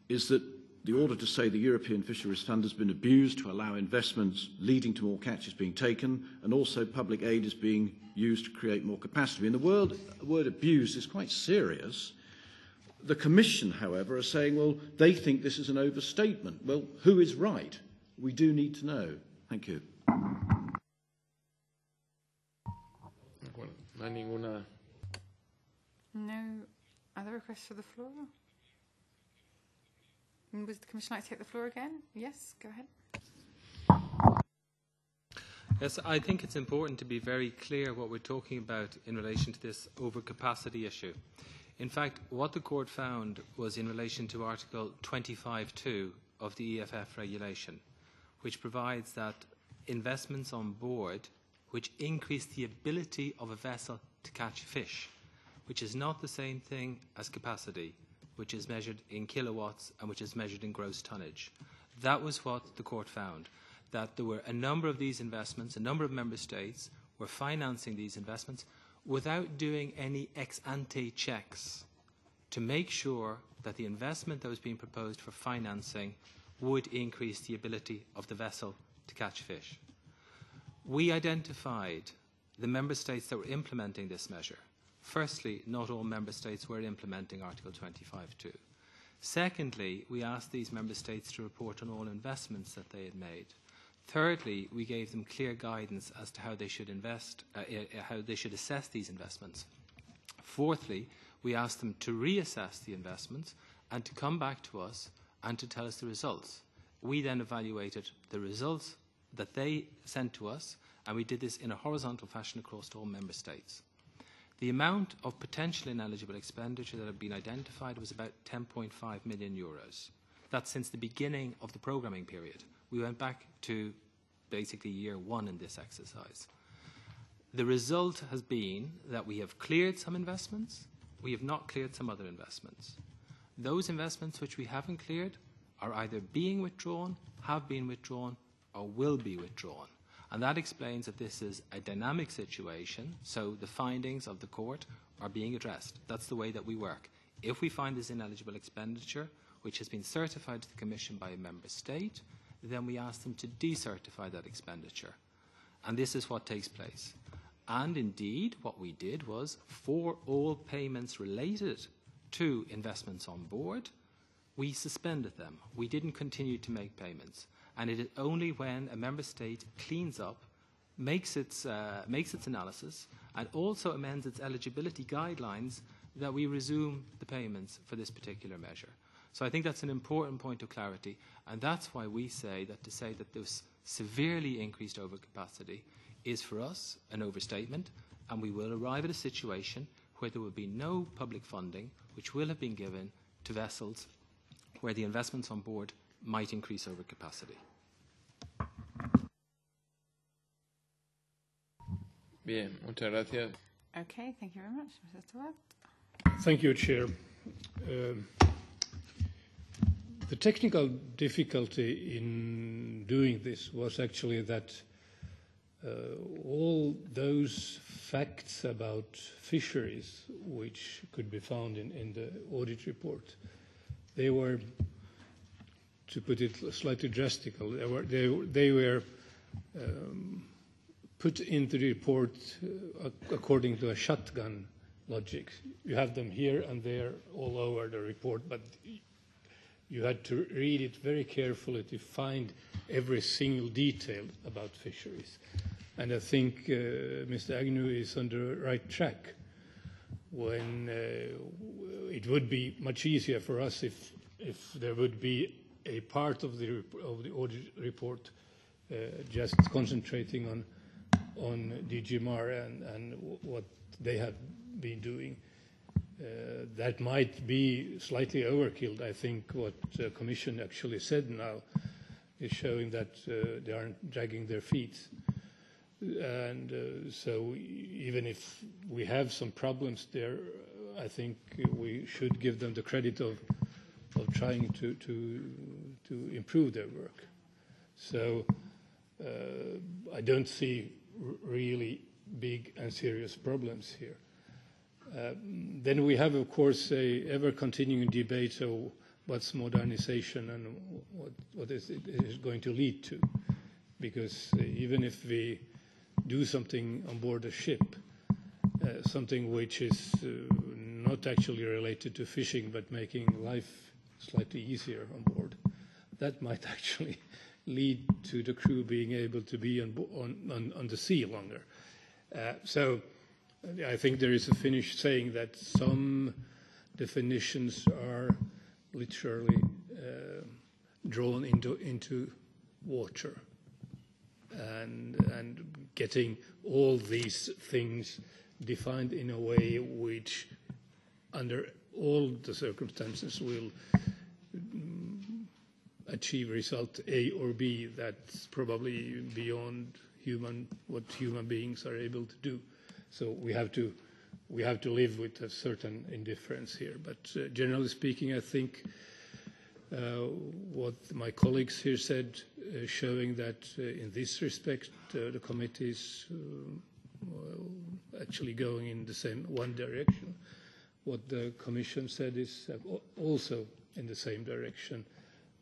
is that the auditors say the European Fisheries Fund has been abused to allow investments leading to more catches being taken, and also public aid is being used to create more capacity. And the word abused is quite serious. The Commission, however, are saying, well, they think this is an overstatement. Well, who is right? We do need to know. Thank you. No other requests for the floor? And would the Commission like to take the floor again? Yes, go ahead. Yes, I think it's important to be very clear what we're talking about in relation to this overcapacity issue. In fact, what the Court found was in relation to Article 25(2) of the EFF regulation, which provides that investments on board which increase the ability of a vessel to catch fish, which is not the same thing as capacity, which is measured in kilowatts and which is measured in gross tonnage. That was what the Court found, that there were a number of these investments, a number of member states were financing these investments without doing any ex-ante checks to make sure that the investment that was being proposed for financing would increase the ability of the vessel to catch fish. We identified the member states that were implementing this measure. Firstly, not all member states were implementing Article 25(2). Secondly, we asked these member states to report on all investments that they had made. Thirdly, we gave them clear guidance as to how they should assess these investments. Fourthly, we asked them to reassess the investments and to come back to us and to tell us the results. We then evaluated the results that they sent to us, and we did this in a horizontal fashion across all member states. The amount of potential ineligible expenditure that had been identified was about 10.5 million euros. That's since the beginning of the programming period. We went back to basically year one in this exercise. The result has been that we have cleared some investments, we have not cleared some other investments. Those investments which we haven't cleared are either being withdrawn, have been withdrawn, or will be withdrawn. And that explains that this is a dynamic situation, so the findings of the Court are being addressed. That's the way that we work. If we find this ineligible expenditure, which has been certified to the Commission by a member state, then we ask them to decertify that expenditure. And this is what takes place. And indeed, what we did was, for all payments related to investments on board, we suspended them. We didn't continue to make payments. And it is only when a member state cleans up, makes its analysis, and also amends its eligibility guidelines that we resume the payments for this particular measure. So I think that's an important point of clarity, and that's why we say that to say that there's severely increased overcapacity is for us an overstatement, and we will arrive at a situation where there will be no public funding which will have been given to vessels where the investments on board might increase overcapacity. Bien, muchas gracias. Okay, thank you very much, Mr. Stewart. Thank you, Chair. The technical difficulty in doing this was actually that all those facts about fisheries which could be found in the audit report, they were, to put it slightly drastic, they were put into the report according to a shotgun logic. You have them here and there all over the report, but you had to read it very carefully to find every single detail about fisheries. And I think Mr. Agnew is on the right track when it would be much easier for us if there would be a part of the audit report just concentrating on DG MAR and what they have been doing. That might be slightly overkill. I think what the Commission actually said now is showing that they aren't dragging their feet. And so even if we have some problems there, I think we should give them the credit of trying to improve their work. So I don't see really big and serious problems here. Then we have, of course, a ever-continuing debate of what's modernization and what is it is going to lead to. Because even if we do something on board a ship, something which is not actually related to fishing but making life slightly easier on board, that might actually lead to the crew being able to be on the sea longer. So I think there is a Finnish saying that some definitions are literally drawn into water, and getting all these things defined in a way which, under all the circumstances, will achieve result A or B, that's probably beyond what human beings are able to do. So we have to live with a certain indifference here. But generally speaking, I think what my colleagues here said, showing that in this respect the committee is actually going in the same one direction. What the Commission said is also in the same direction,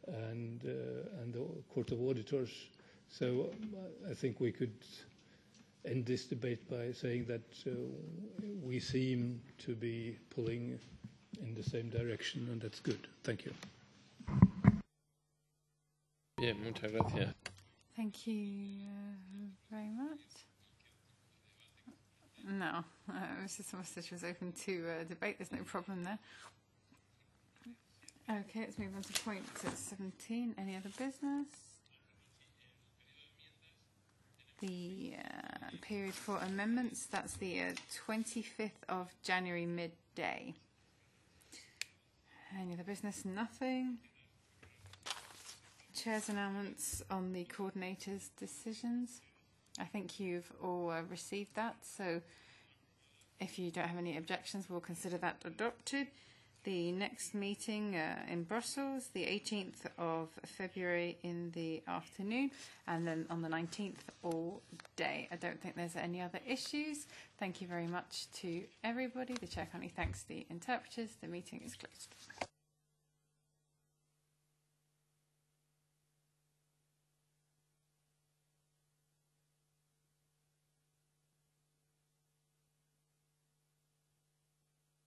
and the Court of Auditors. So I think we could end this debate by saying that we seem to be pulling in the same direction, and that's good. Thank you. Bien, muchas gracias. Thank you very much. No, Mr. Sommerstich was open to debate. There's no problem there. Okay, let's move on to point 17. Any other business? The period for amendments, that's the 25th of January midday. Any other business? Nothing. Chair's announcements on the coordinators' decisions. I think you've all received that, so if you don't have any objections, we'll consider that adopted. The next meeting in Brussels, the 18th of February in the afternoon, and then on the 19th all day. I don't think there's any other issues. Thank you very much to everybody. The Chair kindly thanks the interpreters. The meeting is closed.